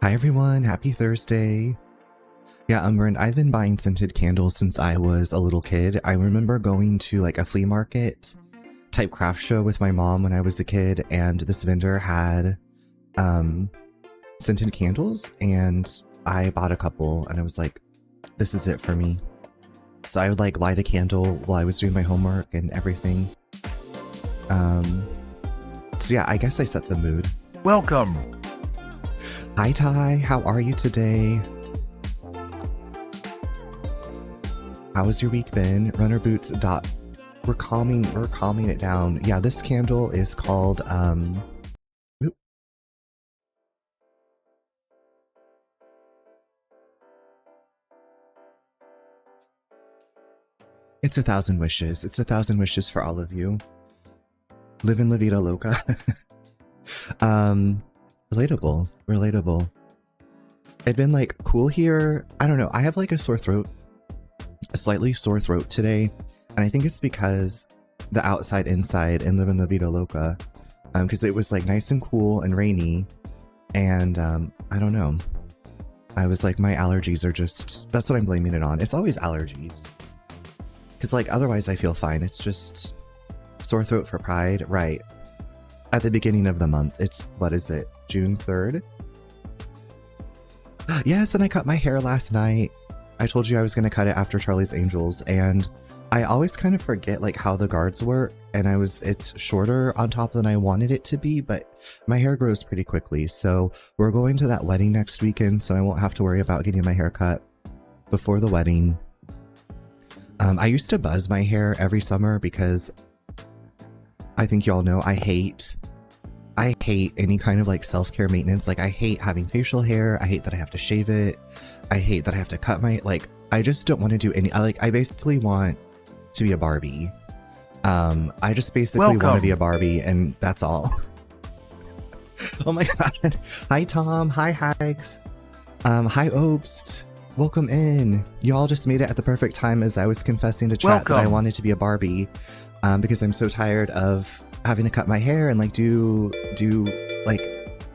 Hi everyone, happy Thursday. Yeah, Rin, I've been buying scented candles since I was a little kid. I remember going to like a flea market type craft show with my mom when I was a kid, and this vendor had scented candles, and I bought a couple and I was like, this is it for me. So I would like light a candle while I was doing my homework and everything. So yeah, I guess I set the mood. Welcome. Hi Ty, how are you today? How has your week been? Runner Boots. We're calming it down. Yeah, this candle is called oop. It's 1,000 wishes. It's 1,000 wishes for all of you. Livin' La Vida Loca. Relatable. It'd been like cool here. I don't know. I have like a slightly sore throat today. And I think it's because the outside inside in Livin' La Vida Loca. Because it was like nice and cool and rainy. And I don't know. I was like, my allergies are just, that's what I'm blaming it on. It's always allergies. Because like otherwise I feel fine. It's just sore throat for Pride. Right. At the beginning of the month. It's, what is it? June 3rd? Yes, and I cut my hair last night. I told you I was going to cut it after Charlie's Angels, and I always kind of forget like how the guards work, and it's shorter on top than I wanted it to be, but my hair grows pretty quickly. So we're going to that wedding next weekend, so I won't have to worry about getting my hair cut before the wedding. I used to buzz my hair every summer because I think y'all know I hate any kind of like self-care maintenance. Like I hate having facial hair. I hate that I have to shave it. I hate that I have to cut I just don't want to do any, I basically want to be a Barbie. I just basically want to be a Barbie, and that's all. Oh my God. Hi Tom, hi Hags. Hi Obst. Welcome in. Y'all just made it at the perfect time as I was confessing to chat that I wanted to be a Barbie. Because I'm so tired of having to cut my hair and like do like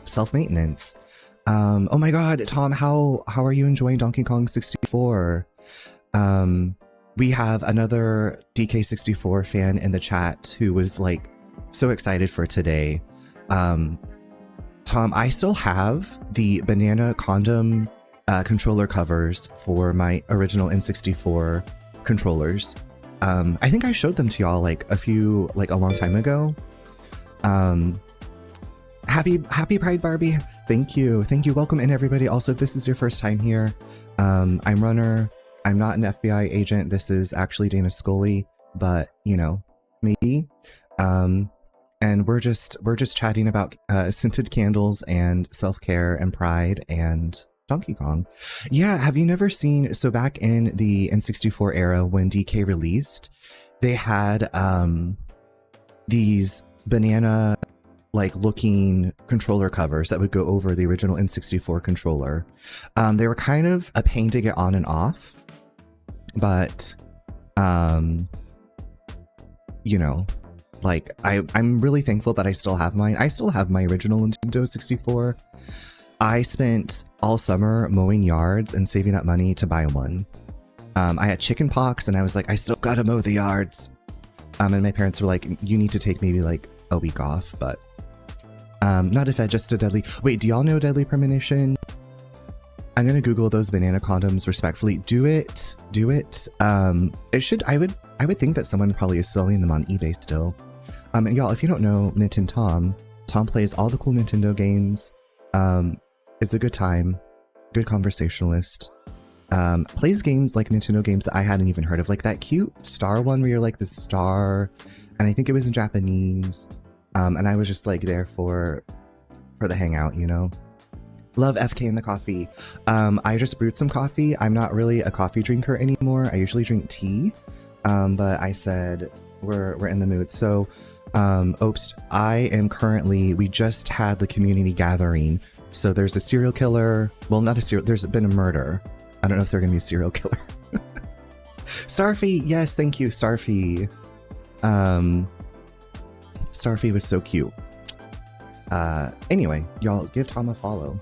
self-maintenance. Oh my God, Tom, how are you enjoying Donkey Kong 64? We have another DK64 fan in the chat who was like so excited for today. Tom, I still have the banana condom controller covers for my original N64 controllers. I think I showed them to y'all like a long time ago. Happy Pride Barbie. Thank you. Welcome in everybody. Also, if this is your first time here, I'm Runner. I'm not an FBI agent. This is actually Dana Scully, but you know, maybe. And we're just chatting about scented candles and self-care and Pride and Donkey Kong. Yeah, have you never seen, so back in the N64 era when DK released, they had these banana like looking controller covers that would go over the original N64 controller. They were kind of a pain to get on and off, but you know, like I'm really thankful that I still have mine. I still have my original Nintendo 64. I spent all summer mowing yards and saving up money to buy one. I had chicken pox and I was like, I still gotta mow the yards. And my parents were like, you need to take maybe like a week off, but not a fed, just a deadly. Wait, do y'all know Deadly Premonition? I'm gonna Google those banana condoms respectfully. Do it. It should, I would think that someone probably is selling them on eBay still. And y'all, if you don't know Nintendo Tom plays all the cool Nintendo games. Is a good time, good conversationalist, plays games like Nintendo games that I hadn't even heard of, like that cute star one where you're like the star, and I think it was in Japanese, and I was just like there for the hangout, you know. Love FK in the coffee. I just brewed some coffee. I'm not really a coffee drinker anymore. I usually drink tea, but I said we're in the mood. So Obst, we just had the community gathering. So there's a serial killer. Well, there's been a murder. I don't know if they're going to be a serial killer. Starfy. Yes, thank you, Starfy. Starfy was so cute. Anyway, y'all give Tom a follow.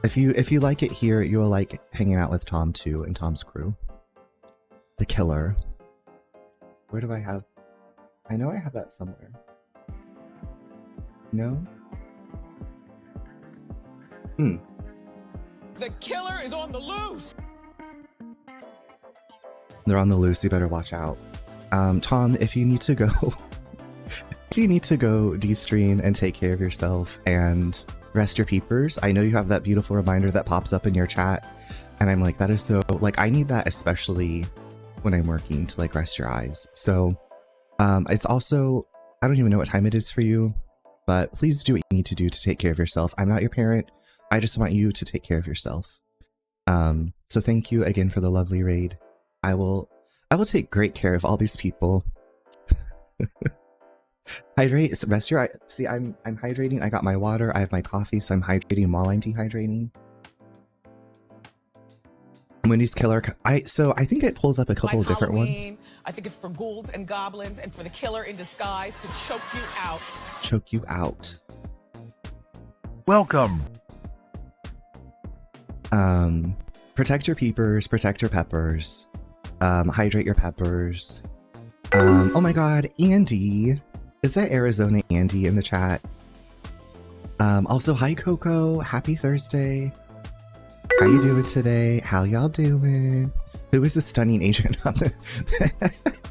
If you like it here, you'll like hanging out with Tom too and Tom's crew. The killer. Where do I have? I know I have that somewhere. No? The killer is on the loose! They're on the loose, you better watch out. Tom, if you need to go if you need to go de-stream and take care of yourself and rest your peepers, I know you have that beautiful reminder that pops up in your chat, and I'm like, that is so, like, I need that especially when I'm working to like rest your eyes. So it's also, I don't even know what time it is for you, but please do what you need to do to take care of yourself. I'm not your parent, I just want you to take care of yourself. So thank you again for the lovely raid. I will take great care of all these people. Hydrate, rest your eyes. See, I'm hydrating. I got my water. I have my coffee, so I'm hydrating while I'm dehydrating. Wendy's killer. I think it pulls up a couple of different ones. I think it's for ghouls and goblins and for the killer in disguise to choke you out. Choke you out. Welcome. Protect your peepers. Protect your peppers. Hydrate your peppers. Oh my god, Andy. Is that Arizona Andy in the chat? Also, hi Coco. Happy Thursday. How you doing today? How y'all doing? Who is the stunning agent on the...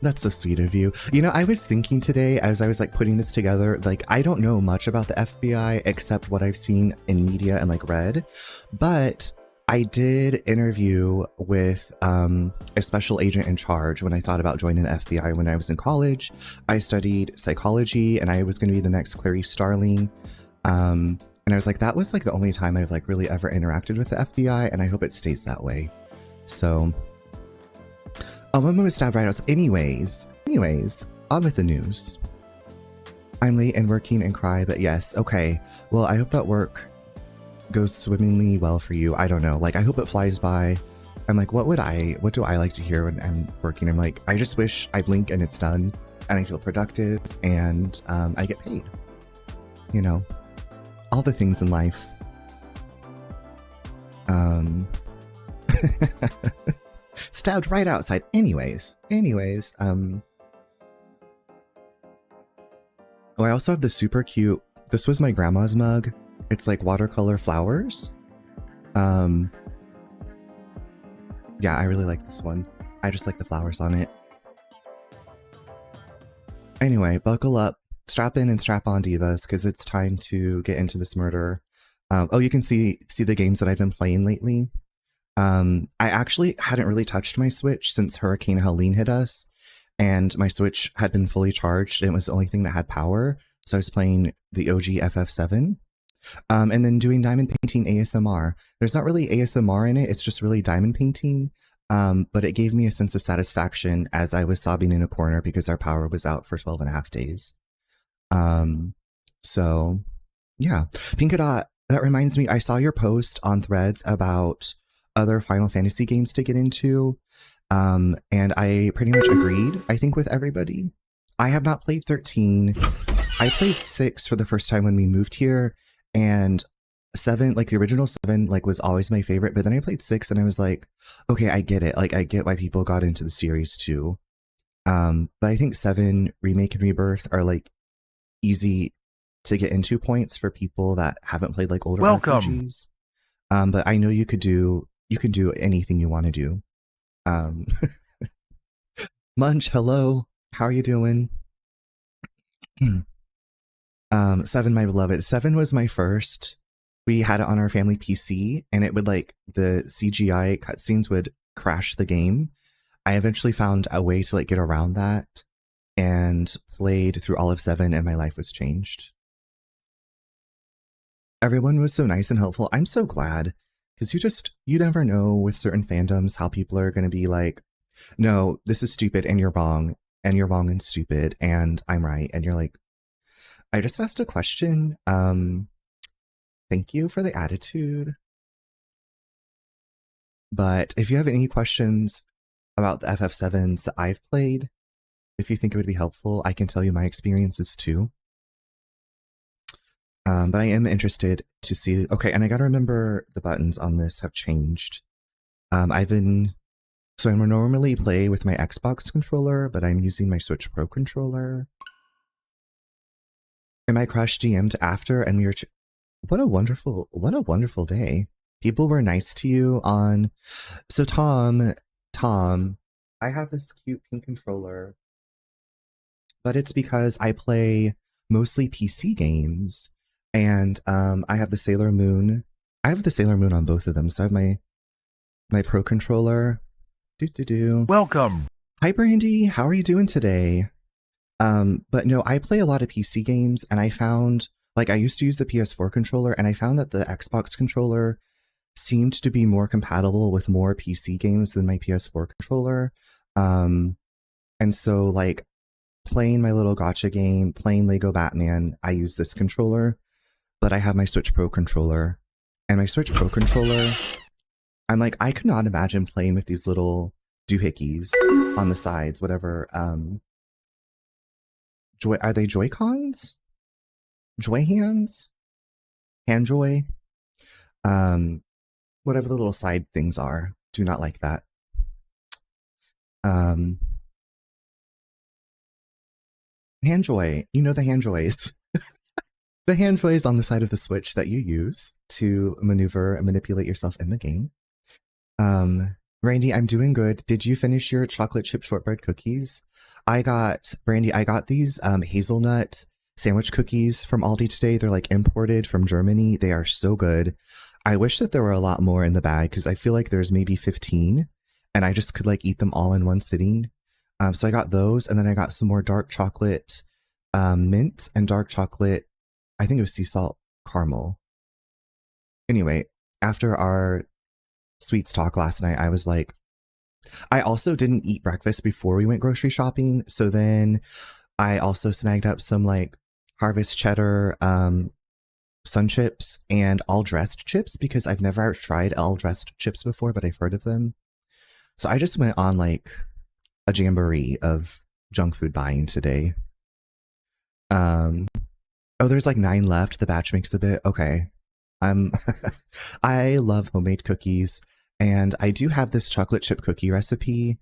That's so sweet of you. You know, I was thinking today as I was like putting this together, like I don't know much about the FBI except what I've seen in media and like read, but I did interview with a special agent in charge when I thought about joining the FBI when I was in college. I studied psychology and I was going to be the next Clarice Starling. And I was like, that was like the only time I've like really ever interacted with the FBI, and I hope it stays that way. So, I'm gonna stab right out. Anyways, on with the news. I'm late and working and cry, but yes, okay. Well, I hope that work goes swimmingly well for you. I don't know, like I hope it flies by. I'm like, what do I like to hear when I'm working? I'm like, I just wish I blink and it's done and I feel productive and I get paid. You know, all the things in life. Stabbed right outside. Anyways. Oh, I also have the super cute, this was my grandma's mug. It's like watercolor flowers. Yeah, I really like this one. I just like the flowers on it. Anyway, buckle up, strap in and strap on, divas, because it's time to get into this murder. Oh, you can see the games that I've been playing lately. I actually hadn't really touched my Switch since Hurricane Helene hit us, and my Switch had been fully charged, and it was the only thing that had power, so I was playing the OG FF7. And then doing diamond painting ASMR. There's not really ASMR in it, it's just really diamond painting, but it gave me a sense of satisfaction as I was sobbing in a corner because our power was out for 12.5 days. So, yeah. Pinkadot, that reminds me, I saw your post on Threads about other Final Fantasy games to get into, and I pretty much agreed, I think, with everybody. I have not played 13. I played 6 for the first time when we moved here, and 7, like the original 7, like was always my favorite, but then I played 6 and I was like, okay, I get it. Like, I get why people got into the series too. But I think 7, Remake and Rebirth are like easy to get into points for people that haven't played like older RPGs. But I know you can do anything you want to do. Munch, hello. How are you doing? 7, my beloved. 7 was my first. We had it on our family PC, and it would like, the CGI cutscenes would crash the game. I eventually found a way to like get around that and played through all of 7, and my life was changed. Everyone was so nice and helpful. I'm so glad, because you never know with certain fandoms how people are going to be like, no, this is stupid and you're wrong and stupid and I'm right. And you're like, I just asked a question. Thank you for the attitude. But if you have any questions about the FF7s that I've played, if you think it would be helpful, I can tell you my experiences too. But I am interested to see. Okay, and I gotta remember the buttons on this have changed. So I normally play with my Xbox controller, but I'm using my Switch Pro controller. And my crush DM'd after, and we were. What a wonderful day. People were nice to you on. So Tom, I have this cute pink controller, but it's because I play mostly PC games, and I have the Sailor Moon. I have the Sailor Moon on both of them, so I have my Pro controller. Welcome. Hi, Brandy. How are you doing today? But no, I play a lot of PC games, and I found, like, I used to use the PS4 controller, and I found that the Xbox controller seemed to be more compatible with more PC games than my PS4 controller. And so, like, playing my little gacha game, playing Lego Batman, I use this controller, but I have my Switch Pro controller. And my Switch Pro controller, I'm like, I could not imagine playing with these little doohickeys on the sides, whatever. Are they Joy-Cons? Joy hands? Hand joy? Whatever the little side things are. Do not like that. Hand joy. You know the hand joys. The hand joys on the side of the Switch that you use to maneuver and manipulate yourself in the game. Randy, I'm doing good. Did you finish your chocolate chip shortbread cookies? Brandy, I got these hazelnut sandwich cookies from Aldi today. They're like imported from Germany. They are so good. I wish that there were a lot more in the bag because I feel like there's maybe 15 and I just could like eat them all in one sitting. So I got those, and then I got some more dark chocolate mint and dark chocolate, I think it was sea salt caramel. Anyway, after our sweets talk last night, I was like, I also didn't eat breakfast before we went grocery shopping. So then I also snagged up some like Harvest Cheddar Sun Chips and All Dressed chips because I've never tried All Dressed chips before, but I've heard of them. So I just went on like a jamboree of junk food buying today. Oh, there's like 9 left. The batch makes a bit. Okay. I love homemade cookies, and I do have this chocolate chip cookie recipe.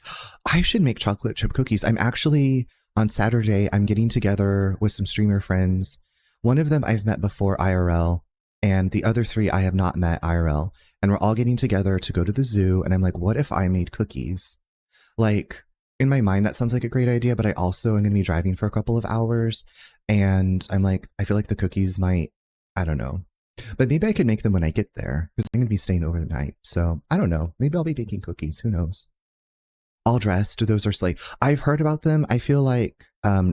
I should make chocolate chip cookies. I'm actually, on Saturday, I'm getting together with some streamer friends. One of them I've met before IRL, and the other 3 I have not met IRL. And we're all getting together to go to the zoo, and I'm like, what if I made cookies? Like, in my mind, that sounds like a great idea, but I also am going to be driving for a couple of hours, and I'm like, I feel like the cookies might, I don't know. But maybe I could make them when I get there, because I'm going to be staying over the night. So, I don't know. Maybe I'll be baking cookies. Who knows? All Dressed, those are like, I've heard about them. I feel like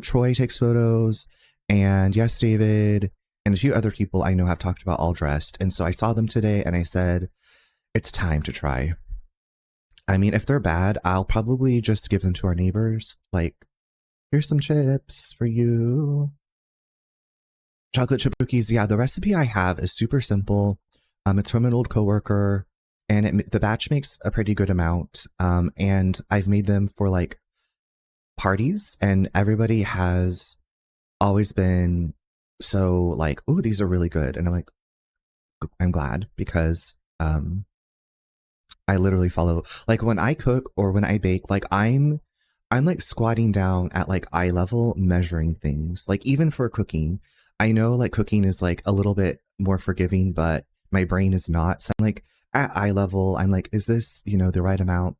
Troy takes photos, and Yes David, and a few other people I know have talked about All Dressed. And so I saw them today, and I said, it's time to try. I mean, if they're bad, I'll probably just give them to our neighbors. Like, here's some chips for you. Chocolate chip cookies. Yeah, the recipe I have is super simple. It's from an old coworker, and the batch makes a pretty good amount. And I've made them for like parties, and everybody has always been so like, oh, these are really good. And I'm like, I'm glad, because I literally follow, like when I cook or when I bake, like I'm like squatting down at like eye level measuring things. Like even for cooking, I know like cooking is like a little bit more forgiving, but my brain is not. So I'm like at eye level, I'm like, is this, you know, the right amount?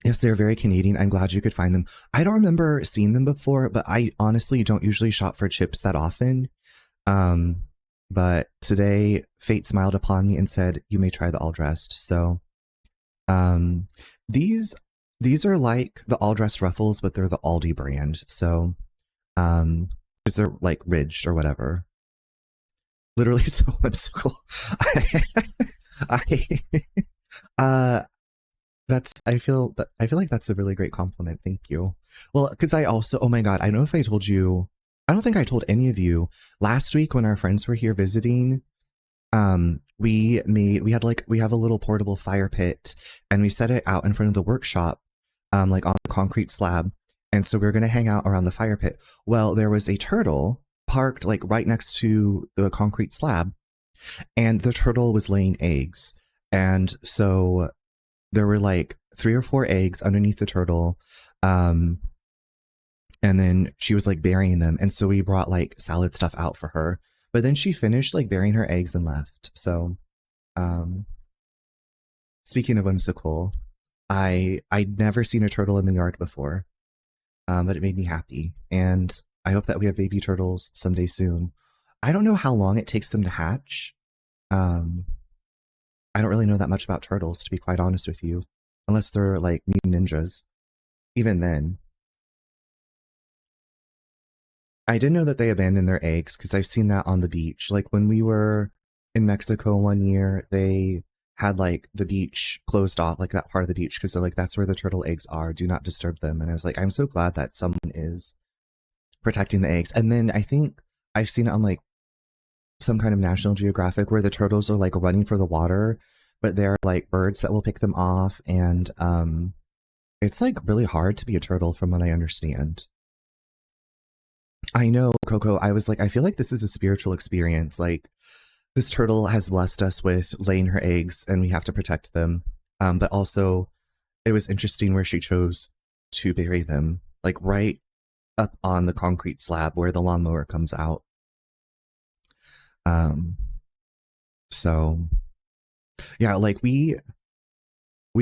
Yes, they're very Canadian. I'm glad you could find them. I don't remember seeing them before, but I honestly don't usually shop for chips that often. But today fate smiled upon me and said, you may try the All Dressed. So, these are like the All Dressed Ruffles, but they're the Aldi brand. So, because they're like ridged or whatever. Literally so whimsical. I feel like that's a really great compliment. Thank you. Well, because I also, oh my God, I don't know if I told you, I don't think I told any of you last week when our friends were here visiting. We have a little portable fire pit, and we set it out in front of the workshop, like on a concrete slab. And so we were going to hang out around the fire pit. Well, there was a turtle parked like right next to the concrete slab, and the turtle was laying eggs. And so there were like 3 or 4 eggs underneath the turtle. And then she was like burying them. And so we brought like salad stuff out for her. But then she finished like burying her eggs and left. So, speaking of whimsical, I'd never seen a turtle in the yard before, but it made me happy. And I hope that we have baby turtles someday soon. I don't know how long it takes them to hatch. I don't really know that much about turtles, to be quite honest with you, unless they're like mutant ninjas. Even then. I didn't know that they abandoned their eggs because I've seen that on the beach. Like when we were in Mexico one year, they had like the beach closed off, like that part of the beach, because they're like, that's where the turtle eggs are. Do not disturb them. And I was like, I'm so glad that someone is protecting the eggs. And then I think I've seen it on like some kind of National Geographic where the turtles are like running for the water, but they're like birds that will pick them off. And it's like really hard to be a turtle from what I understand. I know, Coco, I was like, I feel like this is a spiritual experience. Like, this turtle has blessed us with laying her eggs and we have to protect them. But also, it was interesting where she chose to bury them, like right up on the concrete slab where the lawnmower comes out. So, yeah, like we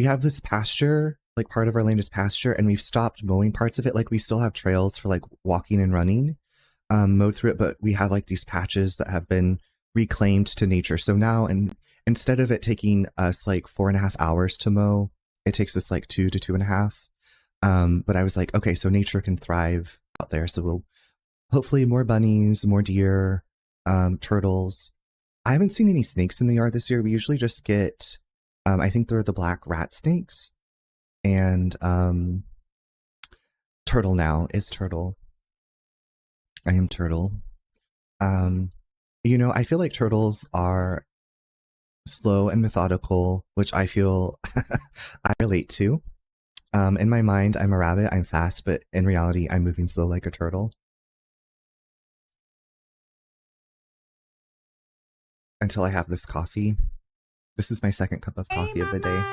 have this pasture, like part of our land is pasture, and we've stopped mowing parts of it. Like we still have trails for like walking and running, mowed through it, but we have like these patches that have been reclaimed to nature. So now, and instead of it taking us like 4.5 hours to mow, it takes us like 2 to 2.5. But I was like, okay, so nature can thrive out there. So we'll hopefully more bunnies, more deer, turtles. I haven't seen any snakes in the yard this year. We usually just get, I think they're the black rat snakes. And Turtle now is Turtle. I am Turtle. You know, I feel like turtles are slow and methodical, which I feel I relate to. In my mind, I'm a rabbit, I'm fast, but in reality, I'm moving slow like a turtle. Until I have this coffee. This is my second cup of coffee of the day.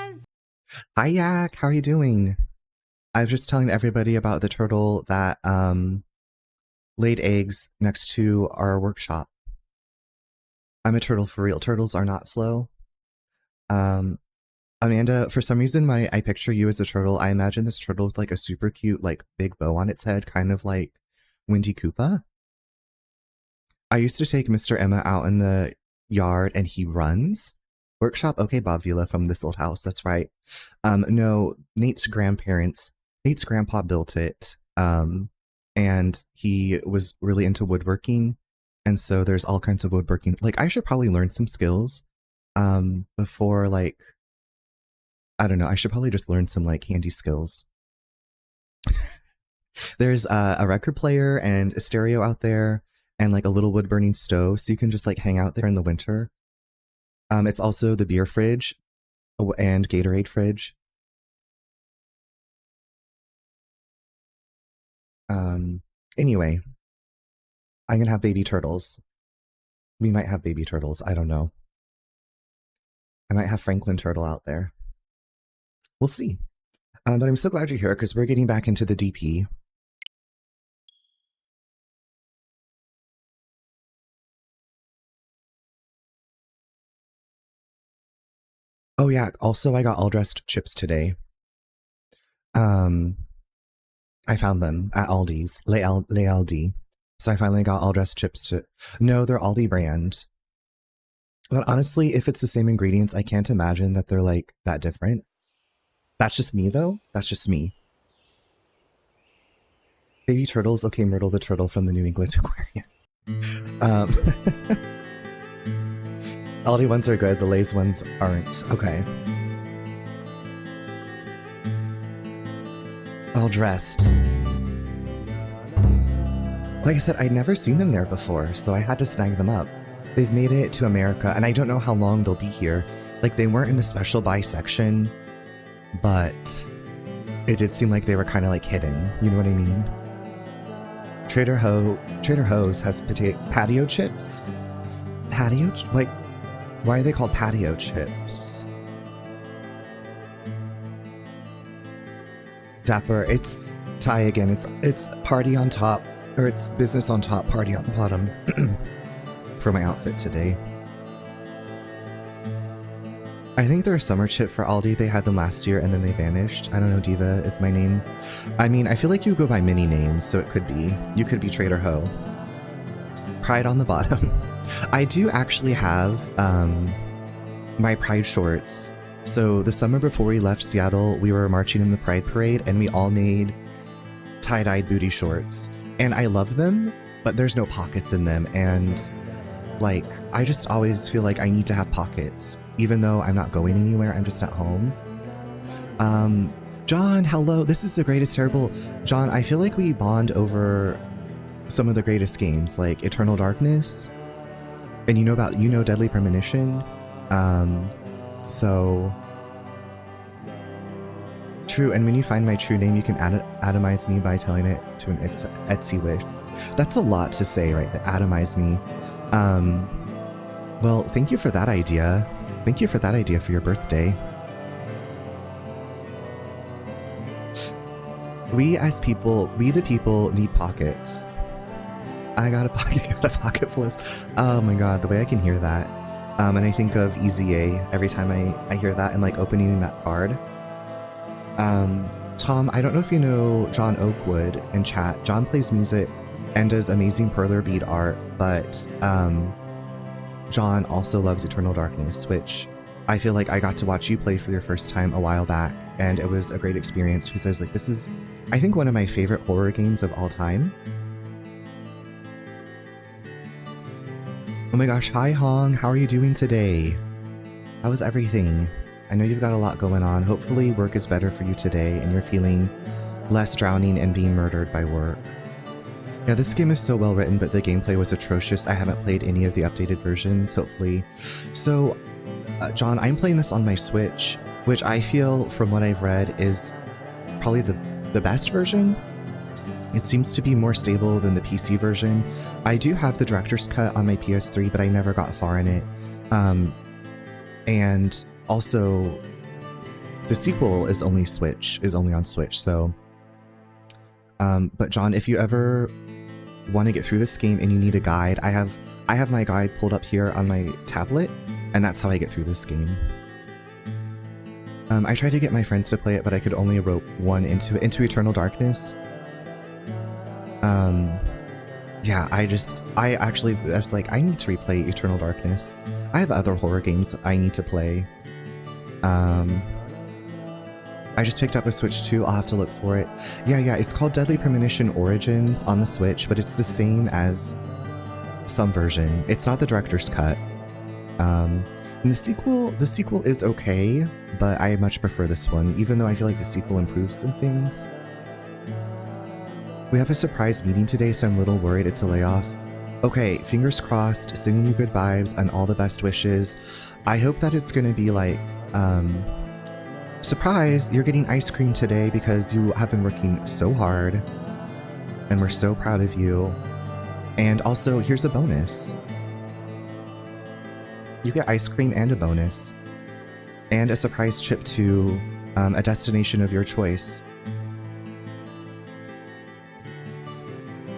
Hi, Yak. How are you doing? I was just telling everybody about the turtle that laid eggs next to our workshop. I'm a turtle for real. Turtles are not slow. Amanda, for some reason, I picture you as a turtle. I imagine this turtle with like a super cute, like big bow on its head, kind of like Windy Koopa. I used to take Mr. Emma out in the yard and he runs. Workshop, okay, Bob Vila from This Old House, that's right. No, Nate's grandpa built it, and he was really into woodworking, and so there's all kinds of woodworking. Like, I should probably learn some skills, before, like, I don't know, I should probably just learn some, like, handy skills. There's a record player and a stereo out there, and, like, a little wood-burning stove, so you can just, like, hang out there in the winter. It's also the beer fridge and Gatorade fridge. Anyway, I'm gonna have baby turtles. We might have baby turtles, I don't know. I might have Franklin Turtle out there. We'll see. But I'm so glad you're here because we're getting back into the DP. Oh yeah, also I got all-dressed chips today. I found them at Aldi's, Le Aldi. So I finally got all-dressed chips to... No, they're Aldi brand. But honestly, if it's the same ingredients, I can't imagine that they're like that different. That's just me though. That's just me. Baby turtles, okay, Myrtle the turtle from the New England Aquarium. Aldi ones are good, the Lay's ones aren't. Okay. All dressed. Like I said, I'd never seen them there before, so I had to snag them up. They've made it to America, and I don't know how long they'll be here. Like, they weren't in the special buy section, but it did seem like they were kind of like hidden. You know what I mean? Trader Joe's has patio chips. Like, why are they called patio chips? Dapper, it's Ty again. It's party on top, or it's business on top, party on bottom for my outfit today. I think they're a summer chip for Aldi. They had them last year and then they vanished. I don't know, Diva is my name. I mean, I feel like you go by many names, so it could be. You could be Trader Ho. Pride on the bottom. I do actually have my Pride shorts. So the summer before we left Seattle, we were marching in the Pride Parade and we all made tie-dyed booty shorts. And I love them, but there's no pockets in them. And like, I just always feel like I need to have pockets. Even though I'm not going anywhere, I'm just at home. John, hello. This is the greatest terrible. John, I feel like we bond over some of the greatest games, like Eternal Darkness. And you know Deadly Premonition. So true. And when you find my true name, you can atomize me by telling it to an Etsy wish. That's a lot to say, right? That atomize me. Well, thank you for that idea. Thank you for that idea for your birthday. We the people need pockets. I got a pocket full of, oh my god, the way I can hear that. And I think of Easy A every time I hear that and like opening that card. Tom, I don't know if you know John Oakwood in chat. John plays music and does amazing perler bead art, but John also loves Eternal Darkness, which I feel like I got to watch you play for your first time a while back, and it was a great experience because I was like, this is, I think, one of my favorite horror games of all time. Oh my gosh, hi Hong, how are you doing today? How is everything? I know you've got a lot going on. Hopefully work is better for you today and you're feeling less drowning and being murdered by work. Yeah, this game is so well written, but the gameplay was atrocious. I haven't played any of the updated versions, hopefully. So, John, I'm playing this on my Switch, which I feel, from what I've read, is probably the best version. It seems to be more stable than the PC version. I do have the director's cut on my PS3, but I never got far in it. And also, the sequel is only on Switch, so... but John, if you ever want to get through this game and you need a guide, I have my guide pulled up here on my tablet, and that's how I get through this game. I tried to get my friends to play it, but I could only rope one into Eternal Darkness. Yeah, I was like, I need to replay Eternal Darkness. I have other horror games I need to play. I just picked up a Switch 2, I'll have to look for it. Yeah, it's called Deadly Premonition Origins on the Switch, but it's the same as some version. It's not the director's cut. And the sequel is okay, but I much prefer this one, even though I feel like the sequel improves some things. We have a surprise meeting today, so I'm a little worried it's a layoff. Okay, fingers crossed, sending you good vibes and all the best wishes. I hope that it's gonna be like, surprise, you're getting ice cream today because you have been working so hard, and we're so proud of you. And also, here's a bonus. You get ice cream and a bonus. And a surprise trip to a destination of your choice.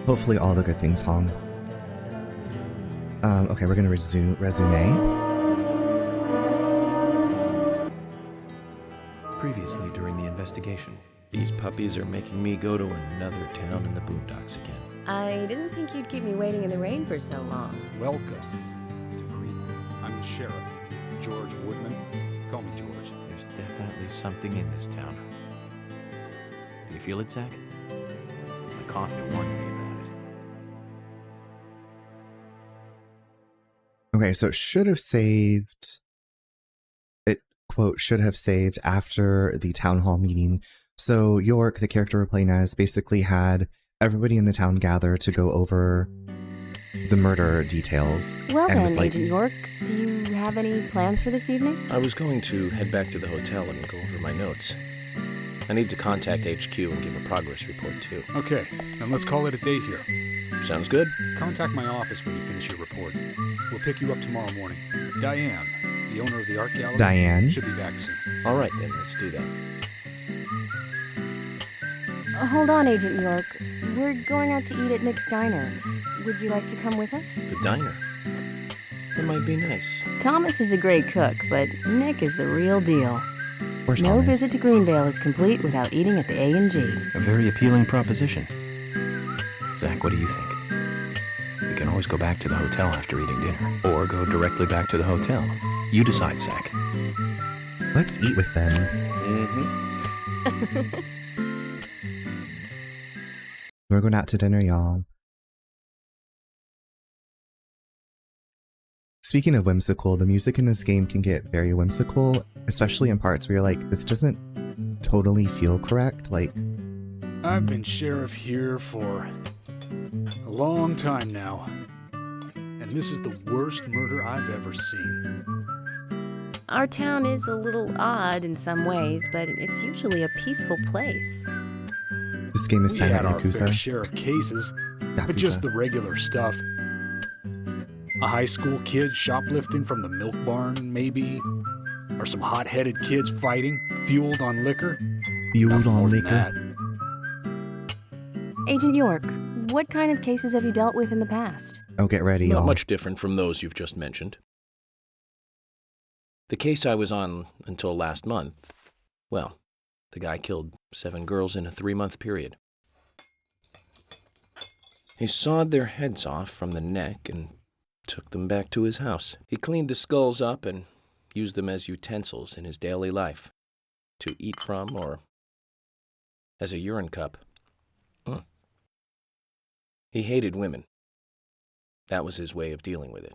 Hopefully all the good things, Hong. Okay, we're gonna resume. Previously during the investigation. These puppies are making me go to another town in the boondocks again. I didn't think you'd keep me waiting in the rain for so long. Welcome to Greenvale. I'm the sheriff, George Woodman. Call me George. There's definitely something in this town. Do you feel it, Zach? My coffee warned me about it. Okay, so it should have saved... It, quote, should have saved after the town hall meeting. So York, the character we're playing as, basically had everybody in the town gather to go over the murder details. Well and then, was like, Agent York, do you have any plans for this evening? I was going to head back to the hotel and go over my notes. I need to contact HQ and give a progress report, too. Okay, then let's call it a day here. Sounds good? Contact my office when you finish your report. We'll pick you up tomorrow morning. Diane, the owner of the art gallery, Diane? should be back soon. All right, then. Let's do that. Hold on, Agent York. We're going out to eat at Nick's Diner. Would you like to come with us? The diner. That might be nice. Thomas is a great cook, but Nick is the real deal. Where's No Thomas? visit to Greenvale is complete without eating at the A&G. A very appealing proposition. Zach, what do you think? We can always go back to the hotel after eating dinner, or go directly back to the hotel. You decide, Zach. Let's eat with them. Mm-hmm. We're going out to dinner, y'all. Speaking of whimsical, the music in this game can get very whimsical, especially in parts where you're like, this doesn't totally feel correct. Like, I've been sheriff here for a long time now, and this is the worst murder I've ever seen. Our town is a little odd in some ways, but it's usually a peaceful place. this game is We set had at our fair Yakuza. share of cases, but just the regular stuff. A high school kid shoplifting from the milk barn, maybe? Or some hot-headed kids fighting, fueled on liquor? Fueled Nothing on more than liquor. that. Agent York, what kind of cases have you dealt with in the past? Oh, get ready, Not y'all. much different from those you've just mentioned. The case I was on until last month, well, the guy killed 7 girls in a 3-month period. He sawed their heads off from the neck and took them back to his house. He cleaned the skulls up and used them as utensils in his daily life, to eat from or as a urine cup. He hated women. That was his way of dealing with it.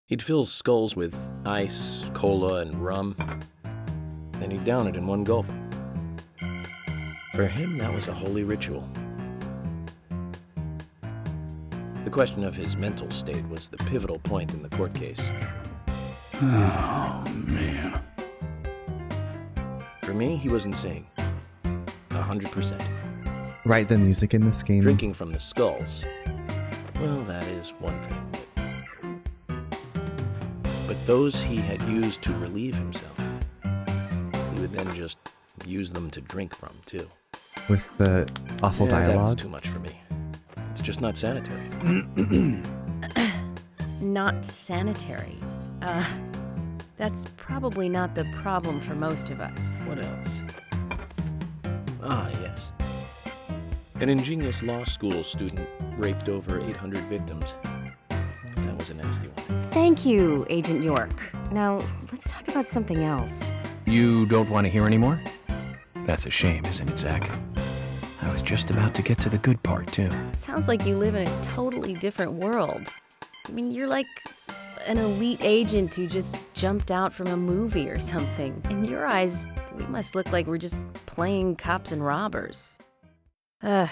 He'd fill skulls with ice, cola, and rum, then he'd down it in one gulp. For him, that was a holy ritual. The question of his mental state was the pivotal point in the court case. Oh, man. For me, he was insane. 100%. Right, the music in this game. Drinking from the skulls, well, that is one thing. But those he had used to relieve himself, he would then just use them to drink from, too. With the awful That was dialogue. too much for me. It's just not sanitary. Not sanitary. That's probably not the problem for most of us. What else? Ah, yes. An ingenious law school student raped over 800 victims. That was a nasty one. Thank you, Agent York. Now, let's talk about something else. You don't want to hear anymore? That's a shame, isn't it, Zach? I was just about to get to the good part, too. Sounds like you live in a totally different world. I mean, you're like an elite agent who just jumped out from a movie or something. In your eyes, we must look like we're just playing cops and robbers. I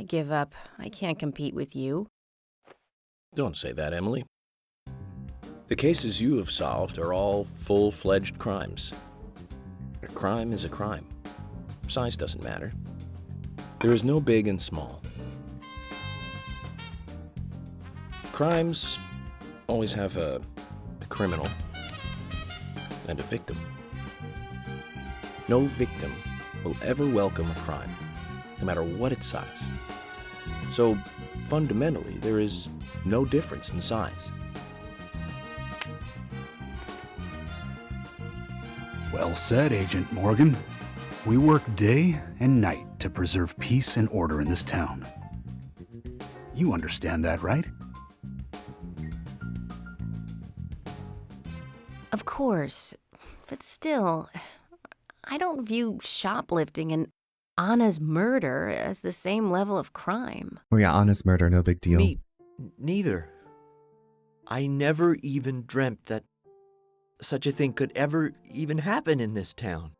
give up. I can't compete with you. Don't say that, Emily. The cases you have solved are all full-fledged crimes. A crime is a crime. Size doesn't matter. There is no big and small. Crimes always have a criminal and a victim. No victim will ever welcome a crime, no matter what its size. So, fundamentally, there is no difference in size. Well said, Agent Morgan. We work day and night to preserve peace and order in this town. You understand that, right? Of course. But still, I don't view shoplifting and Anna's murder as the same level of crime. Oh yeah, honest murder, no big deal. Me neither. I never even dreamt that such a thing could ever even happen in this town.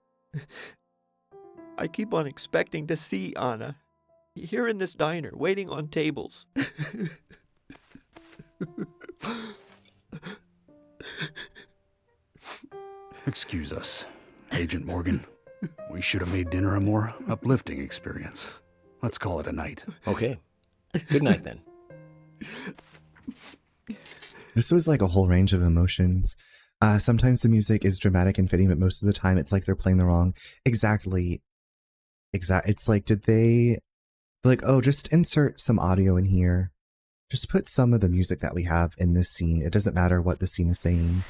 I keep on expecting to see Anna here in this diner, waiting on tables. Excuse us. Agent Morgan, we should have made dinner a more uplifting experience. Let's call it a night. Okay. Good night, then. This was like a whole range of emotions. Sometimes the music is dramatic and fitting, but most of the time it's like they're playing the wrong. Exactly. It's like, did they... Like, oh, just insert some audio in here. Just put some of the music that we have in this scene. It doesn't matter what the scene is saying.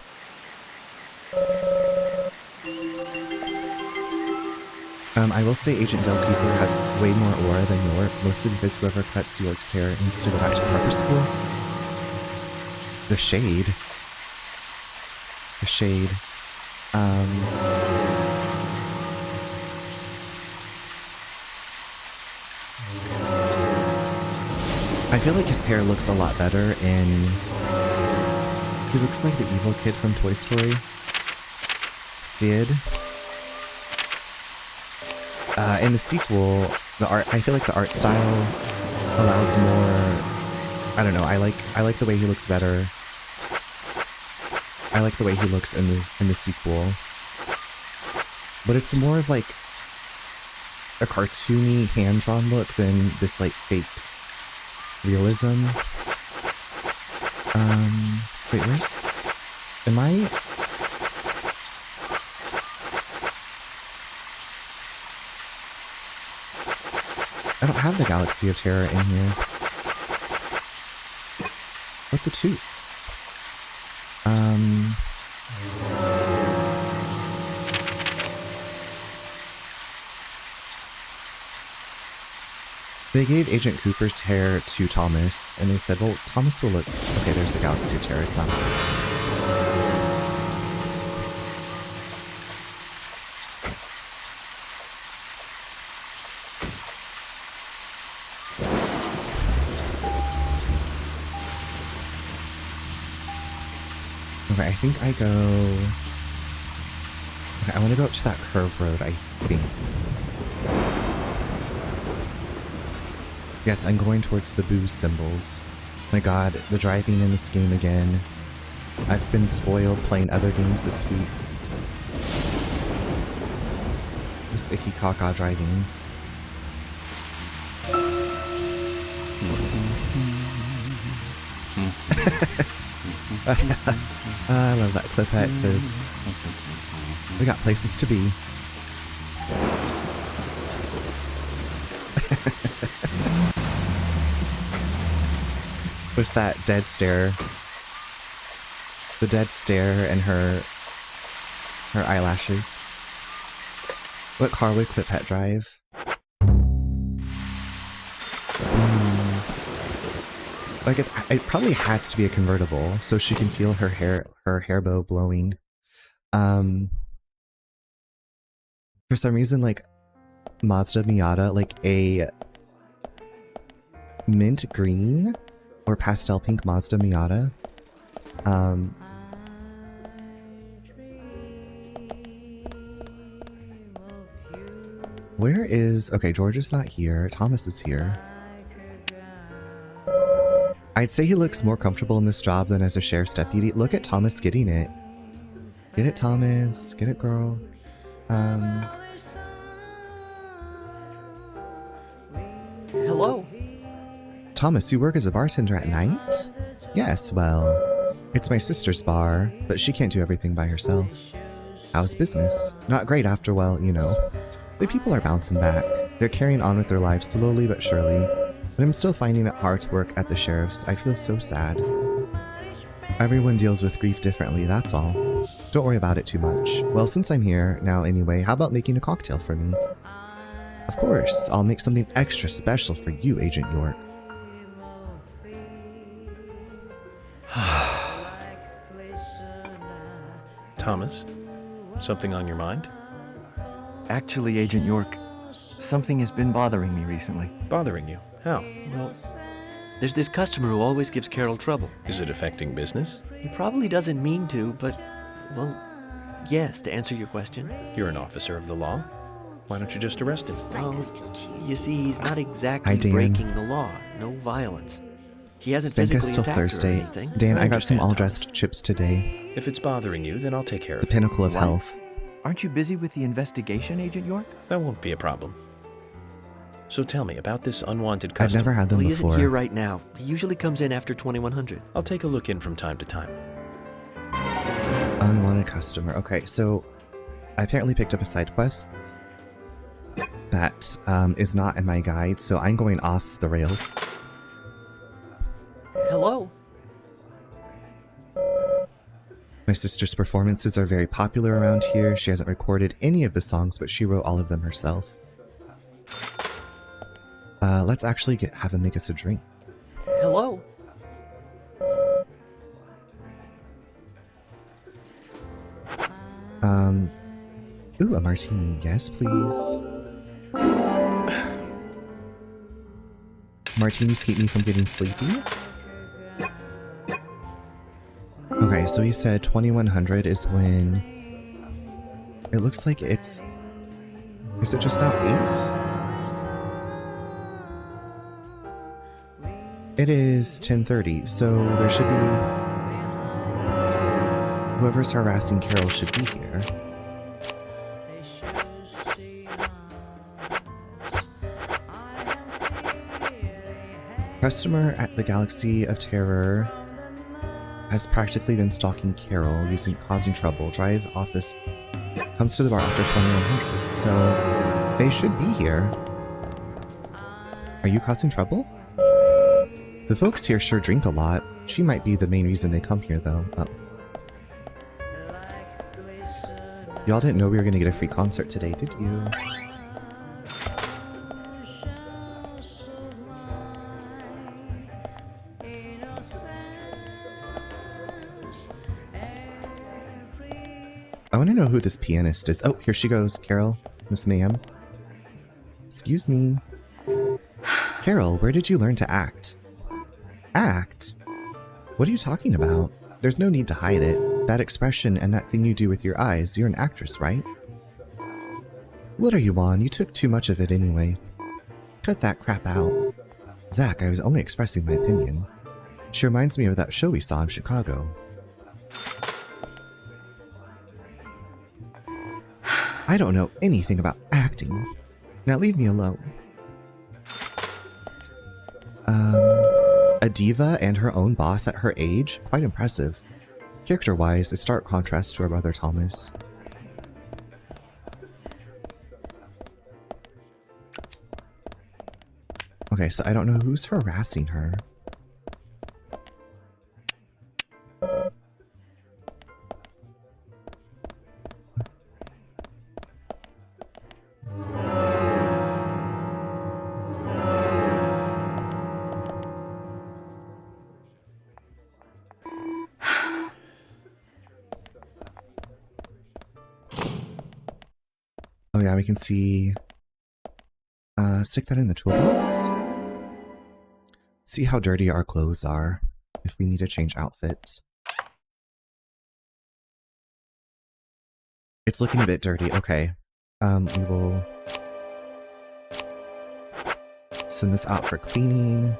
I will say Agent Del Cooper has way more aura than York, mostly because whoever cuts York's hair needs to go back to prepper school. The shade. The shade. I feel like his hair looks a lot better in... He looks like the evil kid from Toy Story. Sid. In the sequel, I feel like the art style allows more... I don't know, I like the way he looks better. I like the way he looks in the sequel. But it's more of like a cartoony, hand-drawn look than this like fake realism. Wait, where's... Am I... I don't have the Galaxy of Terror in here. What the toots? They gave Agent Cooper's hair to Thomas, and they said, well, Thomas will look... Okay, there's the Galaxy of Terror, it's not that. Okay, I think I go... Okay, I want to go up to that curve road, I think. Yes, I'm going towards the booze symbols. My god, the driving in this game again. I've been spoiled playing other games this week. This icky caca driving. I love that clip that says, we got places to be. With that dead stare. The dead stare and her eyelashes. What car would Clipette drive? Like it probably has to be a convertible, so she can feel her hair bow blowing. For some reason, like Mazda Miata, like a mint green or pastel pink Mazda Miata. Where is... Okay, George is not here. Thomas is here. I'd say he looks more comfortable in this job than as a sheriff's deputy. Look at Thomas getting it. Get it, Thomas. Get it, girl. Hello? Thomas, you work as a bartender at night? Yes, well, it's my sister's bar, but she can't do everything by herself. How's business? Not great after, well, you know. The people are bouncing back. They're carrying on with their lives slowly but surely. But I'm still finding it hard to work at the sheriff's. I feel so sad. Everyone deals with grief differently, that's all. Don't worry about it too much. Well, since I'm here now anyway, how about making a cocktail for me? Of course, I'll make something extra special for you, Agent York. Thomas, something on your mind? Actually, Agent York, something has been bothering me recently. Bothering you? How? Well, there's this customer who always gives Carol trouble. Is it affecting business? He probably doesn't mean to, but, well, yes, to answer your question. You're an officer of the law. Why don't you just arrest him? Well, you see, he's not exactly breaking the law. No violence. He hasn't Spanka's physically still attacked her or thirsty. anything. Dan, I got some all-dressed chips today. If it's bothering you, then I'll take care of The it. pinnacle of What? health. Aren't you busy with the investigation, Agent York? That won't be a problem. So tell me about this unwanted I've customer. never had them Well, he before. isn't here right now. He usually comes in after 2100. I'll take a look in from time to time. Unwanted customer. Okay, so I apparently picked up a side quest that is not in my guide, so I'm going off the rails. Hello? My sister's performances are very popular around here. She hasn't recorded any of the songs, but she wrote all of them herself. Let's actually have him make us a drink. Hello? Ooh, a martini. Yes, please. Martinis keep me from getting sleepy. Okay, so he said 2100 is when... It looks like it's... Is it just now 8? It is 10:30, so there should be... Whoever's harassing Carol should be here. Customer at the Galaxy of Terror has practically been stalking Carol, causing trouble. Drive office comes to the bar after 2100, so they should be here. Are you causing trouble? The folks here sure drink a lot. She might be the main reason they come here, though. Oh. Y'all didn't know we were gonna get a free concert today, did you? I want to know who this pianist is. Oh, here she goes, Carol. Miss Ma'am. Excuse me. Carol, where did you learn to act? Act? What are you talking about? There's no need to hide it. That expression and that thing you do with your eyes, you're an actress, right? What are you on? You took too much of it anyway. Cut that crap out. Zach, I was only expressing my opinion. She reminds me of that show we saw in Chicago. I don't know anything about acting. Now leave me alone. A diva and her own boss at her age? Quite impressive. Character-wise, a stark contrast to her brother Thomas. Okay, so I don't know who's harassing her. Oh yeah, we can see... stick that in the toolbox. See how dirty our clothes are, if we need to change outfits. It's looking a bit dirty, okay. We will... send this out for cleaning.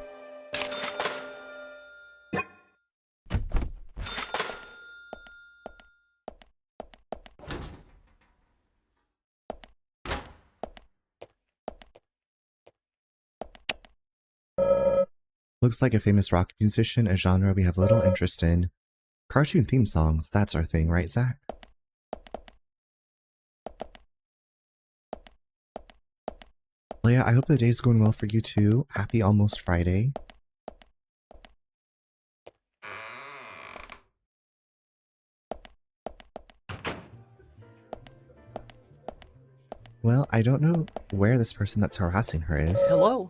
Looks like a famous rock musician, a genre we have little interest in. Cartoon theme songs, that's our thing, right, Zach? Well, yeah, I hope the day's going well for you too. Happy almost Friday. Well, I don't know where this person that's harassing her is. Hello?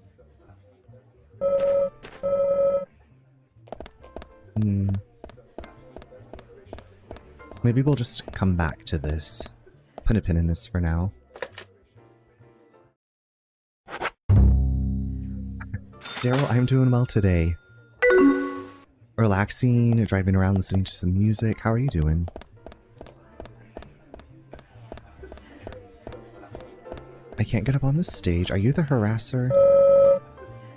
Maybe we'll just come back to this. Put a pin in this for now. Daryl, I'm doing well today. Relaxing, driving around, listening to some music. How are you doing? I can't get up on the stage. Are you the harasser?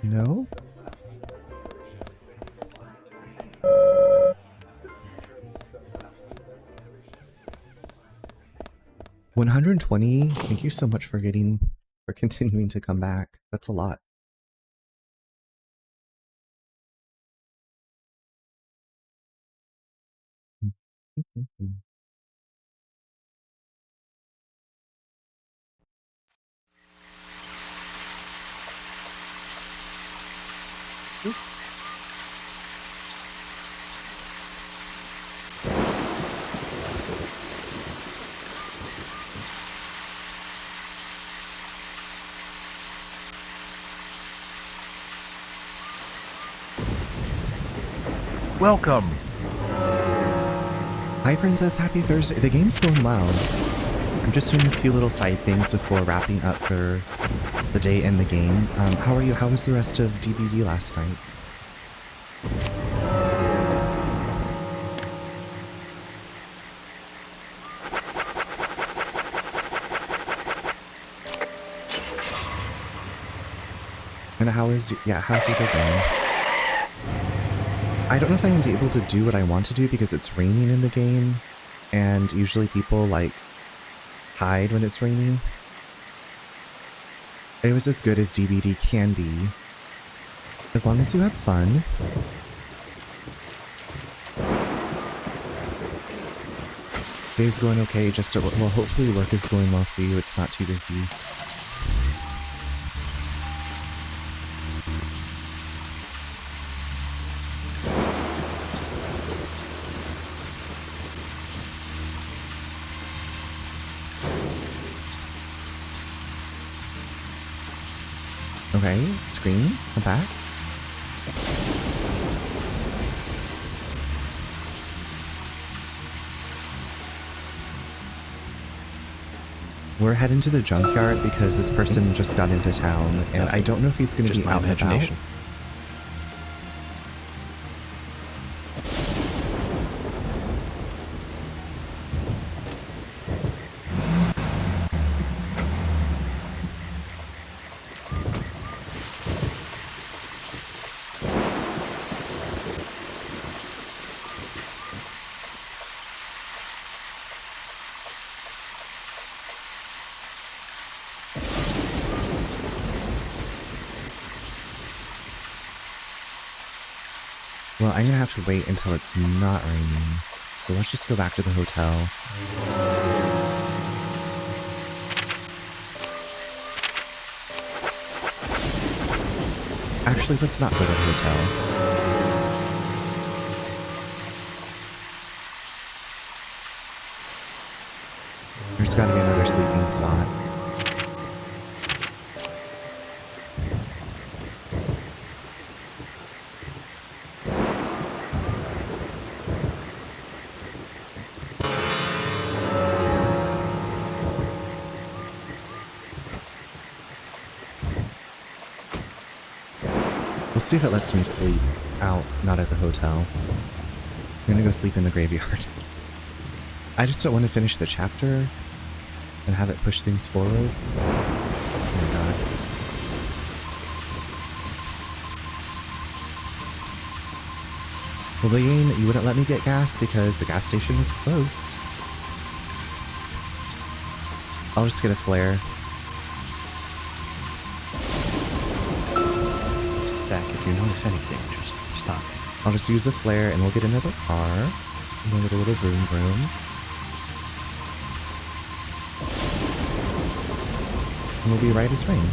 No? 120. Thank you so much for continuing to come back. That's a lot. Yes. Welcome. Hi, Princess. Happy Thursday. The game's going well. I'm just doing a few little side things before wrapping up for the day and the game. How are you? How was the rest of DBD last night? And how's your day going? I don't know if I'm going to be able to do what I want to do because it's raining in the game, and usually people, like, hide when it's raining. It was as good as DBD can be, as long as you have fun. Day's going okay, well, hopefully work is going well for you, it's not too busy. Okay, screen, come back. We're heading to the junkyard because this person just got into town, and I don't know if he's going to be out and about. Well, I'm gonna have to wait until it's not raining, so let's just go back to the hotel. Actually, let's not go to the hotel. There's gotta be another sleeping spot. We'll see if it lets me sleep out, not at the hotel. I'm gonna go sleep in the graveyard. I just don't want to finish the chapter and have it push things forward. Oh my god. Well, the game, you wouldn't let me get gas because the gas station was closed. I'll just get a flare. If you notice anything, just stop. I'll just use the flare and we'll get another car. And we'll get a little vroom vroom. And we'll be right as rain.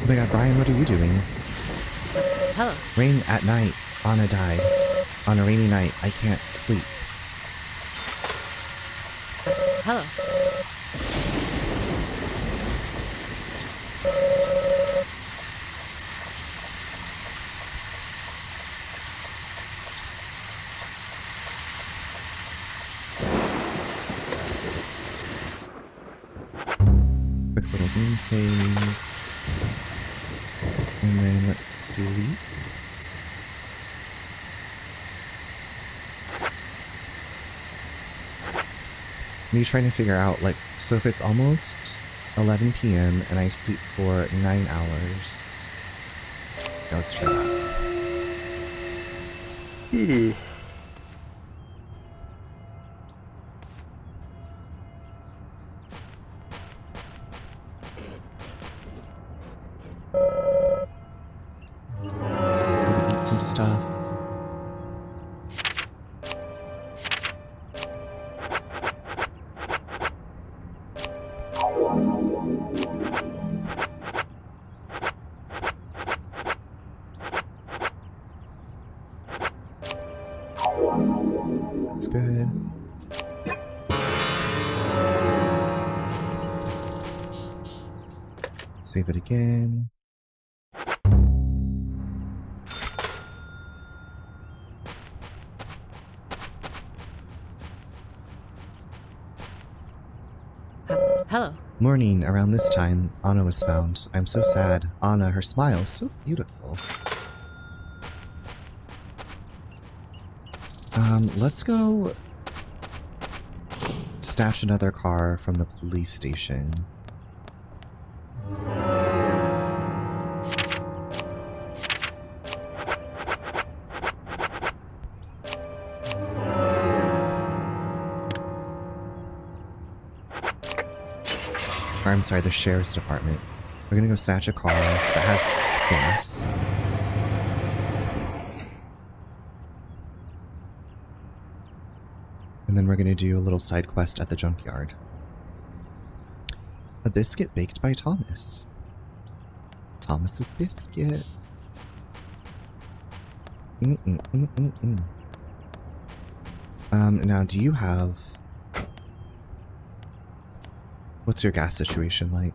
Oh my god, Brian, what are you doing? Hello. Rain at night. Anna died. On a rainy night, I can't sleep. Hello. Quick little game save. And then let's sleep. Me trying to figure out, like, so if it's almost 11 p.m. and I sleep for 9 hours. Yeah, let's try that. Maybe eat some stuff. That's good. Save it again. Hello. Morning, around this time, Anna was found. I'm so sad. Anna, her smile, so beautiful. Let's go snatch another car from the police station. Or, I'm sorry, the sheriff's department. We're gonna go snatch a car that has gas. And then we're gonna do a little side quest at the junkyard. A biscuit baked by Thomas. Thomas's biscuit. Now do you have... What's your gas situation like?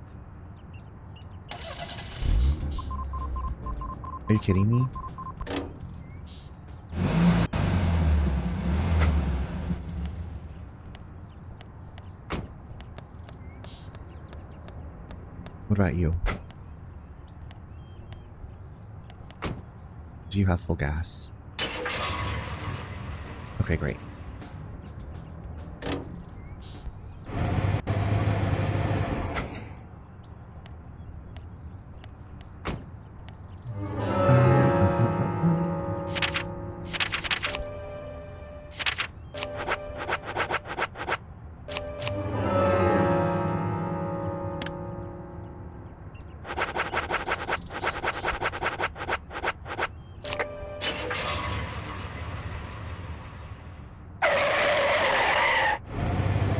Are you kidding me? What about you? Do you have full gas? Okay, great.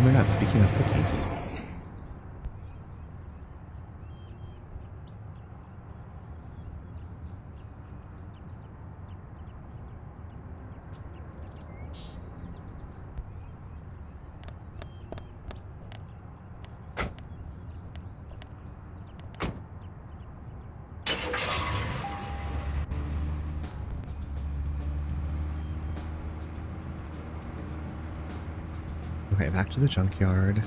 We're not speaking of cookies. Okay, back to the junkyard.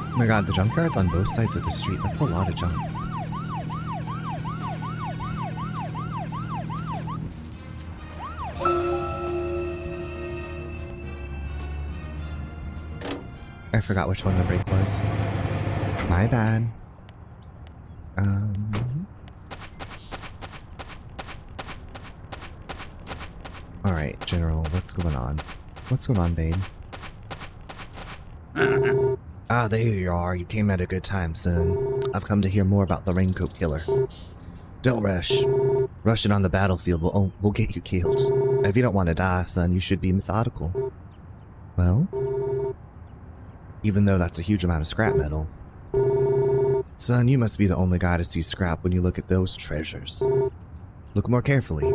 Oh my god, the junkyard's on both sides of the street. That's a lot of junk. I forgot which one the brake was. My bad. Alright, General, what's going on? What's going on, babe? Ah, there you are. You came at a good time, son. I've come to hear more about the Raincoat Killer. Don't rush. Rushing on the battlefield will get you killed. If you don't want to die, son, you should be methodical. Well, even though that's a huge amount of scrap metal. Son, you must be the only guy to see scrap when you look at those treasures. Look more carefully.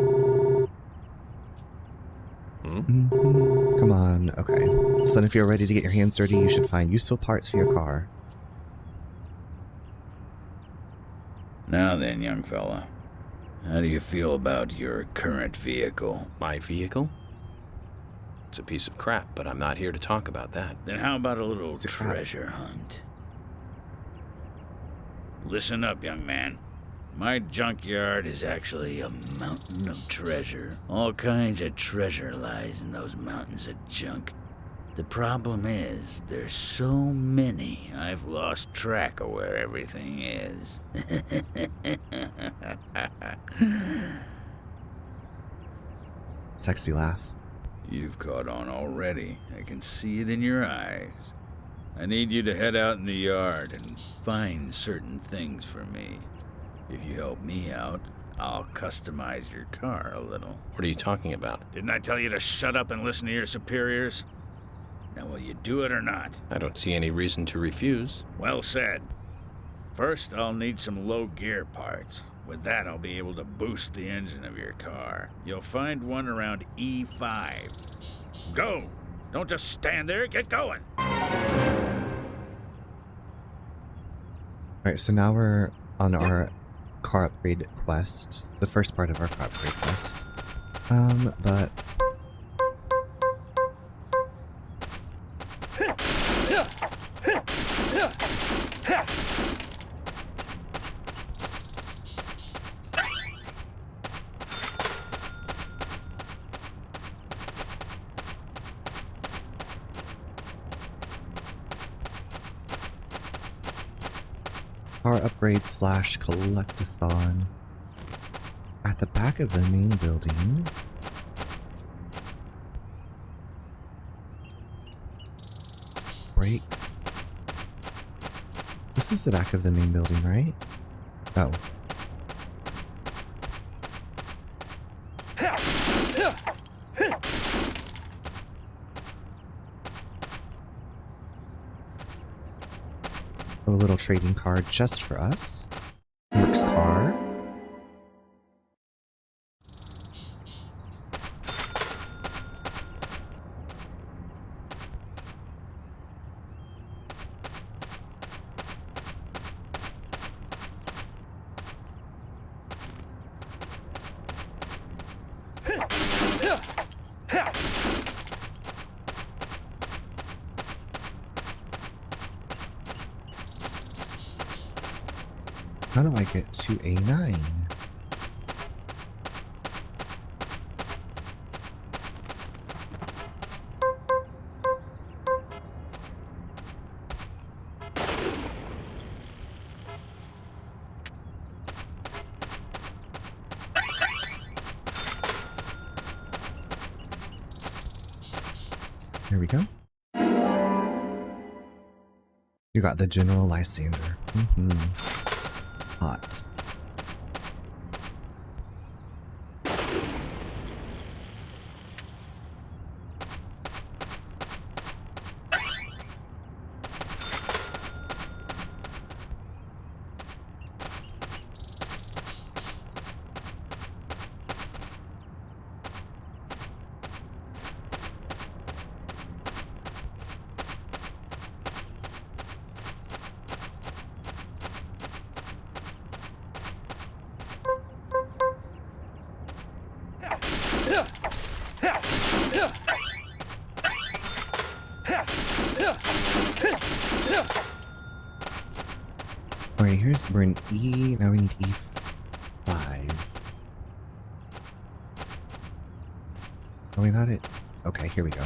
Come on, okay. Son, if you're ready to get your hands dirty, you should find useful parts for your car. Now then, young fella. How do you feel about your current vehicle? My vehicle? It's a piece of crap, but I'm not here to talk about that. Then how about a little It's a crap. treasure hunt? Listen up, young man. My junkyard is actually a mountain of treasure. All kinds of treasure lies in those mountains of junk. The problem is, there's so many, I've lost track of where everything is. Sexy laugh. You've caught on already. I can see it in your eyes. I need you to head out in the yard and find certain things for me. If you help me out, I'll customize your car a little. What are you talking about? Didn't I tell you to shut up and listen to your superiors? Now, will you do it or not? I don't see any reason to refuse. Well said. First, I'll need some low gear parts. With that, I'll be able to boost the engine of your car. You'll find one around E5. Go! Don't just stand there, get going! Alright, so now we're on our car upgrade quest. The first part of our car upgrade quest. But... car upgrade / collectathon at the back of the main building. Right. This is the back of the main building, right? Oh. A little trading card just for us. Works car. How do I get to A9? There we go. You got the General Lysander. Hot. Alright, here's we're in E, now we need E5. Are we not it? Okay, here we go.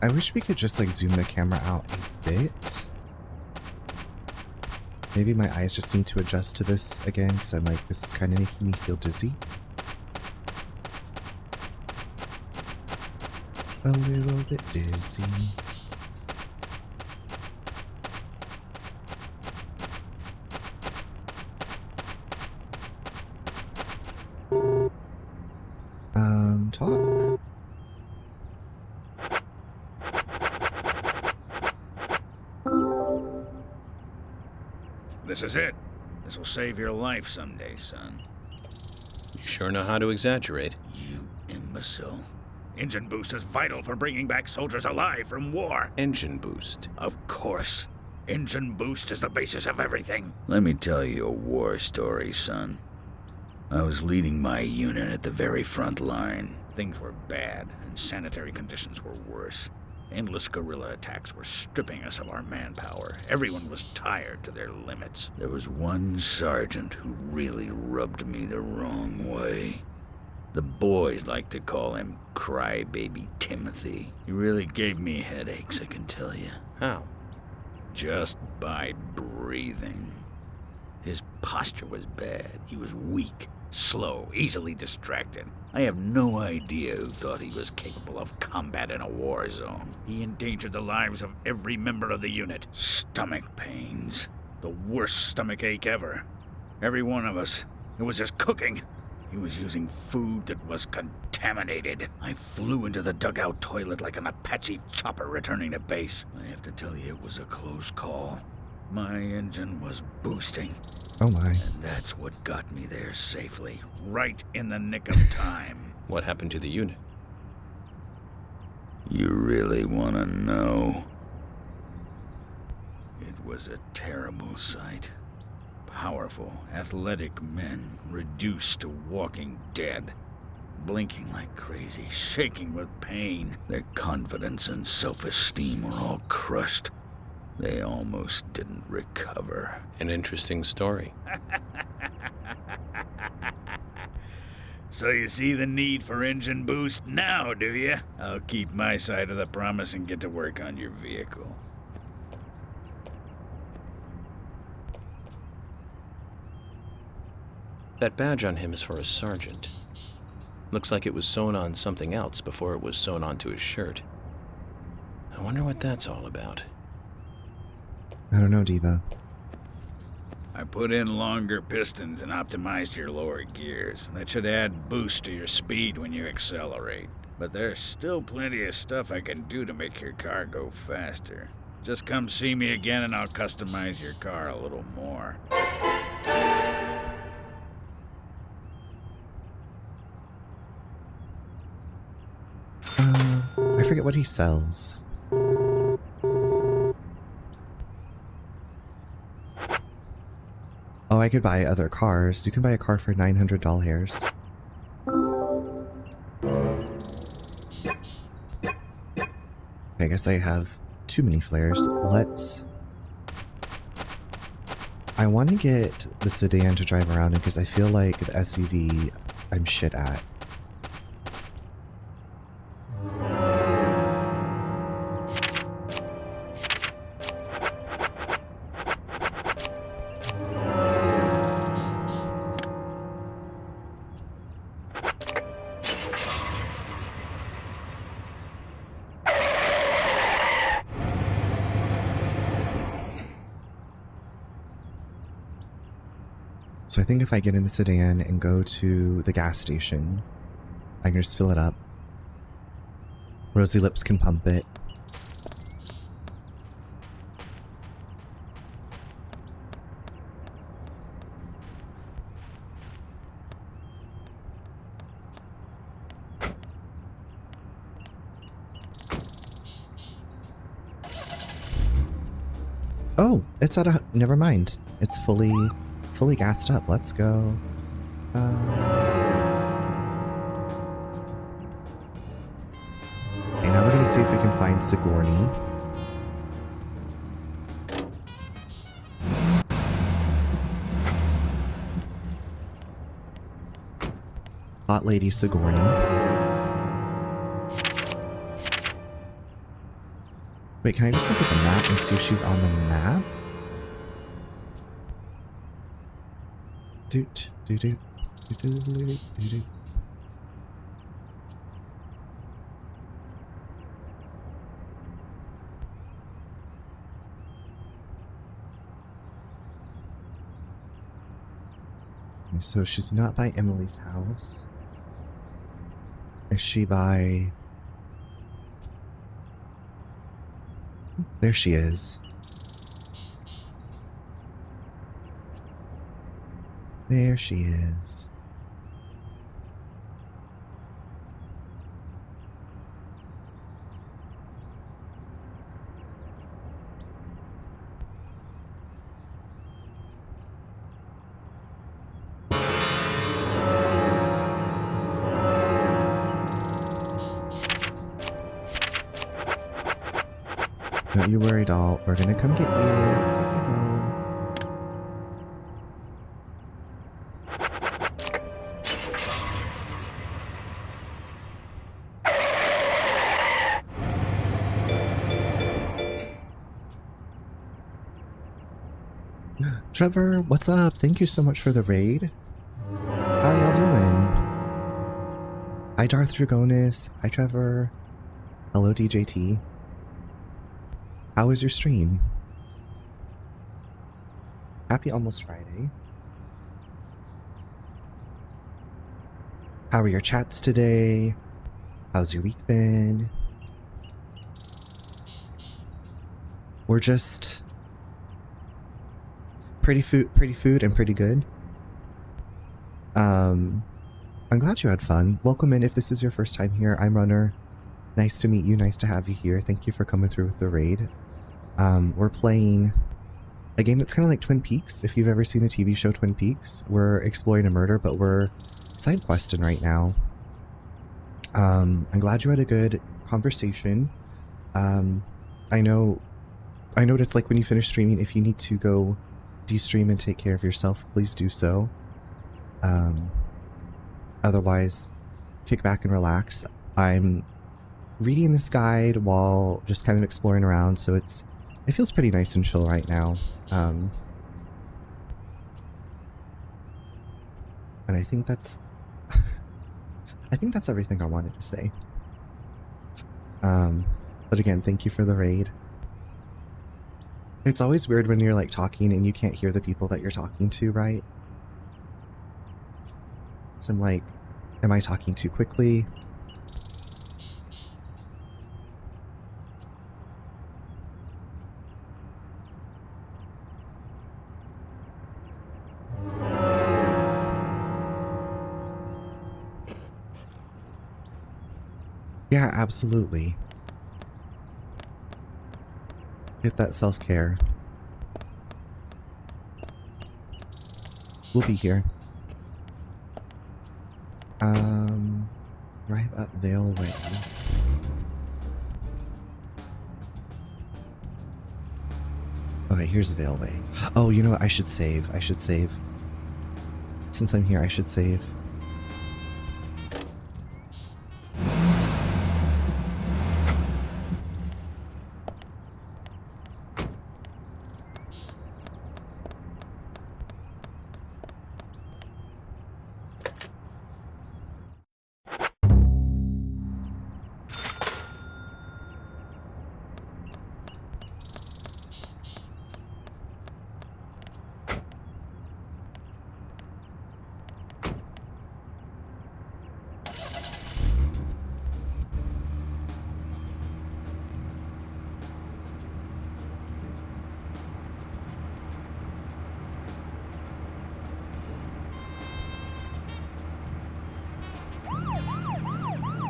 I wish we could just like zoom the camera out a bit. Maybe my eyes just need to adjust to this again because I'm like, this is kind of making me feel dizzy. A little bit dizzy. Talk. This is it. This will save your life someday, son. You sure know how to exaggerate. You imbecile. Engine boost is vital for bringing back soldiers alive from war. Engine boost. Of course. Engine boost is the basis of everything. Let me tell you a war story, son. I was leading my unit at the very front line. Things were bad, and sanitary conditions were worse. Endless guerrilla attacks were stripping us of our manpower. Everyone was tired to their limits. There was one sergeant who really rubbed me the wrong way. The boys like to call him Crybaby Timothy. He really gave me headaches, I can tell you. How? Just by breathing. His posture was bad. He was weak, slow, easily distracted. I have no idea who thought he was capable of combat in a war zone. He endangered the lives of every member of the unit. Stomach pains. The worst stomach ache ever. Every one of us. It was just cooking. He was using food that was contaminated. I flew into the dugout toilet like an Apache chopper returning to base. I have to tell you, it was a close call. My engine was boosting. Oh my. And that's what got me there safely, right in the nick of time. What happened to the unit? You really want to know? It was a terrible sight. Powerful, athletic men reduced to walking dead, blinking like crazy, shaking with pain. Their confidence and self-esteem were all crushed. They almost didn't recover. An interesting story. So you see the need for engine boost now, do you? I'll keep my side of the promise and get to work on your vehicle. That badge on him is for a sergeant. Looks like it was sewn on something else before it was sewn onto his shirt. I wonder what that's all about. I don't know, Diva. I put in longer pistons and optimized your lower gears. That should add boost to your speed when you accelerate. But there's still plenty of stuff I can do to make your car go faster. Just come see me again and I'll customize your car a little more. I forget what he sells. Oh, I could buy other cars. You can buy a car for $900. I guess I have too many flares. I want to get the sedan to drive around in because I feel like the SUV I'm shit at. So I think if I get in the sedan and go to the gas station, I can just fill it up. Rosy Lips can pump it. Oh, it's at a... Never mind. It's fully gassed up. Let's go. Okay, now we're gonna see if we can find Sigourney. Hot Lady Sigourney. Wait, can I just look at the map and see if she's on the map? Doot, doot, doot, doot, doot, doot, doot, doot. So she's not by Emily's house. Is she by... There she is. There she is. Don't you worry, doll. We're gonna come get you. Take you home. Trevor, what's up? Thank you so much for the raid. How y'all doing? Hi, Darth Dragonis. Hi, Trevor. Hello, DJT. How was your stream? Happy almost Friday. How are your chats today? How's your week been? We're just pretty food and pretty good. I'm glad you had fun. Welcome in if this is your first time here. I'm Runner. Nice to meet you. Nice to have you here. Thank you for coming through with the raid. We're playing a game that's kind of like Twin Peaks. If you've ever seen the TV show Twin Peaks, we're exploring a murder, but we're side questing right now. I'm glad you had a good conversation. I know what it's like when you finish streaming. If you need to go de-stream and take care of yourself, please do so. Otherwise, kick back and relax. I'm reading this guide while just kind of exploring around, so it feels pretty nice and chill right now. And I think that's I think that's everything I wanted to say. But again, thank you for the raid. It's always weird when you're like talking and you can't hear the people that you're talking to, right? So I'm like, am I talking too quickly? Yeah, absolutely. Get that self-care. We'll be here. Drive up Vale Way. Okay, here's Vale Way. Oh, you know what? I should save. Since I'm here, I should save.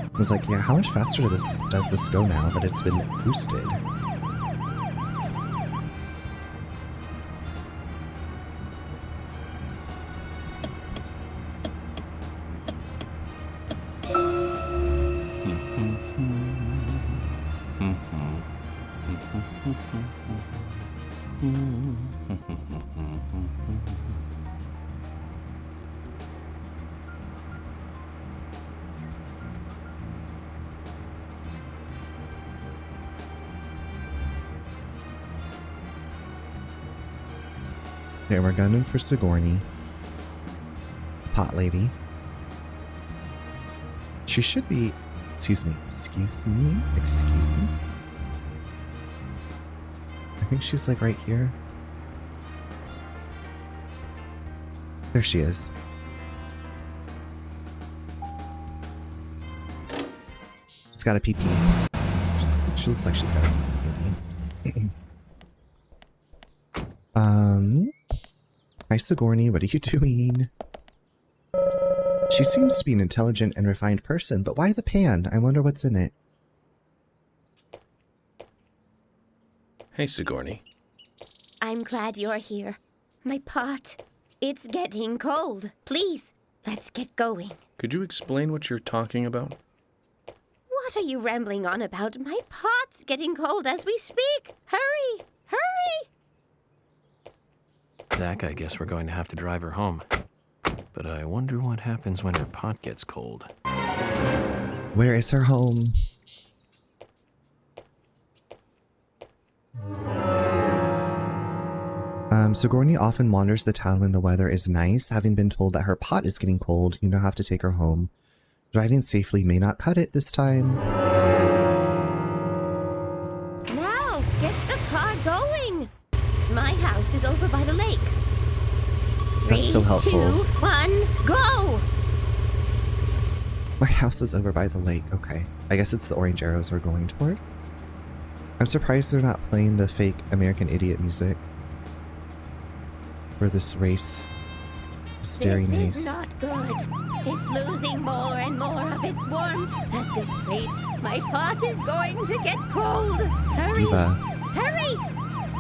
I was like, yeah, how much faster does this go now that it's been boosted? Okay, we're gunning for Sigourney. Pot lady. She should be... Excuse me. I think she's like right here. There she is. She's got a pee-pee. She looks like she's got a pee-pee. Hi Sigourney, what are you doing? She seems to be an intelligent and refined person, but why the pan? I wonder what's in it. Hey, Sigourney. I'm glad you're here. My pot, it's getting cold. Please, let's get going. Could you explain what you're talking about? What are you rambling on about? My pot's getting cold as we speak. Hurry! Hurry! Zach, I guess we're going to have to drive her home. But I wonder what happens when her pot gets cold. Where is her home? Sigourney often wanders the town when the weather is nice. Having been told that her pot is getting cold, you now have to take her home. Driving safely may not cut it this time. Now, get the car going. My house is over by the lake. That's so helpful. 3, 2, 1, go! My house is over by the lake. Okay. I guess it's the orange arrows we're going toward. I'm surprised they're not playing the fake American Idiot music for this race. Staring This race. is not good. It's losing more and more of its warmth. At this rate, my pot is going to get cold. Hurry! Diva. Hurry!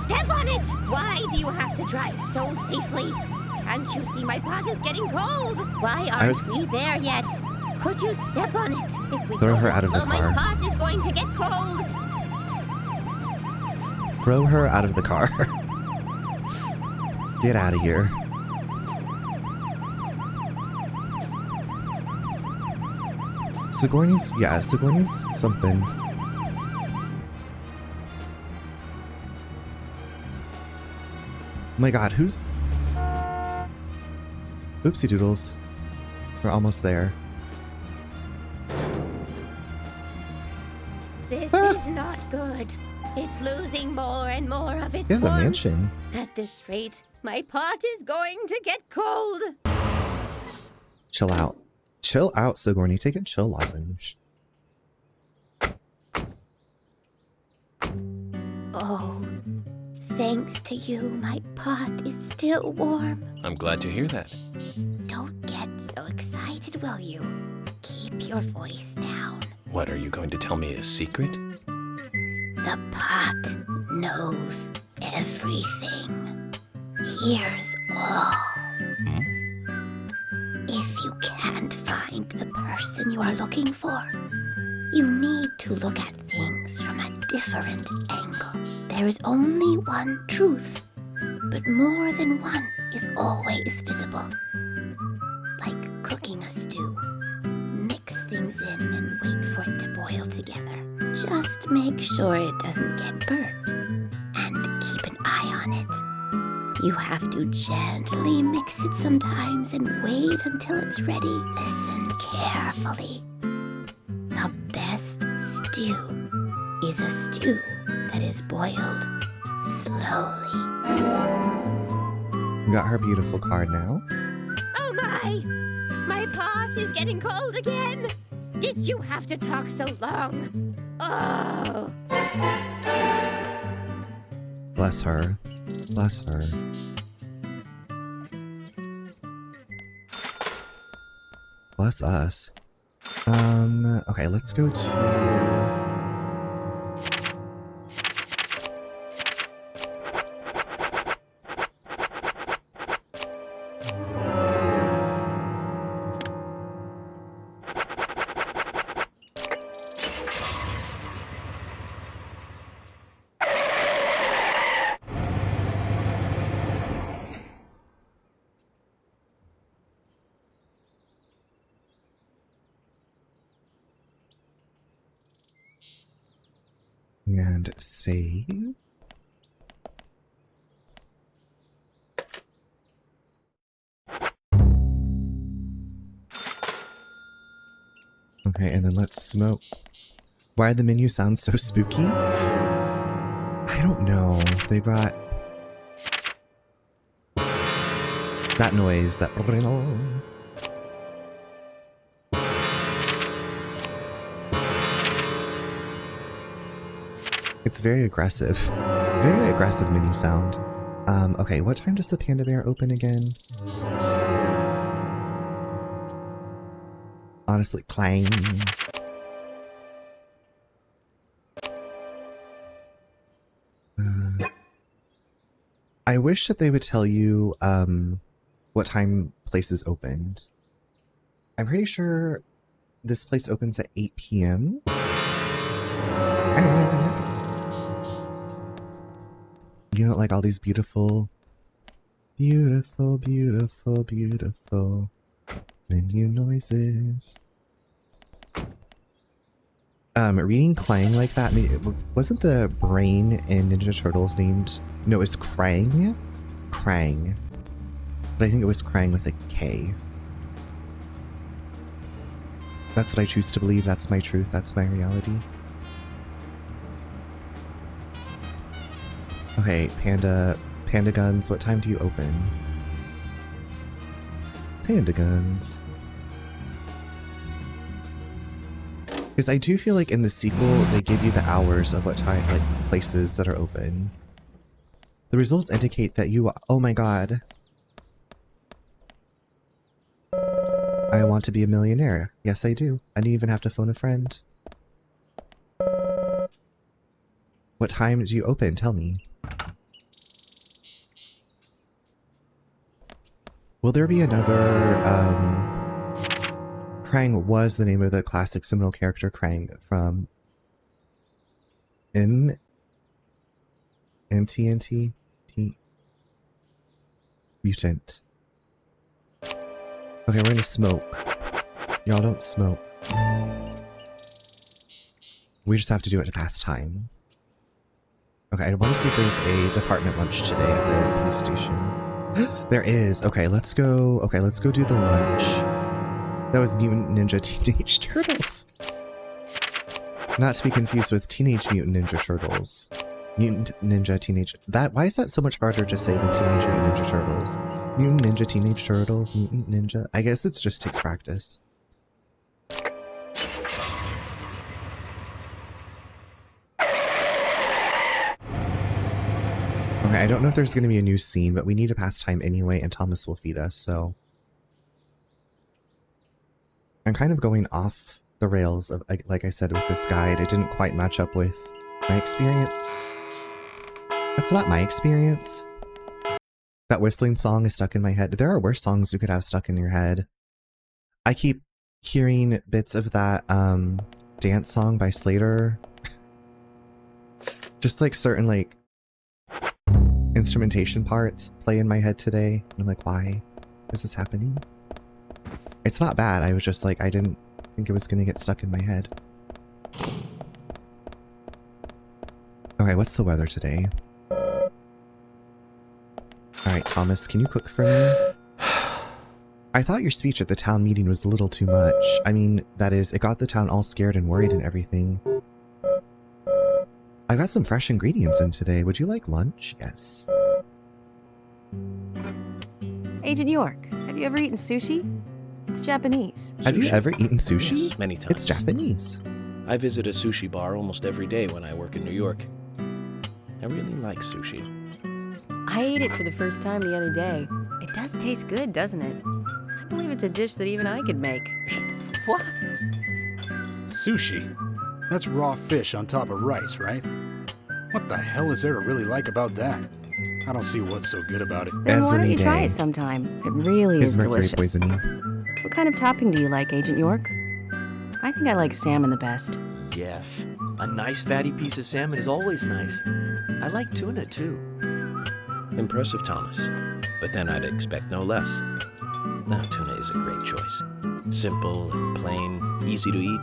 Step on it! Why do you have to drive so safely? Can't you see my pot is getting cold? Why aren't we there yet? Could you step on it? If we Throw her don't, out of the my car. pot is going to get cold. Throw her out of the car. Get out of here. Sigourney's something. Oh my god, who's... Oopsie doodles. We're almost there. This is not good. It's losing more and more of its Here's a warmth. mansion. At this rate, my pot is going to get cold. Chill out. Chill out, Sigourney. Take a chill lozenge. Oh, thanks to you, my pot is still warm. I'm glad to hear that. Don't get so excited, will you? Keep your voice down. What, are you going to tell me a secret? The pot knows everything. Hears all. If you can't find the person you are looking for, you need to look at things from a different angle. There is only one truth, but more than one is always visible. Like cooking a stew. Mix things in and wait for it to boil together. Just make sure it doesn't get burnt. And keep an eye on it. You have to gently mix it sometimes and wait until it's ready. Listen carefully. The best stew is a stew that is boiled slowly. We got her beautiful card now. Oh my! My pot is getting cold again! Did you have to talk so long? Oh! Bless her. Bless her. Bless us. Okay, let's go to... and save. Okay, and then let's smoke. Why the menu sounds so spooky? I don't know. They got that noise, that... It's very aggressive. Very aggressive menu sound. Okay, what time does the Panda Bear open again? Honestly, clang. I wish that they would tell you what time places opened. I'm pretty sure this place opens at 8 p.m. You know, like all these beautiful, beautiful, beautiful, beautiful menu noises. Reading Clang like that, I mean, wasn't the brain in Ninja Turtles named, no, it was Krang? Krang. But I think it was Krang with a K. That's what I choose to believe, that's my truth, that's my reality. Okay, Panda Guns, what time do you open? Panda Guns. Because I do feel like in the sequel, they give you the hours of what time, like, places that are open. The results indicate that you, oh my god. I want to be a millionaire. Yes, I do. I didn't even have to phone a friend. What time do you open? Tell me. Will there be another, Krang was the name of the classic seminal character Krang from MTNT? Mutant. Okay, we're gonna smoke. Y'all don't smoke. We just have to do it to pass time. Okay, I want to see if there's a department lunch today at the police station. There is. Okay, let's go. Okay, let's go do the lunch. That was Mutant Ninja Teenage Turtles. Not to be confused with Teenage Mutant Ninja Turtles. Mutant Ninja Teenage... Why is that so much harder to say than Teenage Mutant Ninja Turtles? Mutant Ninja Teenage Turtles, Mutant Ninja... I guess it just takes practice. Okay, I don't know if there's going to be a new scene, but we need to pass time anyway, and Thomas will feed us, so... I'm kind of going off the rails, of, like I said, with this guide. It didn't quite match up with my experience. That's not my experience. That whistling song is stuck in my head. There are worse songs you could have stuck in your head. I keep hearing bits of that dance song by Slater. Just like certain like instrumentation parts play in my head today. And I'm like, why is this happening? It's not bad. I was just like, I didn't think it was going to get stuck in my head. Okay, what's the weather today? Alright, Thomas, can you cook for me? I thought your speech at the town meeting was a little too much. I mean, that is, it got the town all scared and worried and everything. I got some fresh ingredients in today. Would you like lunch? Yes. Agent York, have you ever eaten sushi? It's Japanese. Have you ever eaten sushi? Yes, many times. It's Japanese. I visit a sushi bar almost every day when I work in New York. I really like sushi. I ate it for the first time the other day. It does taste good, doesn't it? I believe it's a dish that even I could make. What? Sushi? That's raw fish on top of rice, right? What the hell is there to really like about that? I don't see what's so good about it. Then why don't Every you try day. it sometime? It really Is is mercury delicious. poisoning? What kind of topping do you like, Agent York? I think I like salmon the best. Yes. A nice fatty piece of salmon is always nice. I like tuna too. Impressive, Thomas. But then I'd expect no less. Now, tuna is a great choice. Simple and plain, easy to eat.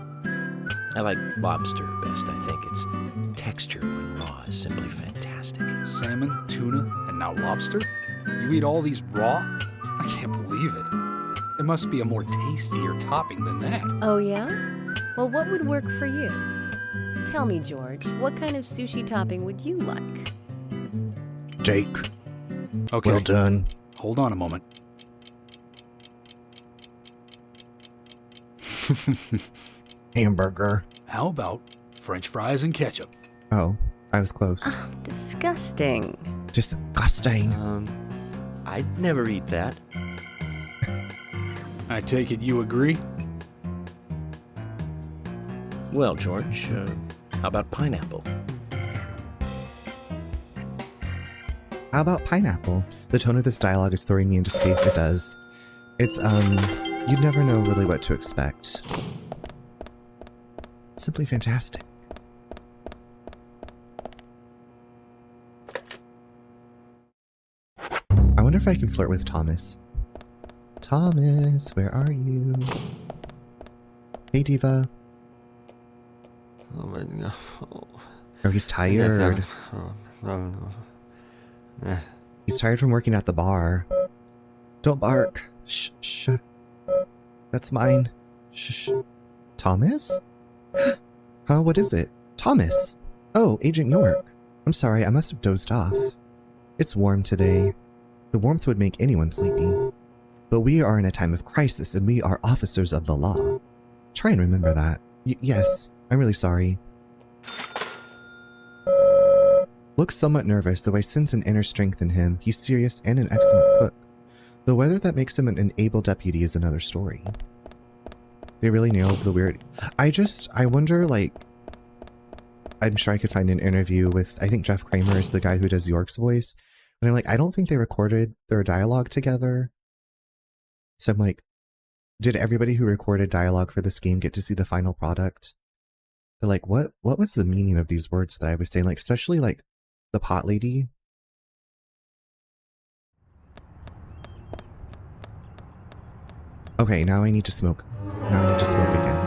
I like lobster best, I think. Its texture when raw is simply fantastic. Salmon, tuna, and now lobster? You eat all these raw? I can't believe it. There must be a more tastier topping than that. Oh, yeah? Well, what would work for you? Tell me, George, what kind of sushi topping would you like? Jake, Okay, well done. hold on a moment. Hamburger. How about French fries and ketchup? Oh, I was close. Oh, disgusting. Disgusting. I'd never eat that. I take it you agree? Well, George, how about pineapple? How about pineapple? The tone of this dialogue is throwing me into space. It does. It's, you'd never know really what to expect. Simply fantastic. wonder if I can flirt with Thomas. Thomas, where are you? Hey, Diva. Oh my god. Oh, he's tired. He's tired from working at the bar. Don't bark. Shh, shh. That's mine. Shh, shh. Thomas? Huh, what is it? Thomas! Oh, Agent York. I'm sorry, I must have dozed off. It's warm today. The warmth would make anyone sleepy. But we are in a time of crisis and we are officers of the law. Try and remember that. Yes, I'm really sorry. Looks somewhat nervous, though I sense an inner strength in him. He's serious and an excellent cook. The weather that makes him an able deputy is another story. They really nailed the weird... I wonder, like... I'm sure I could find an interview with... I think Jeff Kramer is the guy who does York's voice. And I'm like, I don't think they recorded their dialogue together. So I'm like, did everybody who recorded dialogue for this game get to see the final product? They're like, what was the meaning of these words that I was saying? Like, especially like the pot lady. Okay, now I need to smoke. Now I need to smoke again.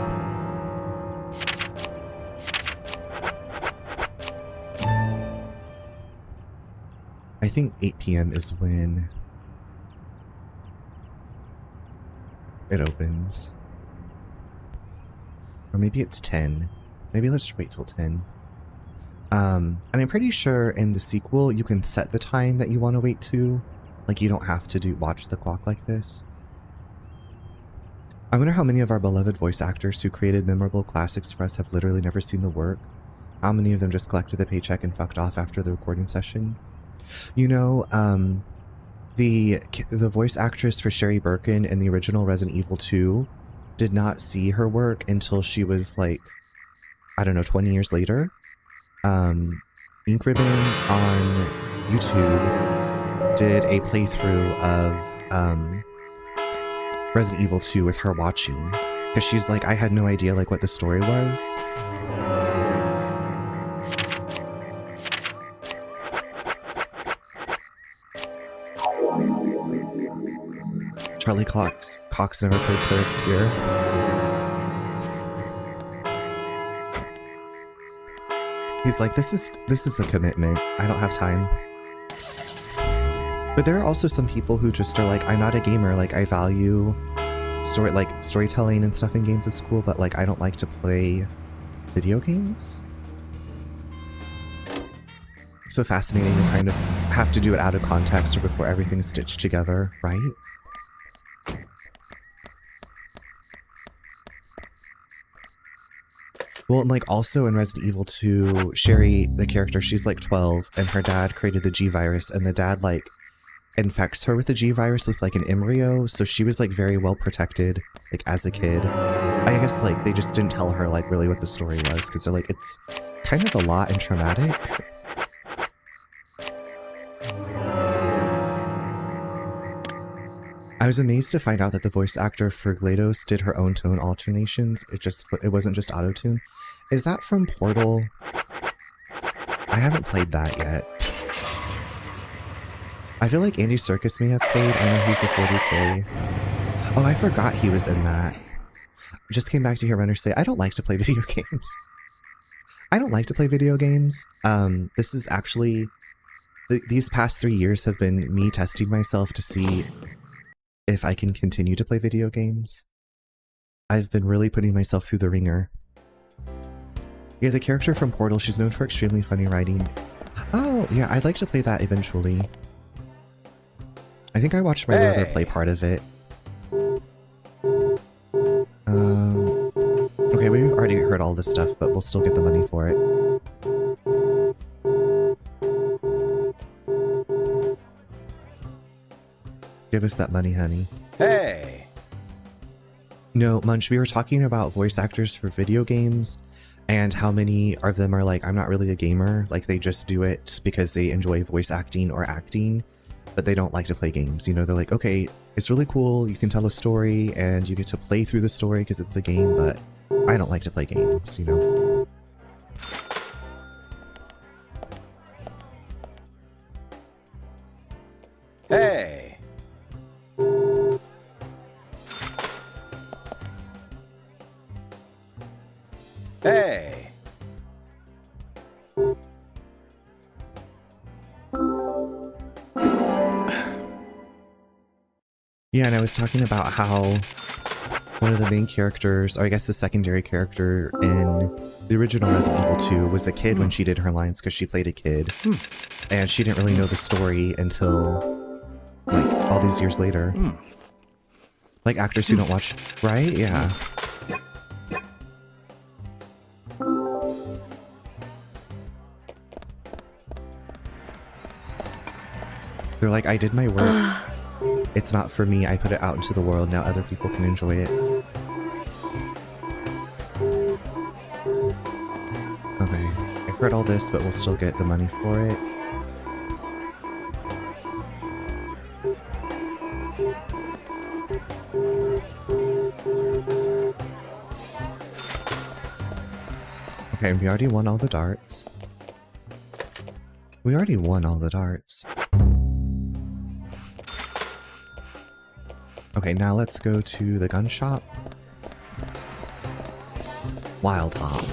I think 8 p.m. is when it opens. Or maybe it's 10. Maybe let's wait till 10. And I'm pretty sure in the sequel you can set the time that you want to wait to. Like, you don't have to watch the clock like this. I wonder how many of our beloved voice actors who created memorable classics for us have literally never seen the work. How many of them just collected the paycheck and fucked off after the recording session? You know, the voice actress for Sherry Birkin in the original Resident Evil 2 did not see her work until she was like, I don't know, 20 years later. Ink Ribbon on YouTube did a playthrough of Resident Evil 2 with her watching, because she's like, I had no idea like what the story was. Charlie Cox never played Claire Obscure. He's like, this is a commitment. I don't have time. But there are also some people who just are like, I'm not a gamer. Like, I value storytelling and stuff in games is cool, but like, I don't like to play video games. So fascinating to kind of have to do it out of context or before everything's stitched together, right? Well, and like also in Resident Evil 2, Sherry, the character, she's like 12 and her dad created the G virus and the dad like infects her with the G virus with like an embryo. So she was like very well protected like as a kid. I guess like they just didn't tell her like really what the story was because they're like, it's kind of a lot and traumatic. I was amazed to find out that the voice actor for GLaDOS did her own tone alternations. It wasn't just auto-tune. Is that from Portal? I haven't played that yet. I feel like Andy Serkis may have played. I know he's a 40K. Oh, I forgot he was in that. Just came back to hear Runner say, I don't like to play video games. I don't like to play video games. This is actually... These past 3 years have been me testing myself to see if I can continue to play video games. I've been really putting myself through the ringer. Yeah, the character from Portal, she's known for extremely funny writing. Oh, yeah, I'd like to play that eventually. I think I watched my brother play part of it. Okay, we've already heard all this stuff, but we'll still get the money for it. Give us that money, honey. Hey! No, Munch, we were talking about voice actors for video games and how many of them are like, I'm not really a gamer. Like, they just do it because they enjoy voice acting or acting, but they don't like to play games. You know, they're like, okay, it's really cool. You can tell a story and you get to play through the story because it's a game, but I don't like to play games, you know? Hey! Hey! Yeah, and I was talking about how one of the main characters, or I guess the secondary character in the original Resident Evil 2 was a kid when she did her lines because she played a kid. And she didn't really know the story until, like, all these years later. Like actors who don't watch, right? Yeah. They're like, I did my work. It's not for me. I put it out into the world. Now other people can enjoy it. Okay. I've heard all this, but we'll still get the money for it. Okay, we already won all the darts. We already won all the darts. Okay, now let's go to the gun shop. Wild Hawk.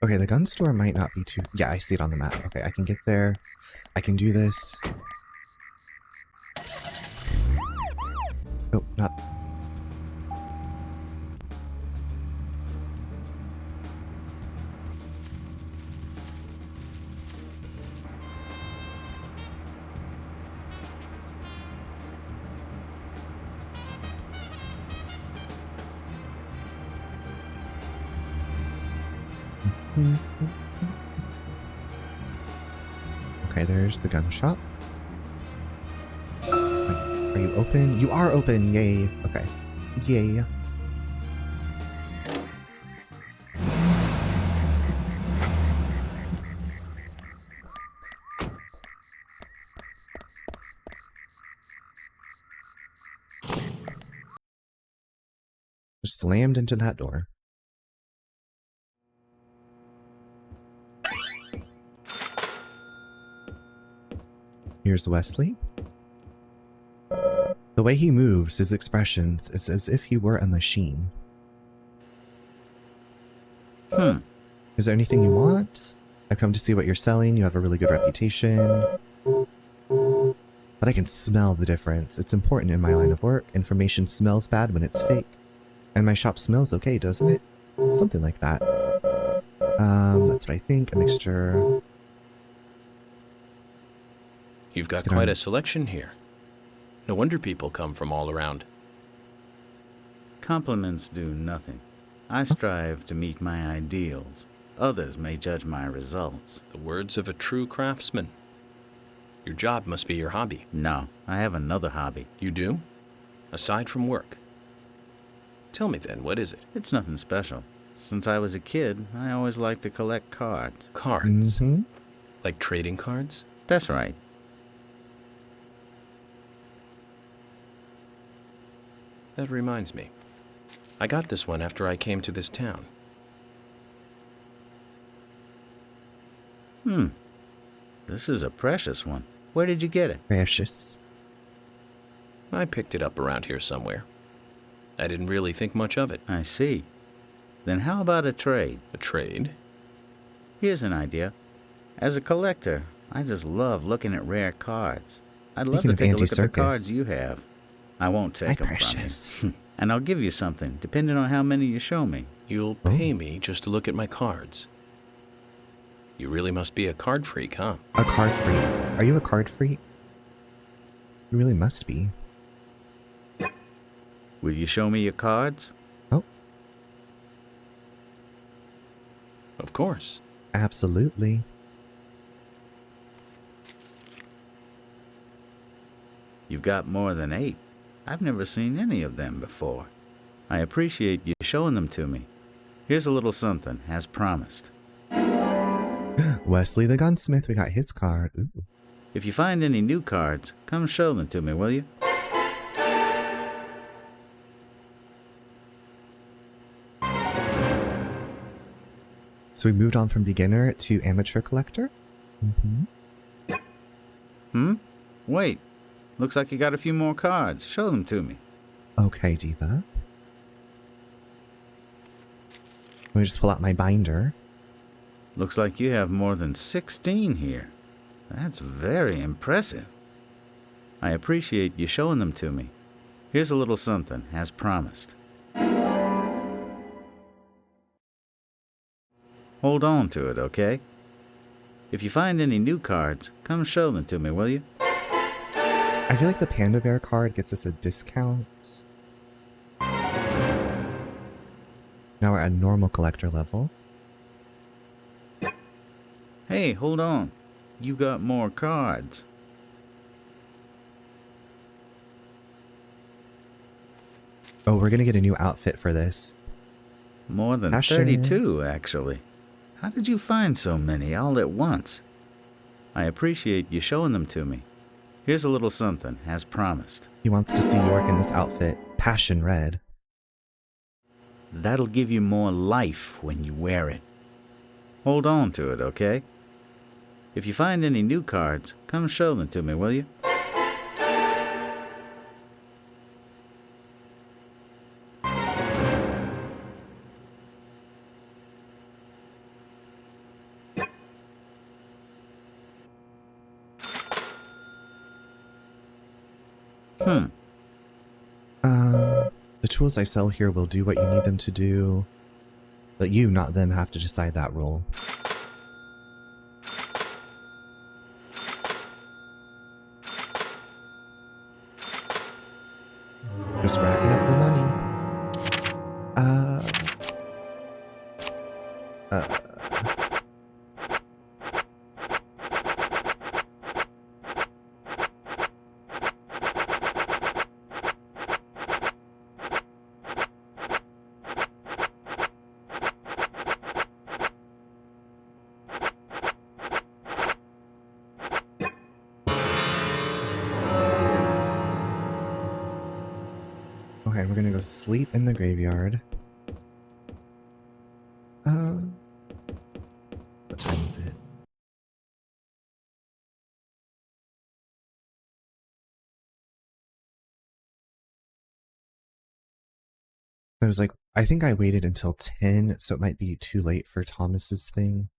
Okay, the gun store might not be too... Yeah, I see it on the map. Okay, I can get there. I can do this. Oh, not... Okay, there's the gun shop. Wait, are you open? You are open! Yay! Okay. Yay. Just slammed into that door. Here's Wesley. The way he moves, his expressions, it's as if he were a machine. Is there anything you want? I've come to see what you're selling. You have a really good reputation. But I can smell the difference. It's important in my line of work. Information smells bad when it's fake. And my shop smells okay, doesn't it? Something like that. That's what I think. A mixture... You've got quite a selection here. No wonder people come from all around. Compliments do nothing. I strive to meet my ideals. Others may judge my results. The words of a true craftsman. Your job must be your hobby. No, I have another hobby. You do? Aside from work? Tell me then, what is it? It's nothing special. Since I was a kid, I always liked to collect cards. Cards? Like trading cards? That's right. That reminds me. I got this one after I came to this town. This is a precious one. Where did you get it? Precious. I picked it up around here somewhere. I didn't really think much of it. I see. Then how about a trade? A trade? Here's an idea. As a collector, I just love looking at rare cards. I'd love to Speaking of take a look at the anti-circus. cards you have. I won't take them Precious. from you. And I'll give you something, depending on how many you show me. You'll pay me just to look at my cards. You really must be a card freak, huh? A card freak. Are you a card freak? You really must be. Will you show me your cards? Oh, Of course. absolutely. You've got more than 8. I've never seen any of them before. I appreciate you showing them to me. Here's a little something, as promised. Wesley the gunsmith, we got his card. Ooh. If you find any new cards, come show them to me, will you? So we moved on from beginner to amateur collector. Wait. Looks like you got a few more cards. Show them to me. Okay, Diva. Let me just pull out my binder. Looks like you have more than 16 here. That's very impressive. I appreciate you showing them to me. Here's a little something, as promised. Hold on to it, okay? If you find any new cards, come show them to me, will you? I feel like the Panda Bear card gets us a discount. Now we're at normal collector level. Hey, hold on. You got more cards. Oh, we're gonna get a new outfit for this. More than Fashion. 32, actually. How did you find so many all at once? I appreciate you showing them to me. Here's a little something, as promised. He wants to see York in this outfit. Passion red. That'll give you more life when you wear it. Hold on to it, okay? If you find any new cards, come show them to me, will you? The tools I sell here will do what you need them to do, but you, not them, have to decide that role. Just racking up the money. Okay, we're gonna go sleep in the graveyard. What time is it? I was like, I think I waited until 10, so it might be too late for Thomas's thing,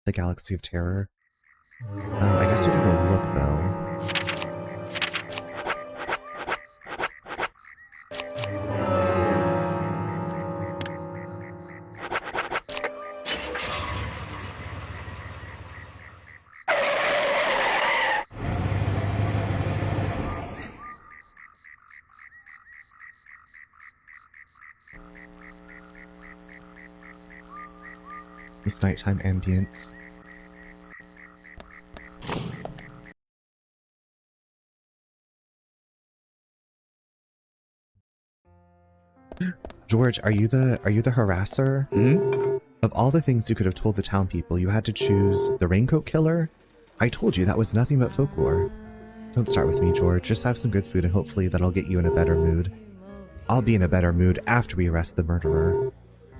the Galaxy of Terror. I guess we can go look though. This nighttime ambience. George, are you the harasser? Of all the things you could have told the town people, you had to choose the raincoat killer? I told you that was nothing but folklore. Don't start with me, George. Just have some good food and hopefully that'll get you in a better mood. I'll be in a better mood after we arrest the murderer.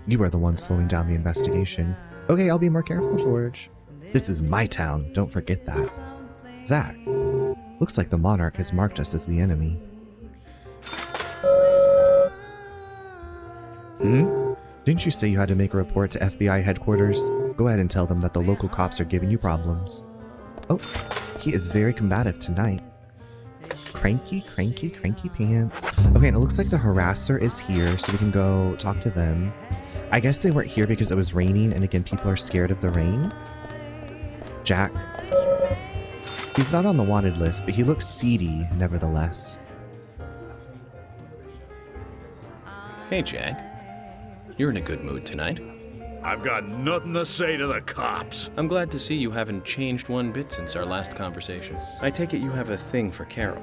You are the one slowing down the investigation. Okay, I'll be more careful, George. This is my town, don't forget that. Zach, looks like the Monarch has marked us as the enemy. Didn't you say you had to make a report to FBI headquarters? Go ahead and tell them that the local cops are giving you problems. Oh, he is very combative tonight. Cranky pants. Okay, and it looks like the harasser is here, so we can go talk to them. I guess they weren't here because it was raining, and again, people are scared of the rain. Jack. He's not on the wanted list, but he looks seedy, nevertheless. Hey, Jack. You're in a good mood tonight. I've got nothing to say to the cops. I'm glad to see you haven't changed one bit since our last conversation. I take it you have a thing for Carol.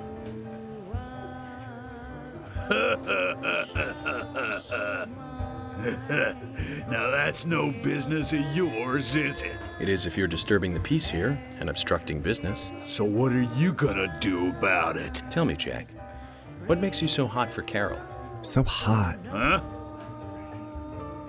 Now that's no business of yours, is it? It is if you're disturbing the peace here and obstructing business. So what are you gonna do about it? Tell me, Jack, what makes you so hot for Carol? So hot. Huh?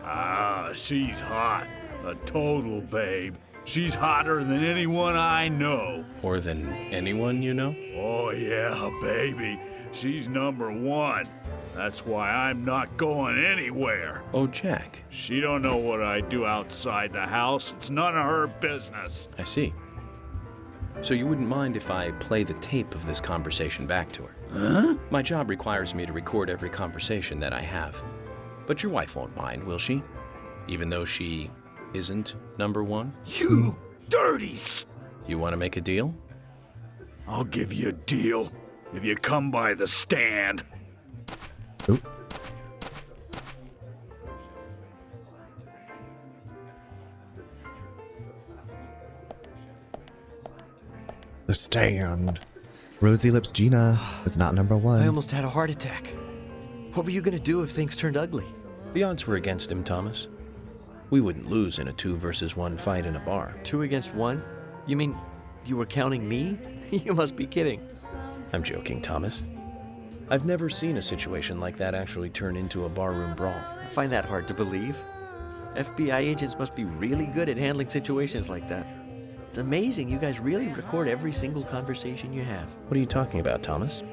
Ah, she's hot. A total babe. She's hotter than anyone I know. Or than anyone you know? Oh yeah, baby. She's number one. That's why I'm not going anywhere. Oh, Jack. She don't know what I do outside the house. It's none of her business. I see. So you wouldn't mind if I play the tape of this conversation back to her? Huh? My job requires me to record every conversation that I have. But your wife won't mind, will she? Even though she isn't number one? You dirty... You want to make a deal? I'll give you a deal if you come by the stand. Oop. The stand. Rosy Lips Gina is not number one. I almost had a heart attack. What were you gonna do if things turned ugly? The odds were against him, Thomas. We wouldn't lose in a 2 versus 1 fight in a bar. 2 against 1? You mean you were counting me? You must be kidding. I'm joking, Thomas. I've never seen a situation like that actually turn into a barroom brawl. I find that hard to believe. FBI agents must be really good at handling situations like that. It's amazing you guys really record every single conversation you have. What are you talking about, Thomas?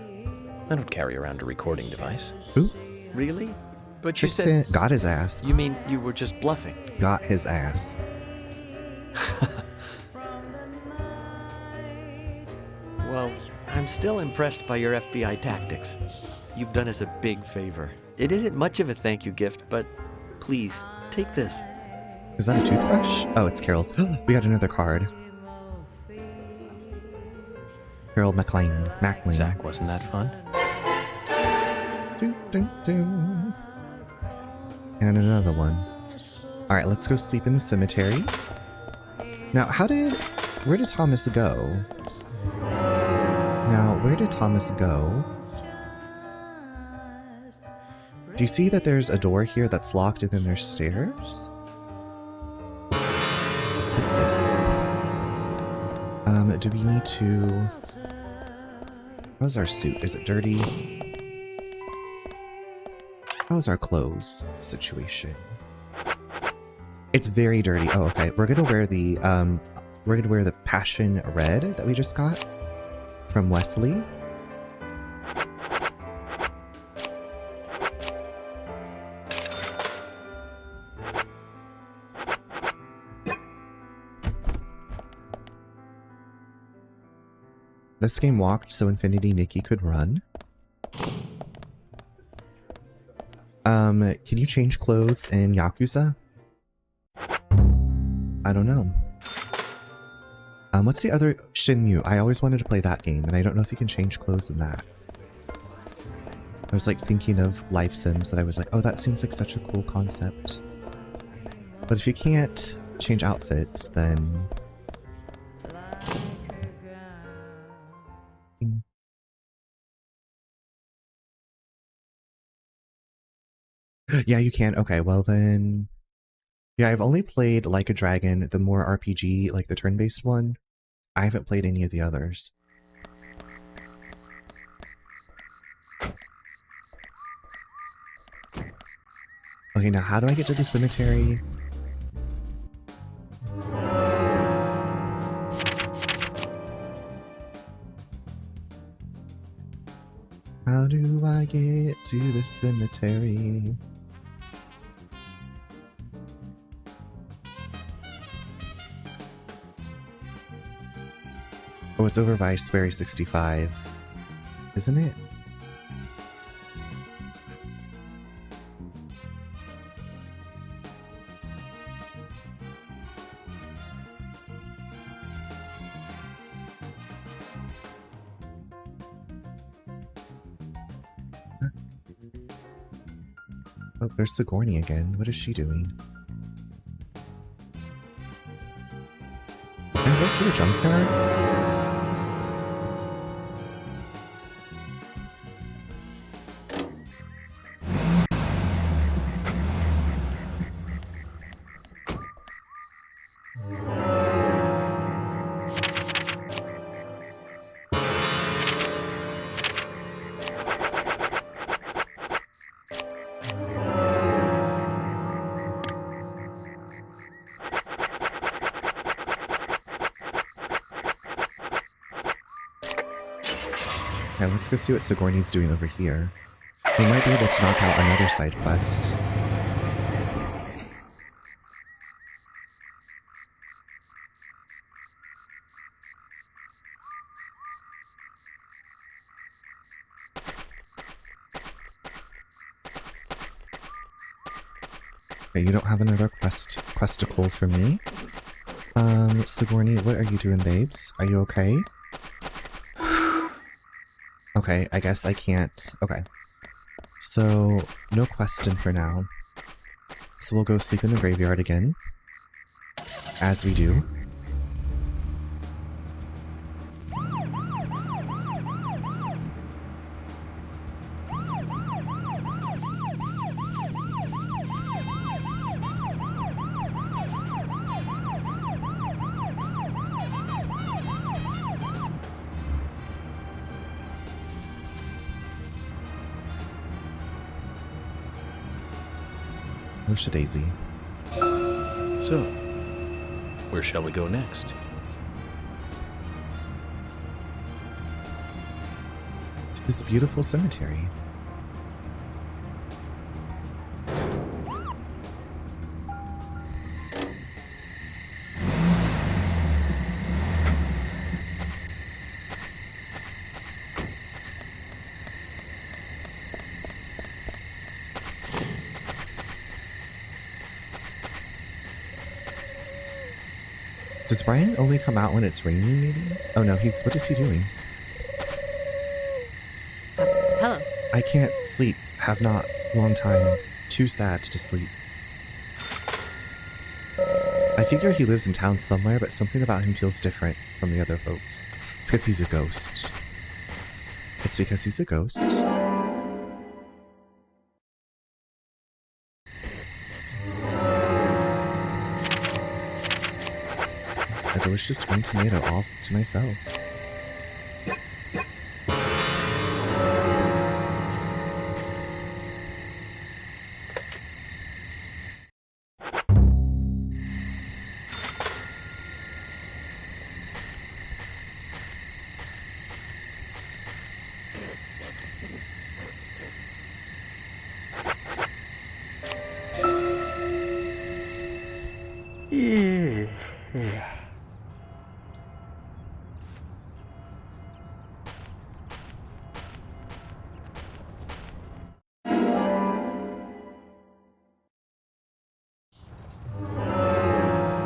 I don't carry around a recording device. Ooh, Really? But you tricked said... it. Got his ass. You mean you were just bluffing? Got his ass. Well, I'm still impressed by your FBI tactics. You've done us a big favor. It isn't much of a thank you gift, but please, take this. Is that a toothbrush? Oh, it's Carol's. We got another card. Carol McLean. Zach, wasn't that fun? Doo, doo, doo. And another one. Alright, let's go sleep in the cemetery. Now, where did Thomas go? Now, where did Thomas go? Do you see that there's a door here that's locked and then there's stairs? Suspicious. Do we need to... How's our suit? Is it dirty? How's our clothes situation? It's very dirty. Oh, okay. We're gonna wear the passion red that we just got from Wesley. This game walked so Infinity Nikki could run. Can you change clothes in Yakuza? I don't know. What's the other Shenmue? I always wanted to play that game, and I don't know if you can change clothes in that. I was like thinking of life sims that I was like, oh, that seems like such a cool concept. But if you can't change outfits, then... Yeah, you can. Okay, well then... Yeah, I've only played Like a Dragon, the more RPG, like the turn-based one. I haven't played any of the others. Okay, now how do I get to the cemetery? How do I get to the cemetery? Oh, it's over by Sperry 65, isn't it? Oh, there's Sigourney again. What is she doing? Can I go to the junkyard? Okay, let's go see what Sigourney's doing over here. We might be able to knock out another side quest. Okay, you don't have another questicle for me. Sigourney, what are you doing, babes? Are you okay? Okay, I guess I can't. Okay. So, no question for now. So we'll go sleep in the graveyard again. As we do. Daisy. So, where shall we go next? To this beautiful cemetery. Does Brian only come out when it's raining, maybe? Oh no, what is he doing? Hello. I can't sleep. Have not. Long time. Too sad to sleep. I figure he lives in town somewhere, but something about him feels different from the other folks. It's because he's a ghost. It's because he's a ghost. A delicious green tomato all to myself.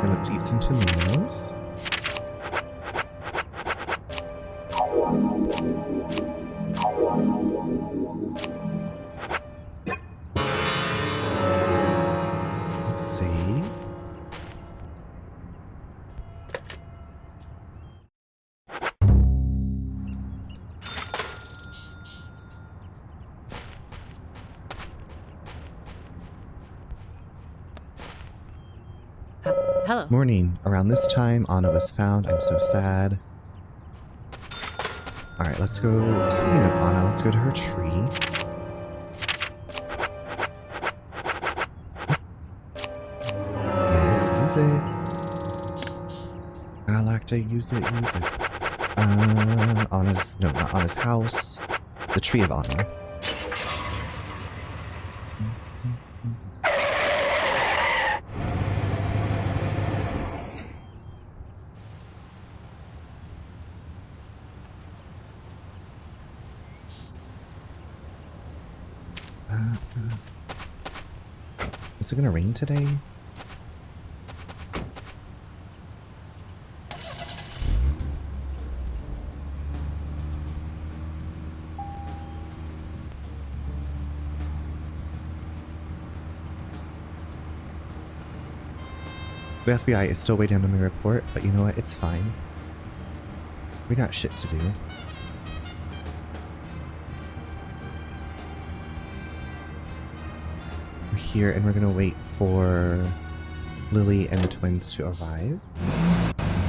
Let's eat some tomatoes. Let's see. Hello. Morning. Around this time, Anna was found. I'm so sad. Alright, let's go. Speaking of Anna, let's go to her tree. Yes, use it. I like to use it, use it. Anna's, no, not Anna's house. The tree of Anna. Is it gonna rain today? The FBI is still waiting on my report, but you know what? It's fine. We got shit to do. We're here and we're gonna wait for Lily and the twins to arrive.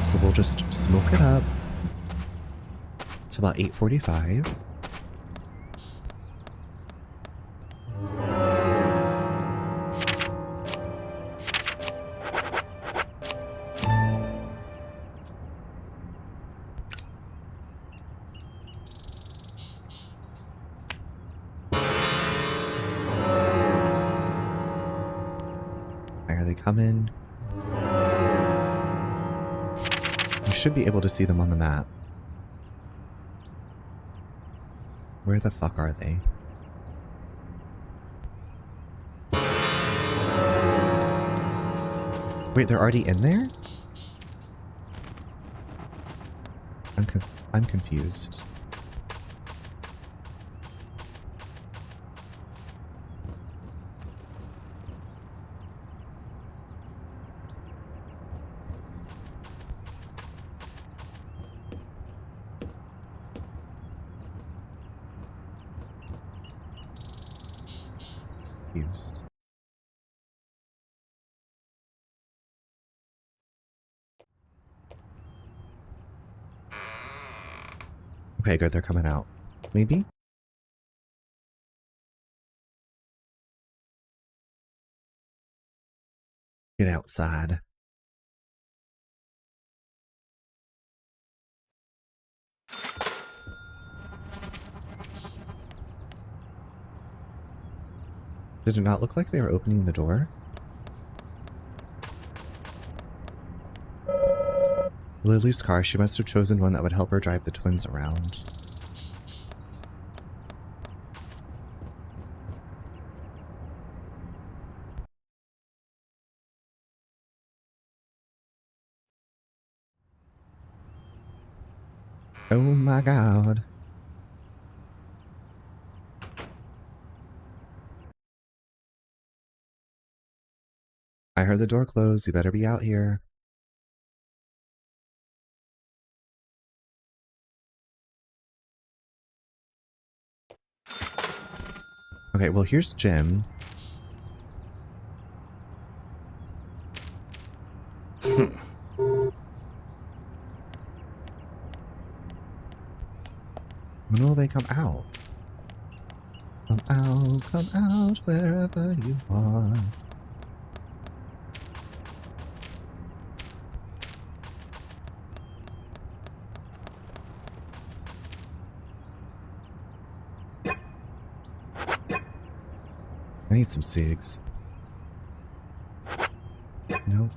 So we'll just smoke it up to about 8:45. coming. You should be able to see them on the map. Where the fuck are they? Wait, they're already in there? I'm confused. Confused. Okay, good, they're coming out. Maybe? Get outside. Did it not look like they were opening the door? Lily's car, she must have chosen one that would help her drive the twins around. Oh my god. I heard the door close, you better be out here. Okay, well here's Jim. When will they come out? Come out, wherever you are. I need some cigs. Nope.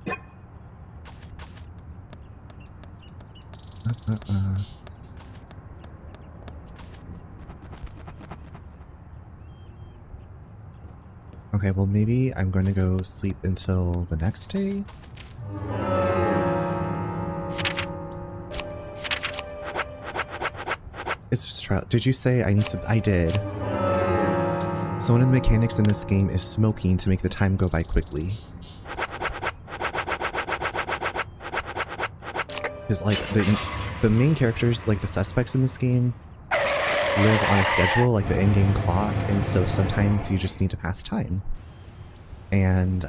Okay, well maybe I'm going to go sleep until the next day? It's just trial. Did you say I need some? I did. So one of the mechanics in this game is smoking to make the time go by quickly. Because like the main characters, like the suspects in this game, live on a schedule, like the in-game clock, and so sometimes you just need to pass time. And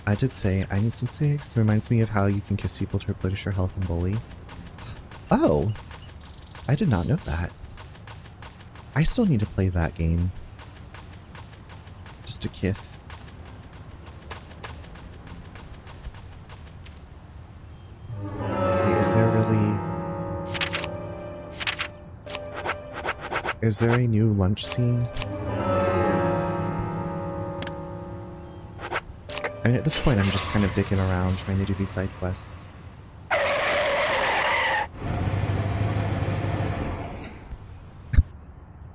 I did say I need some cigs. It reminds me of how you can kiss people to replenish your health and bully. Oh, I did not know that. I still need to play that game. Just a kith. Wait, is there really... Is there a new lunch scene? I mean, at this point, I'm just kind of dicking around trying to do these side quests.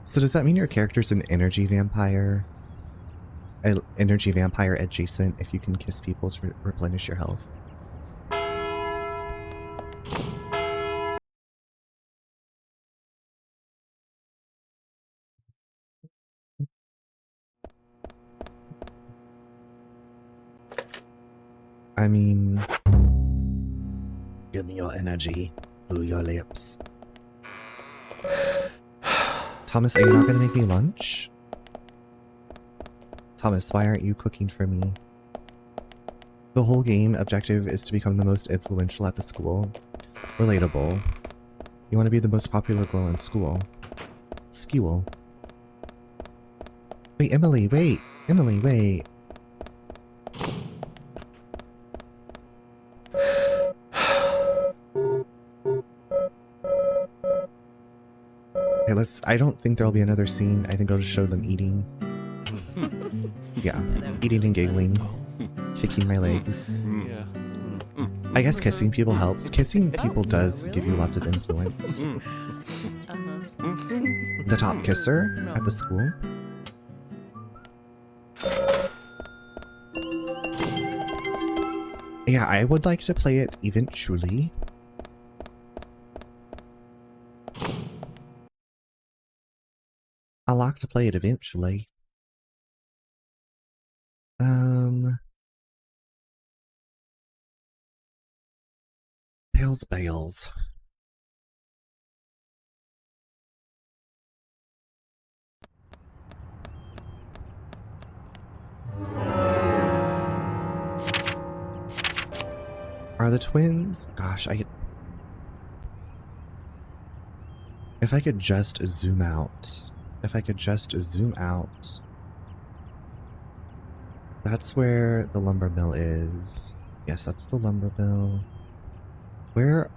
So does that mean your character's an energy vampire? Energy vampire adjacent if you can kiss people to replenish your health? I mean... Give me your energy through your lips. Thomas, are you not gonna make me lunch? Thomas, why aren't you cooking for me? The whole game objective is to become the most influential at the school. Relatable. You want to be the most popular girl in school. School. Wait, Emily, wait! Emily, wait! Okay, I don't think there'll be another scene. I think I'll just show them eating. Yeah, eating and giggling, kicking my legs. Yeah. I guess kissing people helps. Kissing people does give you lots of influence. The top kisser at the school. Yeah, I would like to play it eventually. I like to play it eventually. Hells Bells. Are the twins? Gosh, if I could just zoom out. If I could just zoom out. That's where the lumber mill is. Yes, that's the lumber mill. Where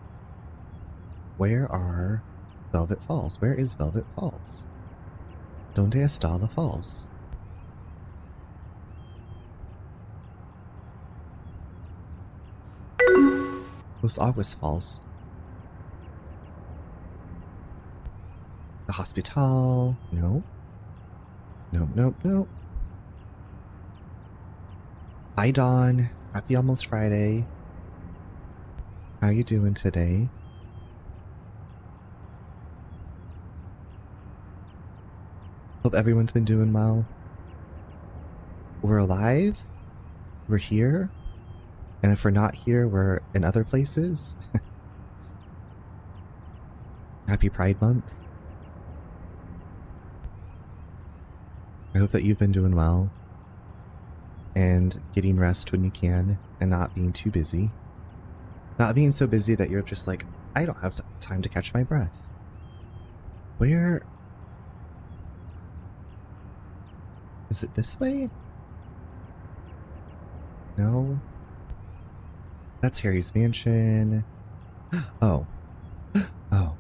are Velvet Falls? Where is Velvet Falls? Donde está la Falls? Los Aguas Falls. The hospital. No. Nope, nope, nope. Hi, Dawn. Happy almost Friday. How you doing today? Hope everyone's been doing well. We're alive. We're here. And if we're not here, we're in other places. Happy Pride Month. I hope that you've been doing well. And getting rest when you can, and not being too busy. Not being so busy that you're just like, I don't have time to catch my breath. Where... Is it this way? No. That's Harry's mansion. Oh. Oh.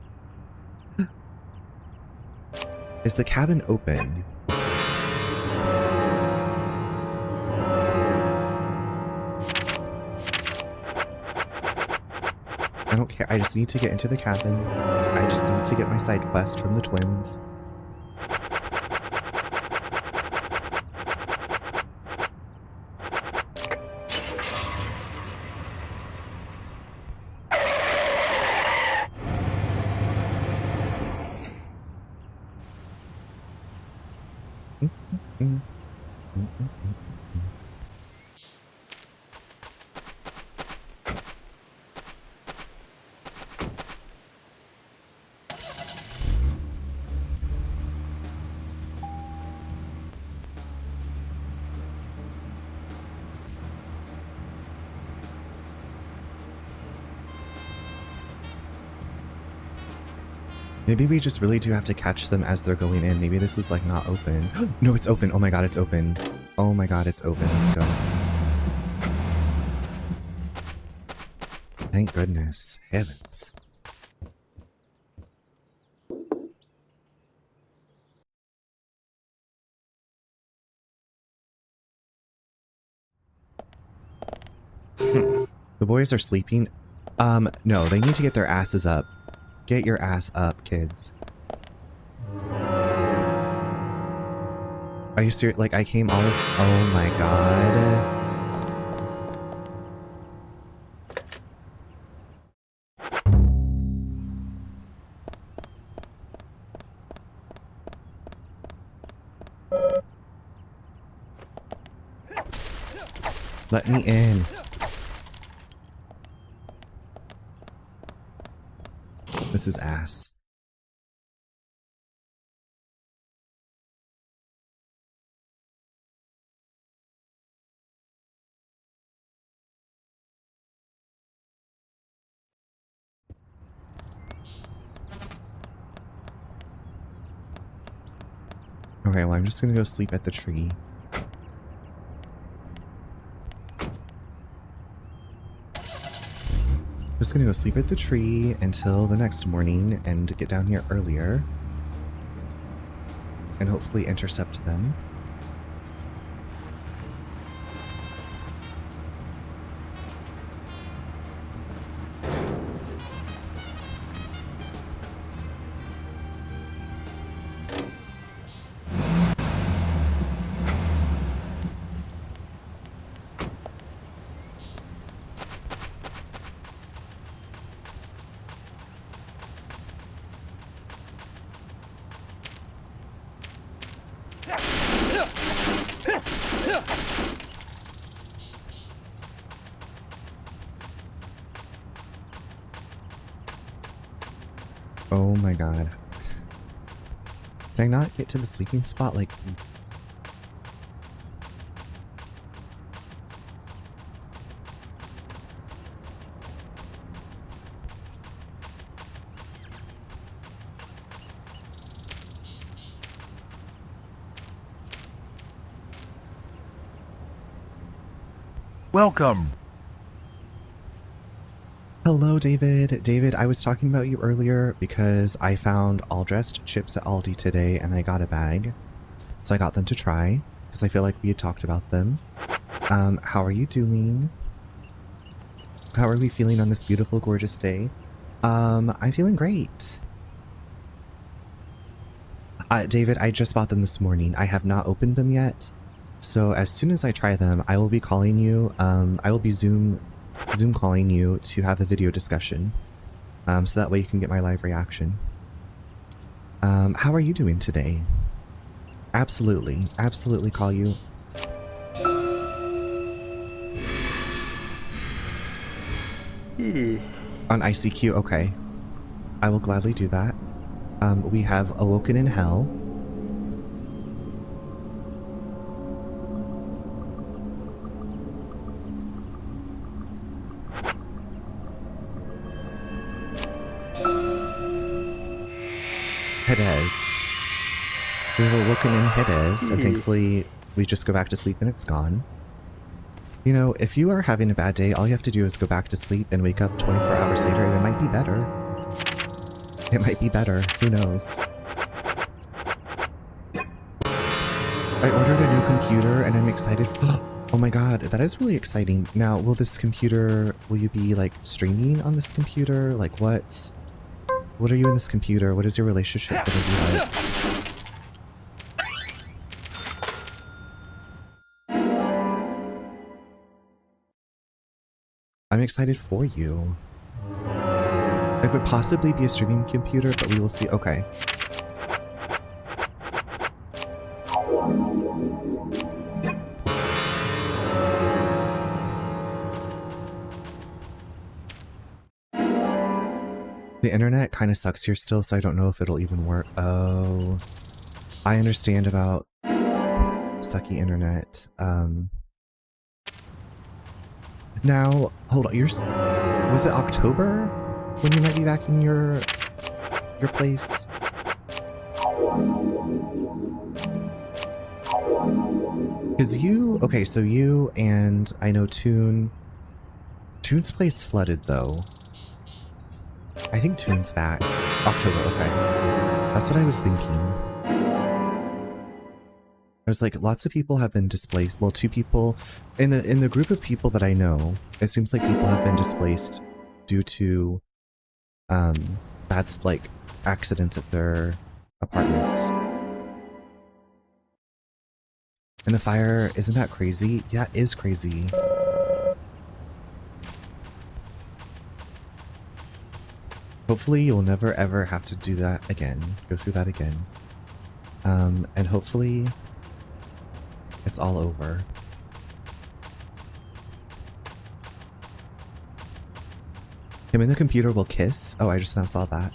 Is the cabin open? I don't care. I just need to get into the cabin. I just need to get my side quest from the twins. Maybe we just really do have to catch them as they're going in. Maybe this is like not open. No, it's open. Oh my god, it's open. Oh my god, it's open. Let's go. Thank goodness. Heavens. The boys are sleeping. No, they need to get their asses up. Get your ass up, kids. Are you serious? Like, I came all this... Oh my god. Let me in. This is ass. Okay, well, I'm just gonna go sleep at the tree. Just gonna go sleep at the tree until the next morning and get down here earlier. And hopefully intercept them. Oh my god. Did I not get to the sleeping spot? Like... Welcome. Hello, David. David, I was talking about you earlier because I found all-dressed chips at Aldi today and I got a bag. So I got them to try because I feel like we had talked about them. How are you doing? How are we feeling on this beautiful, gorgeous day? I'm feeling great. David, I just bought them this morning. I have not opened them yet. So as soon as I try them, I will be calling you. I will be Zoom calling you to have a video discussion. So that way you can get my live reaction. How are you doing today? Absolutely. Absolutely call you. On ICQ, okay. I will gladly do that. We have Awoken in Hell. Hedez. We have Awoken in Hedez, and thankfully we just go back to sleep and it's gone. You know, if you are having a bad day, all you have to do is go back to sleep and wake up 24 hours later and it might be better. It might be better. Who knows? I ordered a new computer and I'm excited for— oh my god, that is really exciting. Now, will you be like streaming on this computer? Like what are you in this computer? What is your relationship gonna be like? I'm excited for you. It could possibly be a streaming computer, but we will see. Okay. The internet kind of sucks here still, so I don't know if it'll even work. Oh, I understand about sucky internet. Now, hold on. Was it October when you might be back in your place? Because okay, so you and I know Toon's place flooded though. I think Toon's back. October, okay. That's what I was thinking. I was like, lots of people have been displaced. Well, 2 people in the group of people that I know, it seems like people have been displaced due to bad like accidents at their apartments. And the fire, isn't that crazy? Yeah, it is crazy. Hopefully you'll never ever have to do that again. Go through that again. And hopefully it's all over. Him and the computer will kiss? Oh, I just now saw that.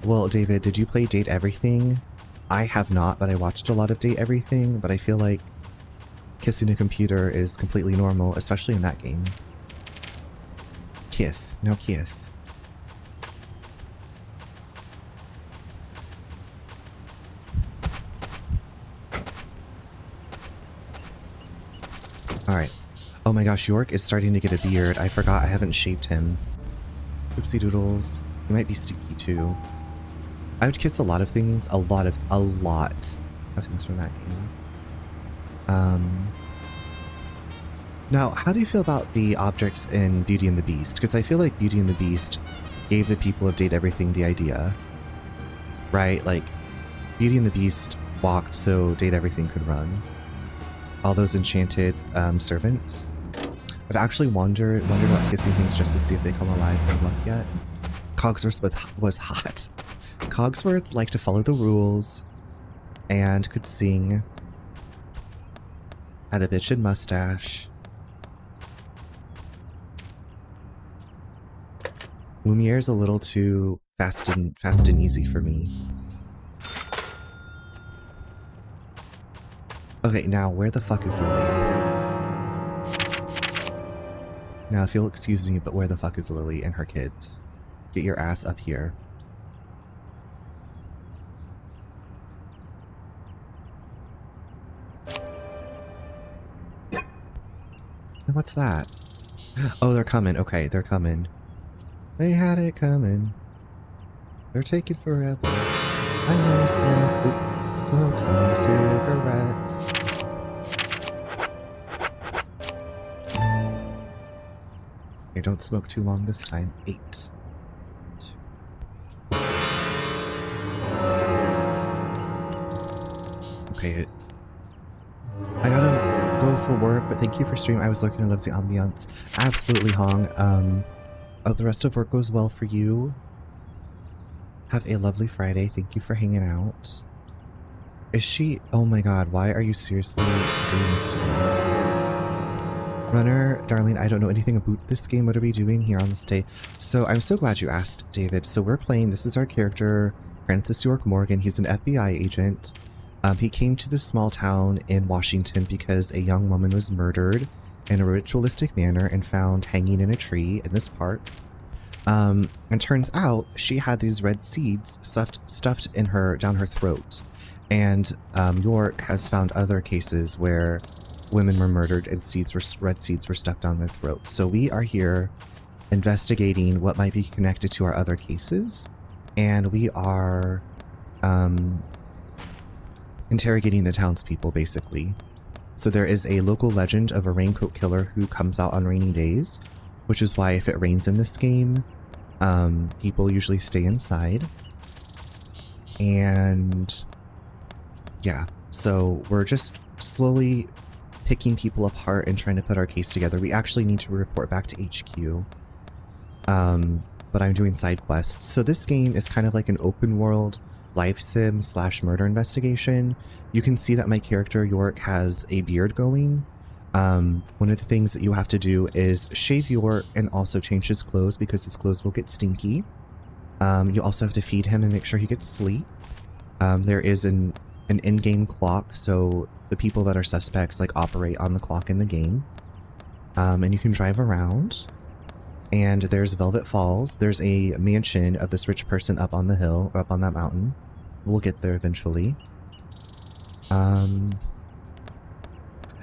Well, David, did you play Date Everything? I have not, but I watched a lot of Date Everything, but I feel like kissing a computer is completely normal, especially in that game. Kith. No Kith. Alright. Oh my gosh, York is starting to get a beard. I forgot I haven't shaved him. Oopsie doodles. He might be stinky too. I would kiss a lot of things. A lot of things from that game. Now, how do you feel about the objects in Beauty and the Beast? Because I feel like Beauty and the Beast gave the people of Date Everything the idea. Right? Like, Beauty and the Beast walked so Date Everything could run. All those enchanted servants. I've actually wondered about kissing things just to see if they come alive. No luck yet. Cogsworth was hot. Cogsworth liked to follow the rules and could sing. Had a bitchin' mustache. Lumiere's a little too fast and easy for me. Okay, now where the fuck is Lily? Now, if you'll excuse me, but where the fuck is Lily and her kids? Get your ass up here. What's that? Oh, they're coming. Okay, they're coming. They had it coming. They're taking forever. I'm gonna smoke some cigarettes. Okay, don't smoke too long this time. 8. Okay. I gotta go for work, but thank you for streaming. I was looking and loves the ambiance. Absolutely, Hong. Hope the rest of work goes well for you. Have a lovely Friday. Thank you for hanging out. Is she? Oh my god, why are you seriously doing this to me? Runner, darling, I don't know anything about this game. What are we doing here on this day? So I'm so glad you asked, David. So we're playing, this is our character, Francis York Morgan. He's an FBI agent. He came to this small town in Washington because a young woman was murdered in a ritualistic manner and found hanging in a tree in this park. And turns out she had these red seeds stuffed in her, down her throat. And York has found other cases where women were murdered and red seeds were stuffed down their throats. So we are here investigating what might be connected to our other cases. And we are interrogating the townspeople, basically. So there is a local legend of a raincoat killer who comes out on rainy days, which is why if it rains in this game, people usually stay inside. And yeah, so we're just slowly picking people apart and trying to put our case together. We actually need to report back to HQ. But I'm doing side quests. So this game is kind of like an open world life sim / murder investigation. You can see that my character York has a beard going. One of the things that you have to do is shave York and also change his clothes because his clothes will get stinky. You also have to feed him and make sure he gets sleep. There is an in-game clock, so the people that are suspects like operate on the clock in the game. And you can drive around. And there's Velvet Falls. There's a mansion of this rich person up on the hill, or up on that mountain. We'll get there eventually.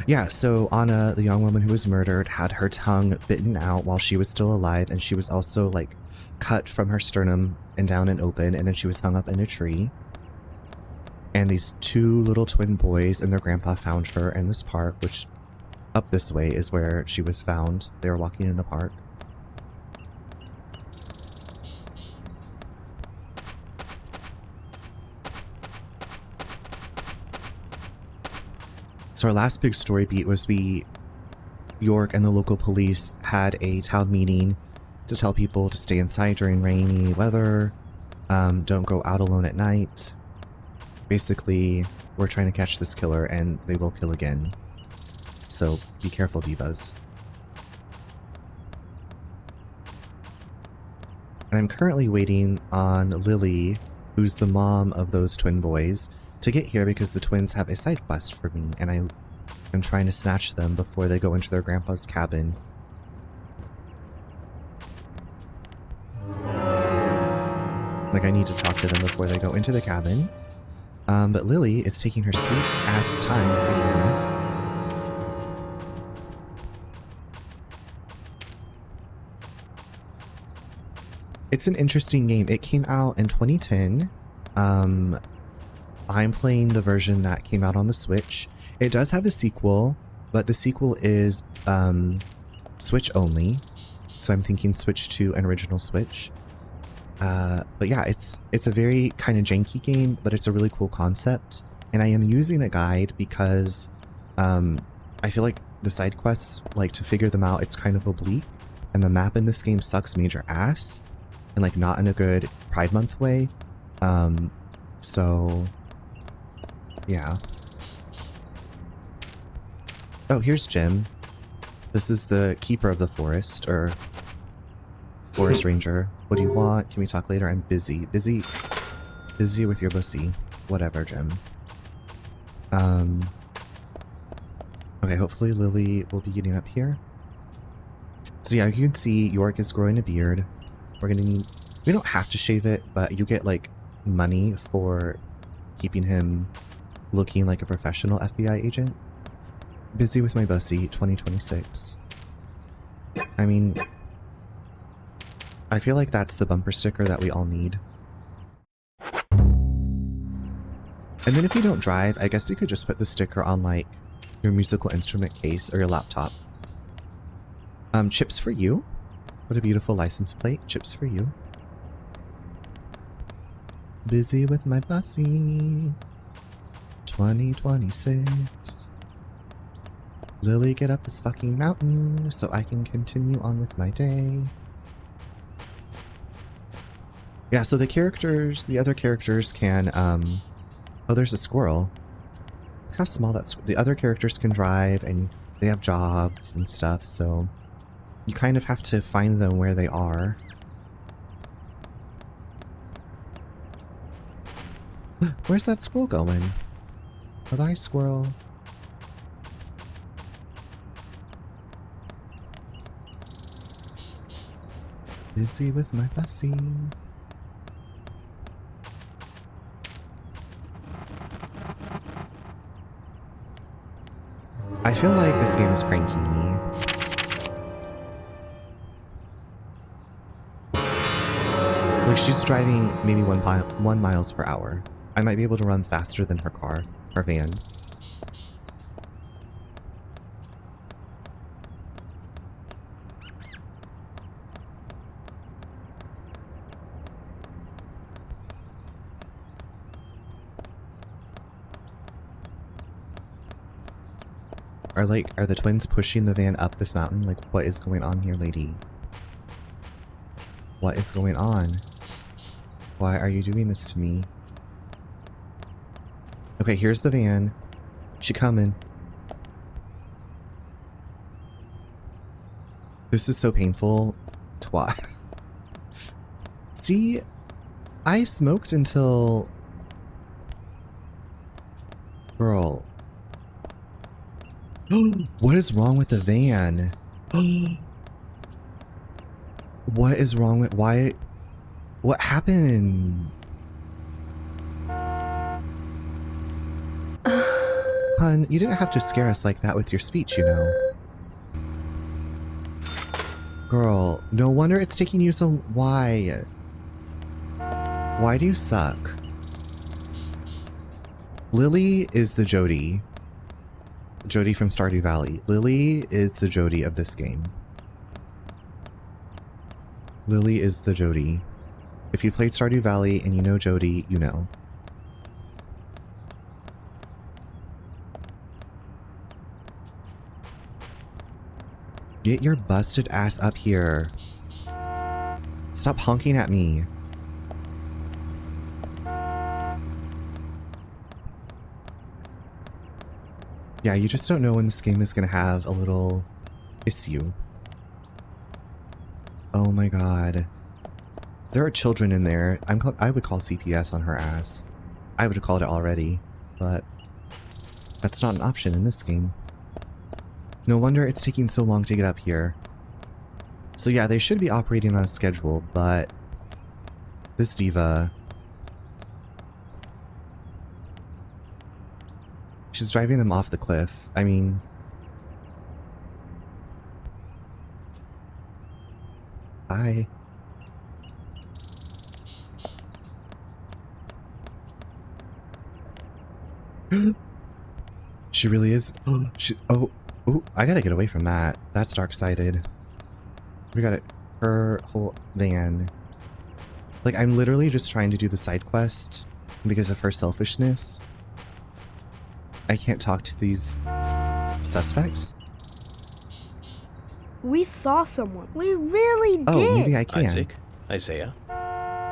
Yeah, so Anna, the young woman who was murdered, had her tongue bitten out while she was still alive, and she was also, like, cut from her sternum and down and open, and then she was hung up in a tree. And these 2 little twin boys and their grandpa found her in this park, which up this way is where she was found. They were walking in the park. So our last big story beat was York and the local police had a town meeting to tell people to stay inside during rainy weather, don't go out alone at night. Basically, we're trying to catch this killer and they will kill again. So be careful, divas. And I'm currently waiting on Lily, who's the mom of those twin boys, to get here because the twins have a side quest for me, and I'm trying to snatch them before they go into their grandpa's cabin. Like, I need to talk to them before they go into the cabin. But Lily is taking her sweet ass time getting there. It's an interesting game. It came out in 2010. I'm playing the version that came out on the Switch. It does have a sequel, but the sequel is Switch only. So I'm thinking Switch 2 and original Switch. But yeah, it's a very kind of janky game, but it's a really cool concept. And I am using a guide because I feel like the side quests, like to figure them out, it's kind of oblique. And the map in this game sucks major ass. And like not in a good Pride Month way. So yeah. Oh, here's Jim. This is the keeper of the forest, or Forest Ranger. What do you want? Can we talk later? I'm busy. Busy with your pussy. Whatever, Jim. Okay, hopefully Lily will be getting up here. So yeah, you can see York is growing a beard. We're gonna need... We don't have to shave it, but you get, like, money for keeping him looking like a professional FBI agent. Busy with my bussy, 2026. I mean... I feel like that's the bumper sticker that we all need. And then if you don't drive, I guess you could just put the sticker on, like, your musical instrument case or your laptop. Chips for you. What a beautiful license plate. Chips for you. Busy with my bussy. 2026. Lily, get up this fucking mountain so I can continue on with my day. Yeah, so the other characters can, oh, there's a squirrel. Look how small the other characters can drive and they have jobs and stuff, so you kind of have to find them where they are. Where's that squirrel going? Bye-bye, squirrel. Busy with my bussy. I feel like this game is pranking me. Like, she's driving maybe 1 miles per hour. I might be able to run faster than her car, her van. Are the twins pushing the van up this mountain? Like, what is going on here, lady? What is going on? Why are you doing this to me? Okay, here's the van. She coming. This is so painful. Twat. See, I smoked until... Girl. What is wrong with the van? What is wrong with... Why... What happened? Hun, you didn't have to scare us like that with your speech, you know. Girl, no wonder it's taking you so... Why? Why do you suck? Lily is the Jody. Jody from Stardew Valley. Lily is the Jody of this game. Lily is the Jody. If you played Stardew Valley and you know Jody, you know. Get your busted ass up here. Stop honking at me. Yeah, you just don't know when this game is gonna have a little issue. Oh my god. There are children in there. I would call CPS on her ass. I would have called it already, but that's not an option in this game. No wonder it's taking so long to get up here. So yeah, they should be operating on a schedule, but this Diva... She's driving them off the cliff. I mean... Bye. She really is... Oh, I gotta get away from that. That's dark-sided. We got it. Her whole van. Like, I'm literally just trying to do the side quest because of her selfishness. I can't talk to these suspects. We saw someone. We really did. Oh, maybe I can. Isaiah,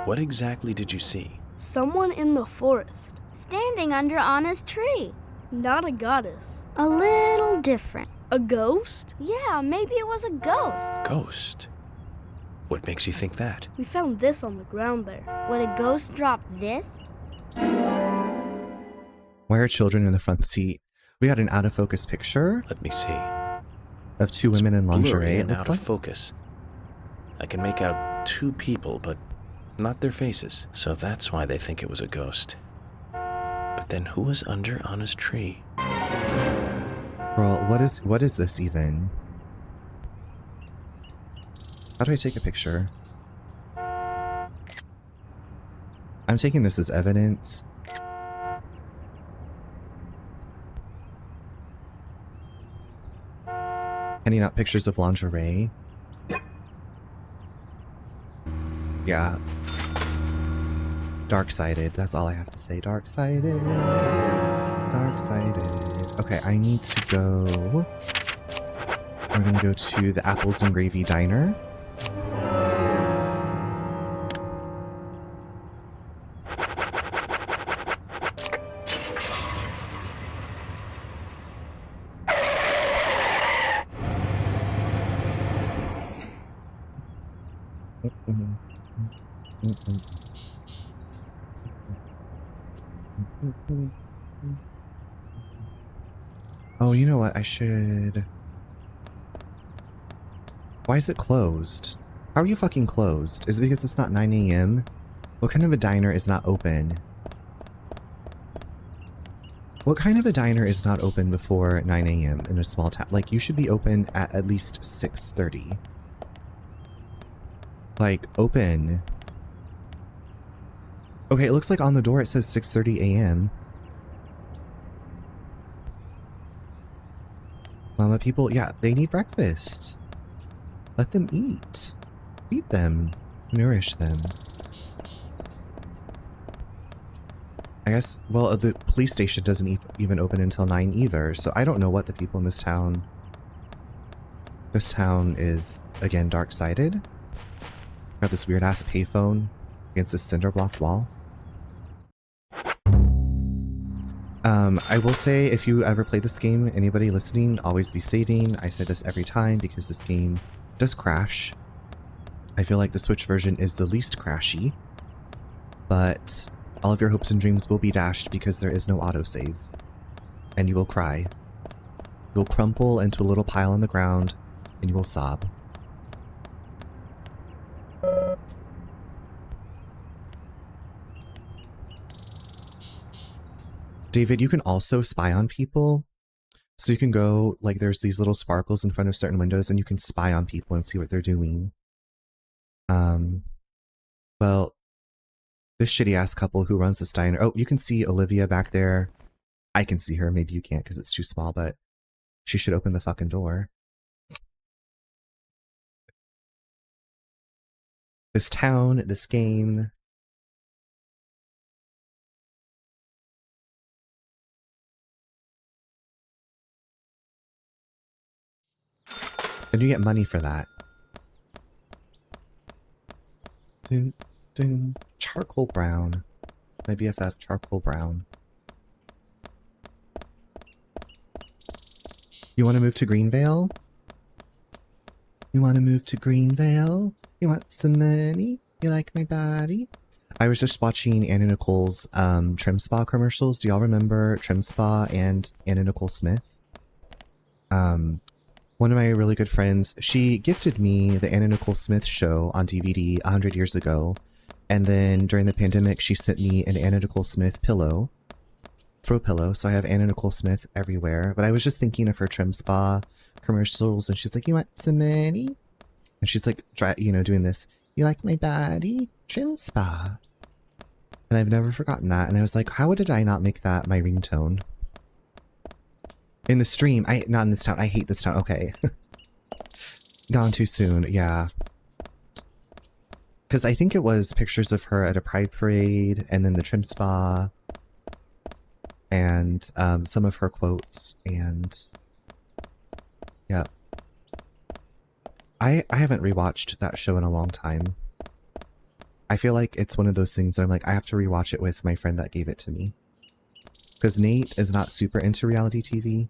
what exactly did you see? Someone in the forest. Standing under Anna's tree. Not a goddess. A little different. A ghost? Yeah, maybe it was a ghost. Ghost? What makes you think that? We found this on the ground there. Would a ghost drop this? Why are children in the front seat? We got an out of focus picture Let me see. of two women in Blurry lingerie, it and looks out like. of focus. I can make out two people, but not their faces. So that's why they think it was a ghost. But then who was under Anna's tree? Girl, what is this even? How do I take a picture? I'm taking this as evidence. Handing out pictures of lingerie. Yeah. Dark-sided, that's all I have to say. Dark-sided. Dark-sided. Okay, I need to go... I'm gonna go to the Apples and Gravy Diner. Oh, you know what? I should... Why is it closed? How are you fucking closed? Is it because it's not 9 a.m.? What kind of a diner is not open? What kind of a diner is not open before 9 a.m. in a small town? Like, you should be open at least 6:30. Like, open. Okay, it looks like on the door it says 6:30 a.m. Mama people, yeah, they need breakfast. Let them eat. Feed them. Nourish them. I guess, well, the police station doesn't even open until 9 either, so I don't know what the people in this town... This town is, again, dark-sided. Got this weird-ass payphone against this cinder block wall. I will say, if you ever play this game, anybody listening, always be saving. I say this every time because this game does crash. I feel like the Switch version is the least crashy, but all of your hopes and dreams will be dashed because there is no autosave, and you will cry. You'll crumple into a little pile on the ground, and you will sob. David, you can also spy on people. So you can go, like, there's these little sparkles in front of certain windows and you can spy on people and see what they're doing. Well, this shitty-ass couple who runs this diner... Oh, you can see Olivia back there. I can see her. Maybe you can't because it's too small, but she should open the fucking door. This town, this game... And you get money for that. Dun, dun. Charcoal brown. My BFF, charcoal brown. You want to move to Greenvale? You want to move to Greenvale? You want some money? You like my body? I was just watching Anna Nicole's Trim Spa commercials. Do y'all remember Trim Spa and Anna Nicole Smith? One of my really good friends, she gifted me the Anna Nicole Smith show on DVD 100 years ago. And then during the pandemic, she sent me an Anna Nicole Smith pillow. Throw pillow. So I have Anna Nicole Smith everywhere. But I was just thinking of her Trim Spa commercials. And she's like, you want some money? And she's like, you know, doing this. You like my body? Trim Spa. And I've never forgotten that. And I was like, how did I not make that my ringtone? In the stream. Not in this town. I hate this town. Okay. Gone too soon. Yeah. Because I think it was pictures of her at a pride parade, and then the Trim Spa, and some of her quotes, and yeah. I haven't rewatched that show in a long time. I feel like it's one of those things that I'm like, I have to rewatch it with my friend that gave it to me. Because Nate is not super into reality TV.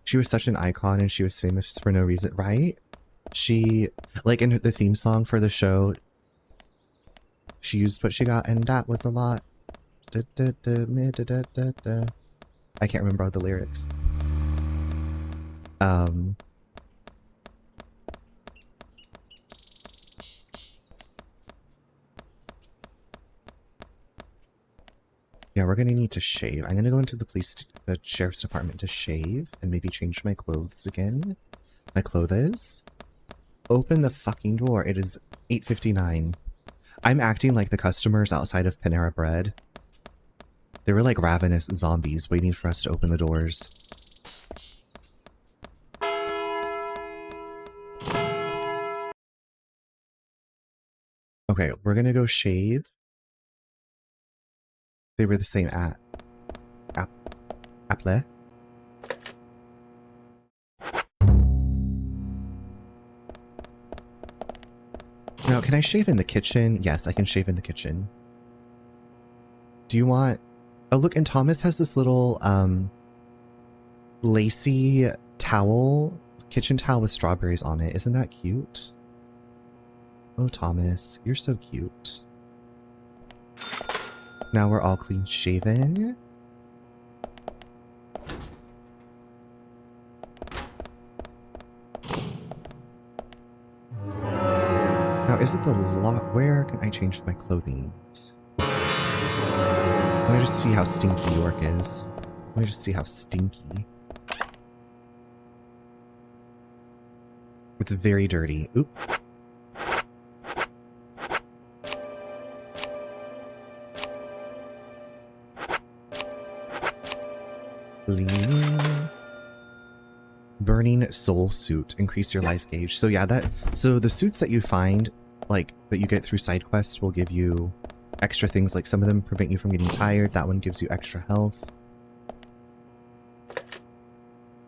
She was such an icon and she was famous for no reason, right? She, like in the theme song for the show, she used what she got, and that was a lot. Da, da, da, meh, da, da, da, da. I can't remember all the lyrics. Yeah, we're gonna need to shave. I'm gonna go into the sheriff's department to shave and maybe change my clothes again. My clothes. Open the fucking door. It is 8:59. I'm acting like the customers outside of Panera Bread. They were like ravenous zombies waiting for us to open the doors. Okay, we're gonna go shave. They were the same Apple. Now, can I shave in the kitchen? Yes, I can shave in the kitchen. Do you want... Oh, look, and Thomas has this little, lacy towel, kitchen towel with strawberries on it. Isn't that cute? Oh, Thomas, you're so cute. Now we're all clean shaven. Now, is it the lot? Where can I change my clothing? Let me just see how stinky York is. Let me just see how stinky. It's very dirty. Oop. Burning soul suit. Increase your life gauge. So yeah, so the suits that you find, like, that you get through side quests will give you extra things. Like, some of them prevent you from getting tired. That one gives you extra health.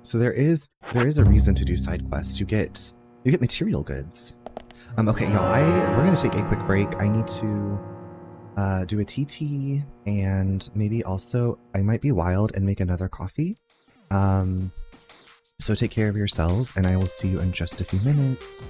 So there is a reason to do side quests. You get material goods. Okay, y'all, we're gonna take a quick break. I need to do a TT, and maybe also I might be wild and make another coffee. So take care of yourselves, and I will see you in just a few minutes.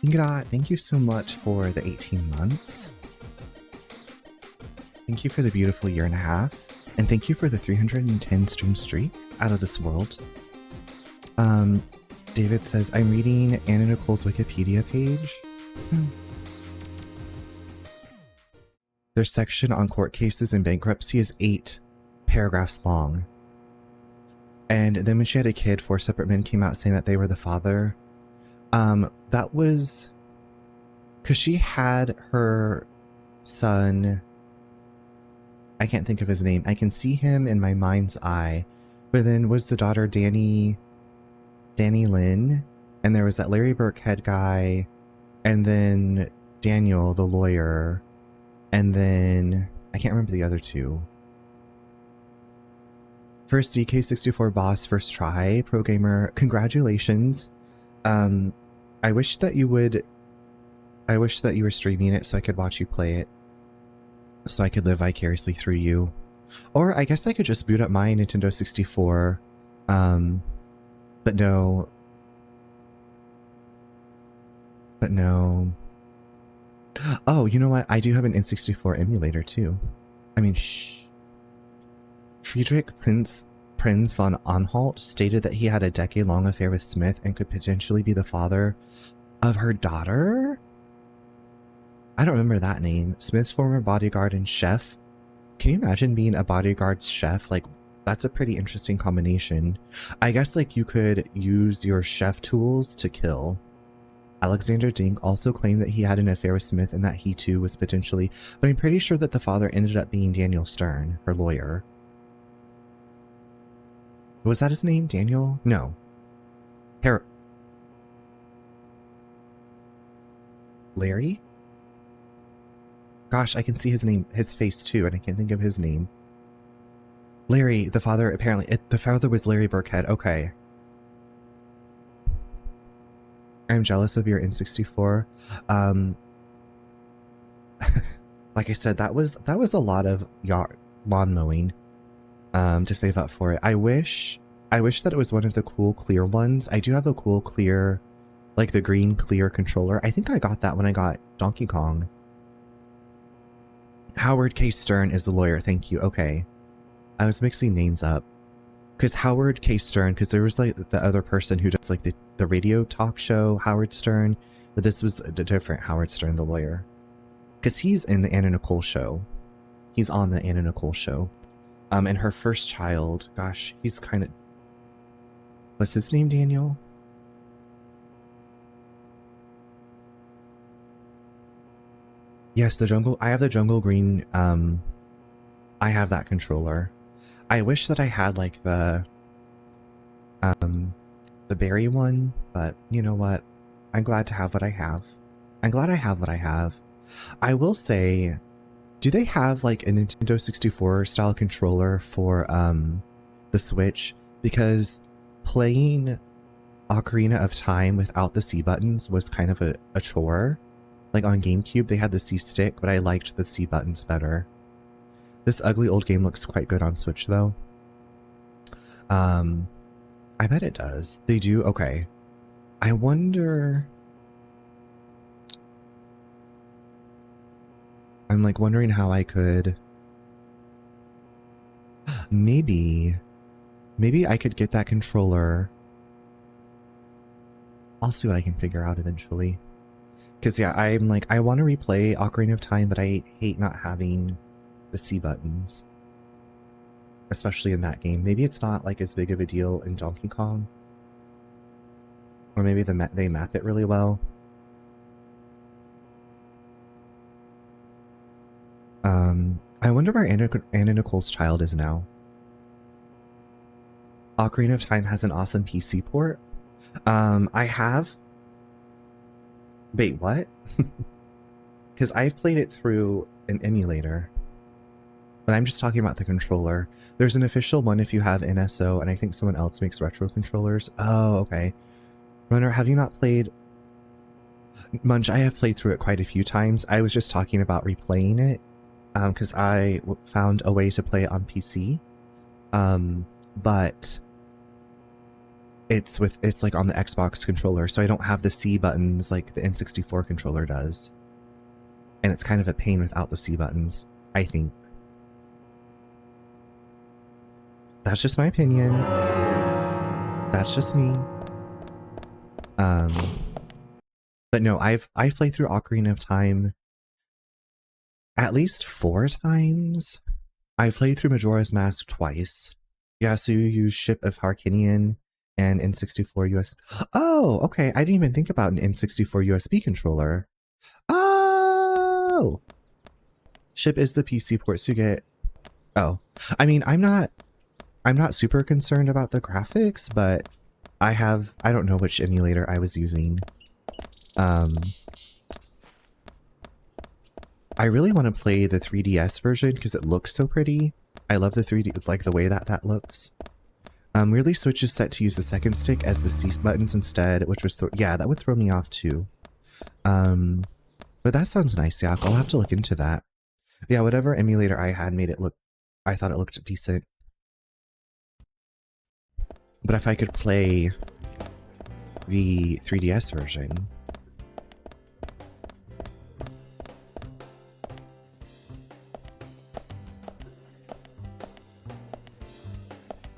Ingra, thank you so much for the 18 months. Thank you for the beautiful year and a half. And thank you for the 310 stream streak. Out of this world. David says, I'm reading Anna Nicole's Wikipedia page. Their section on court cases and bankruptcy is 8 paragraphs long. And then when she had a kid, 4 separate men came out saying that they were the father. That was because she had her son. I can't think of his name. I can see him in my mind's eye. But then was the daughter Danny Lynn, and there was that Larry Burkhead guy, and then Daniel, the lawyer, and then I can't remember the other 2. First DK64 boss, first try, pro gamer, congratulations. I wish that you were streaming it so I could watch you play it, so I could live vicariously through you. Or I guess I could just boot up my Nintendo 64, but no. Oh, you know what? I do have an N64 emulator too. I mean, shh. Friedrich Prinz von Anhalt stated that he had a decade-long affair with Smith and could potentially be the father of her daughter? I don't remember that name. Smith's former bodyguard and chef. Can you imagine being a bodyguard's chef? Like, that's a pretty interesting combination. I guess, like, you could use your chef tools to kill. Alexander Dink also claimed that he had an affair with Smith and that he too was potentially, but I'm pretty sure that the father ended up being Daniel Stern, her lawyer. Was that his name? Daniel? No. Larry? Gosh, I can see his name, his face too, and I can't think of his name. Larry, the father, apparently, the father was Larry Burkhead. Okay. I'm jealous of your N64. Like I said, that was a lot of lawn mowing, to save up for it. I wish that it was one of the cool clear ones. I do have a cool clear, like the green clear controller. I think I got that when I got Donkey Kong. Howard K. Stern is the lawyer. Thank you. Okay. I was mixing names up. Because Howard K. Stern, because there was like the other person who does like the radio talk show, Howard Stern. But this was the different Howard Stern, the lawyer. Because he's in the Anna Nicole show. He's on the Anna Nicole show. And her first child, gosh, he's kind of... Was his name Daniel? Yes, the jungle. I have the jungle green. I have that controller. I wish that I had like the berry one, but you know what? I'm glad to have what I have. I'm glad I have what I have. I will say, do they have like a Nintendo 64 style controller for the Switch? Because playing Ocarina of Time without the C buttons was kind of a chore. Like on GameCube, they had the C stick, but I liked the C buttons better. This ugly old game looks quite good on Switch, though. I bet it does. They do? Okay. I wonder... I'm like wondering how I could... Maybe I could get that controller. I'll see what I can figure out eventually. Because yeah, I'm like, I want to replay Ocarina of Time, but I hate not having the C buttons. Especially in that game. Maybe it's not like as big of a deal in Donkey Kong. Or maybe they map it really well. I wonder where Anna Nicole's child is now. Ocarina of Time has an awesome PC port. I have... Wait, what? Because I've played it through an emulator. But I'm just talking about the controller. There's an official one if you have NSO, and I think someone else makes retro controllers. Oh, okay. Runner, have you not played... Munch, I have played through it quite a few times. I was just talking about replaying it, because I found a way to play it on PC. But It's like on the Xbox controller, so I don't have the C buttons like the N64 controller does. And it's kind of a pain without the C buttons, I think. That's just my opinion. That's just me. But no, I've played through Ocarina of Time at least 4 times. I played through Majora's Mask twice. Yeah, so you use Ship of Harkinian and N64 USB. Oh, okay. I didn't even think about an N64 USB controller. Oh! Ship is the PC port, so you get... Oh. I mean, I'm not super concerned about the graphics, but I don't know which emulator I was using. I really want to play the 3DS version because it looks so pretty. I love the 3D, like the way that looks. Weirdly, Switch is set to use the second stick as the C buttons instead, which was, yeah, that would throw me off too. But that sounds nice, Yak. I'll have to look into that. Yeah, whatever emulator I had made it look, I thought it looked decent. But if I could play the 3DS version...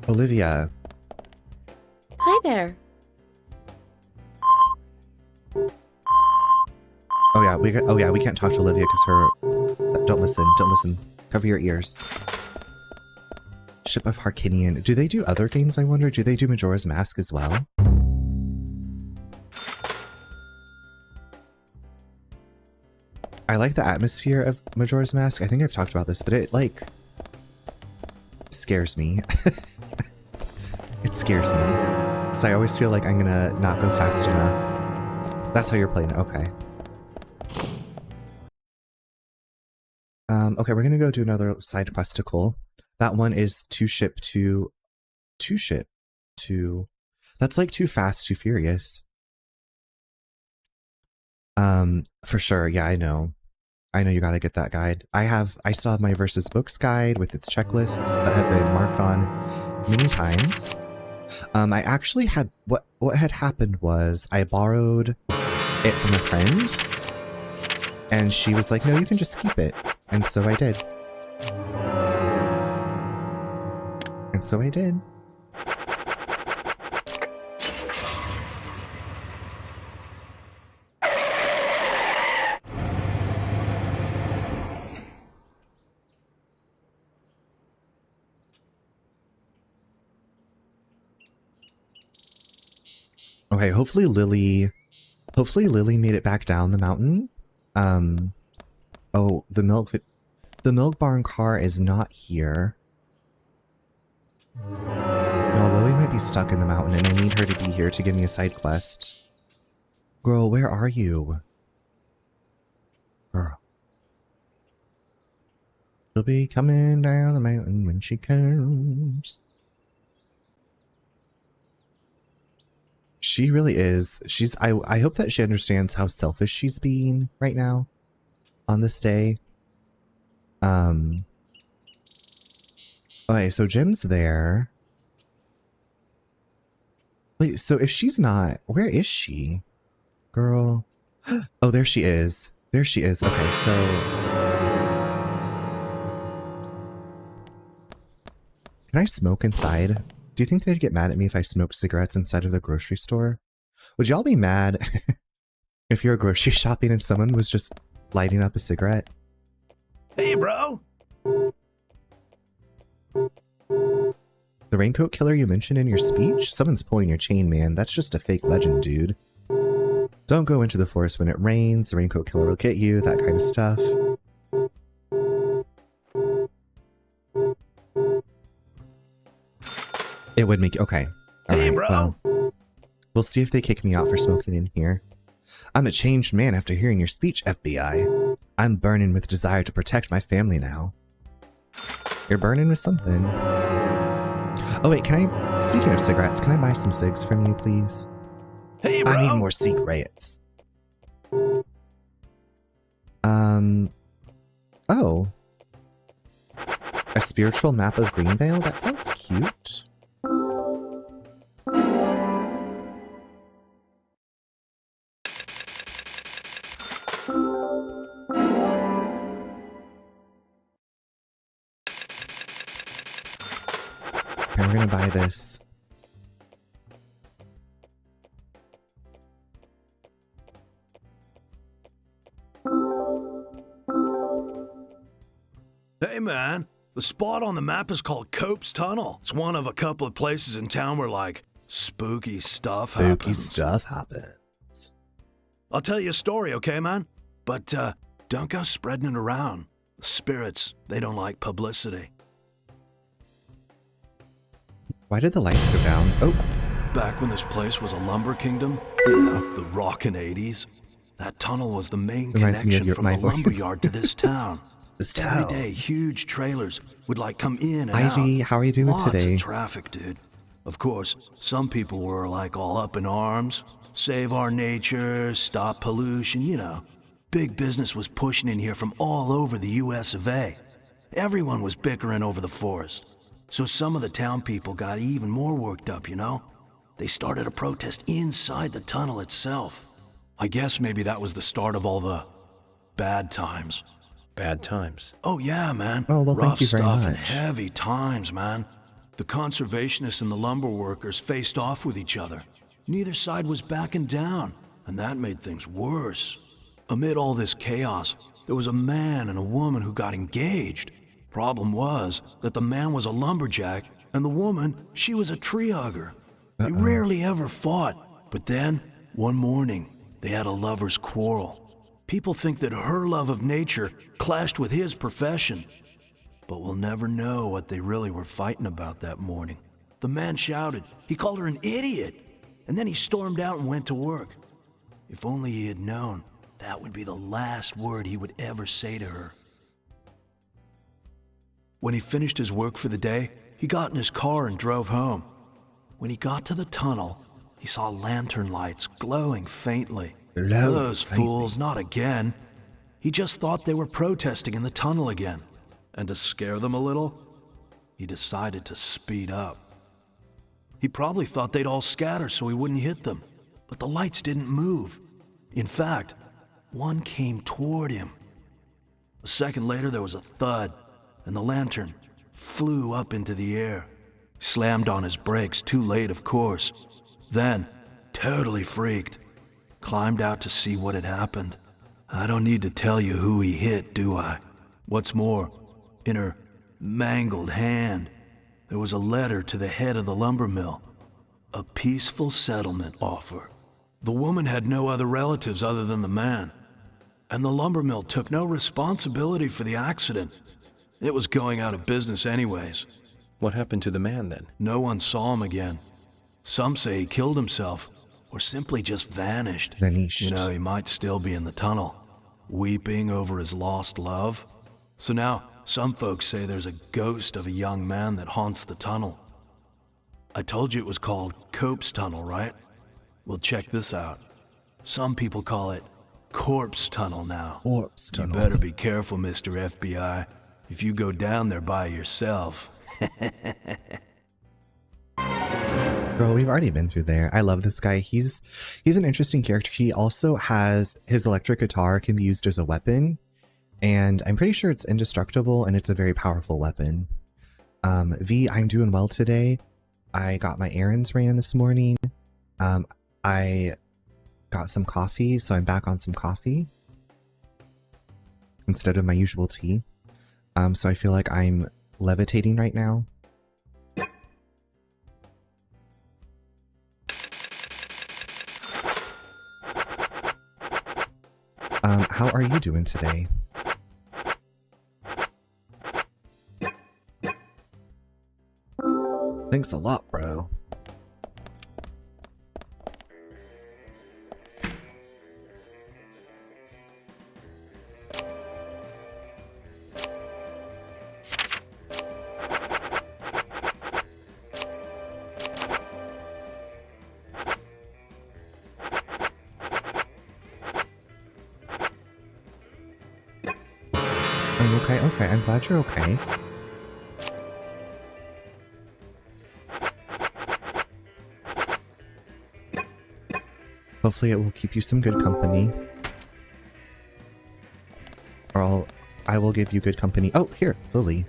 Olivia. Hi there. Oh yeah, we can't talk to Olivia because her... Don't listen. Cover your ears. Ship of Harkinian. Do they do other games, I wonder? Do they do Majora's Mask as well? I like the atmosphere of Majora's Mask. I think I've talked about this, but it, like... scares me. It scares me. So I always feel like I'm gonna not go fast enough. That's how you're playing it, okay. Okay, we're gonna go do another side questicle. That one is to ship to... That's like Too Fast, Too Furious. For sure, yeah, I know. I know you gotta get that guide. I still have my Versus Books guide with its checklists that have been marked on many times. I actually had, what had happened was I borrowed it from a friend and she was like, no, you can just keep it. And so I did. Okay, hopefully Lily made it back down the mountain. Oh, the milk barn car is not here. No, Lily might be stuck in the mountain and I need her to be here to give me a side quest. Girl, where are you? Girl. She'll be coming down the mountain when she comes. She really is. I hope that she understands how selfish she's being right now on this day. Okay, so Jim's there. Wait, so if she's not, where is she? Girl. Oh, there she is. There she is. Okay, so... Can I smoke inside? Do you think they'd get mad at me if I smoked cigarettes inside of the grocery store? Would y'all be mad if you're grocery shopping and someone was just lighting up a cigarette? Hey, bro! The raincoat killer you mentioned in your speech? Someone's pulling your chain, man. That's just a fake legend, dude. Don't go into the forest when it rains. The raincoat killer will get you. That kind of stuff. It would make... Okay. Alright, well. We'll see if they kick me out for smoking in here. I'm a changed man after hearing your speech, FBI. I'm burning with desire to protect my family now. You're burning with something. Oh wait, can I... Speaking of cigarettes, can I buy some cigs from you, please? Hey, bro! I need more cigarettes. Oh. A spiritual map of Greenvale? That sounds cute. And we're gonna buy this. Hey man, the spot on the map is called Cope's Tunnel. It's one of a couple of places in town where like spooky stuff happens. I'll tell you a story, okay man? But don't go spreading it around. The spirits, they don't like publicity. Why did the lights go down? Oh. Back when this place was a lumber kingdom, you know, the rockin' 80s, that tunnel was the main connection from the lumberyard to this town. Every day, huge trailers would like come in and Ivy, out. how are you doing today? Lots of traffic, dude. Of course, some people were like all up in arms. Save our nature, stop pollution, you know. Big business was pushing in here from all over the US of A. Everyone was bickering over the forest. So some of the town people got even more worked up, you know? They started a protest inside the tunnel itself. I guess maybe that was the start of all the bad times. Bad times? Oh yeah, man. Oh, well, Rough thank you very stuff much. and heavy times, man. The conservationists and the lumber workers faced off with each other. Neither side was backing down, and that made things worse. Amid all this chaos, there was a man and a woman who got engaged. Problem was that the man was a lumberjack, and the woman, she was a tree hugger. They rarely ever fought, but then, one morning, they had a lover's quarrel. People think that her love of nature clashed with his profession. But we'll never know what they really were fighting about that morning. The man shouted. He called her an idiot. And then he stormed out and went to work. If only he had known, that would be the last word he would ever say to her. When he finished his work for the day, he got in his car and drove home. When he got to the tunnel, he saw lantern lights glowing faintly. Those fools, not again. He just thought they were protesting in the tunnel again. And to scare them a little, he decided to speed up. He probably thought they'd all scatter so he wouldn't hit them. But the lights didn't move. In fact, one came toward him. A second later, there was a thud, and the lantern flew up into the air. Slammed on his brakes, too late, of course. Then, totally freaked, climbed out to see what had happened. I don't need to tell you who he hit, do I? What's more, in her mangled hand, there was a letter to the head of the lumber mill. A peaceful settlement offer. The woman had no other relatives other than the man. And the lumber mill took no responsibility for the accident. It was going out of business anyways. What happened to the man then? No one saw him again. Some say he killed himself, or simply just vanished. You know, he might still be in the tunnel, weeping over his lost love. So now, some folks say there's a ghost of a young man that haunts the tunnel. I told you it was called Cope's Tunnel, right? Well, check this out. Some people call it Corpse Tunnel now. Corpse Tunnel. You better be careful, Mr. FBI, if you go down there by yourself. Girl, we've already been through there. I love this guy. He's an interesting character. He also has his electric guitar can be used as a weapon, and I'm pretty sure it's indestructible and it's a very powerful weapon. V, I'm doing well today. I got my errands ran this morning. I got some coffee, so I'm back on some coffee instead of my usual tea. So I feel like I'm levitating right now. How are you doing today? Thanks a lot, bro. Okay, I'm glad you're okay. Hopefully it will keep you some good company. Or I will give you good company. Oh, here, Lily.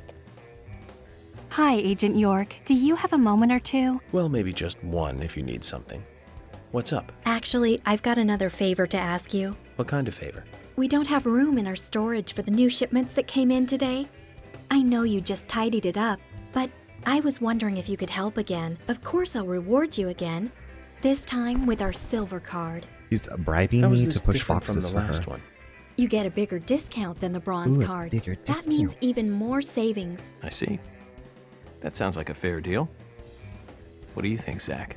Hi, Agent York. Do you have a moment or two? Well, maybe just one if you need something. What's up? Actually, I've got another favor to ask you. What kind of favor? We don't have room in our storage for the new shipments that came in today. I know you just tidied it up, but I was wondering if you could help again. Of course I'll reward you again. This time with our silver card. He's bribing me to push boxes for her. One? You get a bigger discount than the bronze Ooh, card. bigger That means discount. even more savings. I see. That sounds like a fair deal. What do you think, Zach?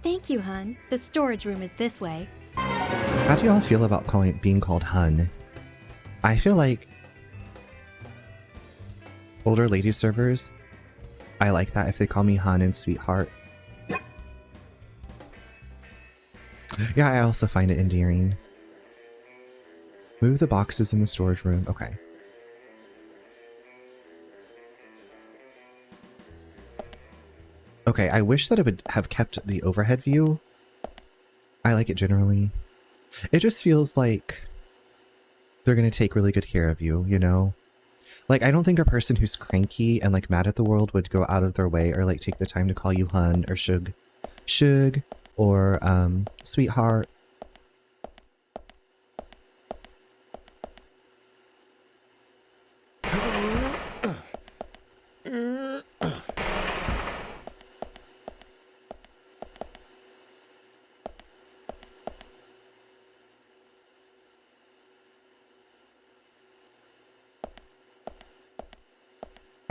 Thank you, hun. The storage room is this way. How do y'all feel about being called hun? I feel like older lady servers, I like that if they call me hun and sweetheart. Yeah, I also find it endearing. Move the boxes in the storage room. Okay. Okay, I wish that it would have kept the overhead view. I like it generally. It just feels like they're gonna take really good care of you, you know? Like, I don't think a person who's cranky and like mad at the world would go out of their way or like take the time to call you hun or shug or sweetheart.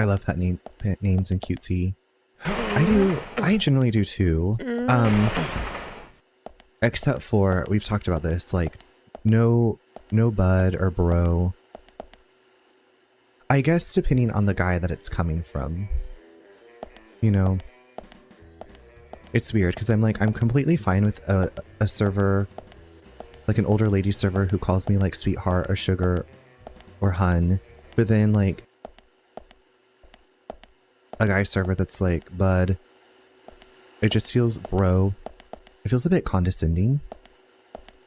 I love pet names and cutesy. I generally do too. Except for, we've talked about this, like, no bud or bro. I guess depending on the guy that it's coming from. You know? It's weird, because I'm completely fine with a server, like an older lady server who calls me like sweetheart or sugar or hun, but then like a guy server that's like bud, it just feels bro. It feels a bit condescending.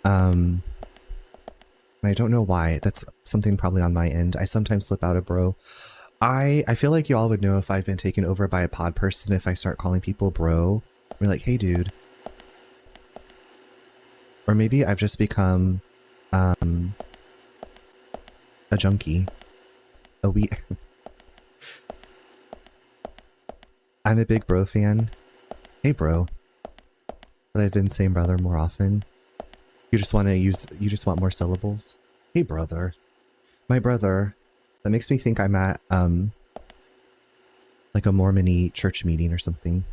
I don't know why. That's something probably on my end. I sometimes slip out of bro. I feel like y'all would know if I've been taken over by a pod person if I start calling people bro. We're like, hey dude. Or maybe I've just become a junkie. I'm a big bro fan. Hey bro. But I've been saying brother more often. You just want more syllables? Hey brother. My brother. That makes me think I'm at like a Mormon-y church meeting or something.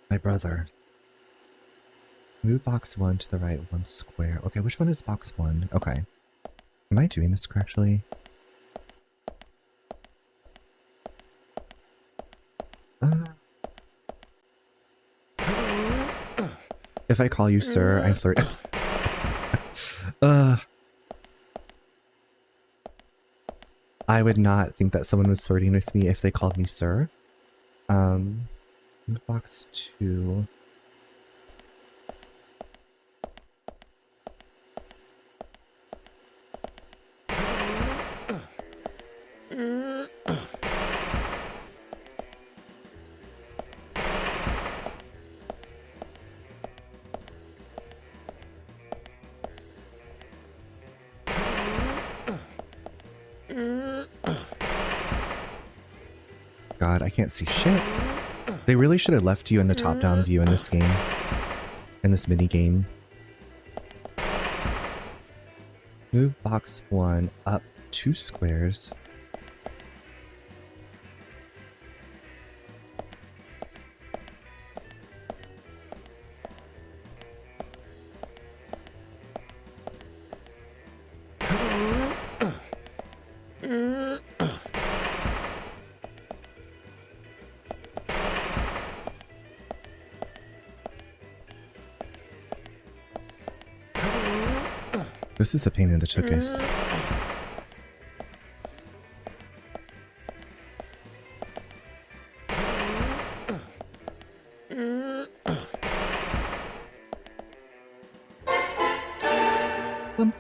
My brother. Move box 1 to the right 1 square. Okay, which one is box 1? Okay. Am I doing this correctly? If I call you sir, I'm flirting. I would not think that someone was flirting with me if they called me sir. Box 2. God, I can't see shit. They really should have left you in the top-down view in this game. In this mini-game. Move box 1 up 2 squares. This is a pain in the tuchus.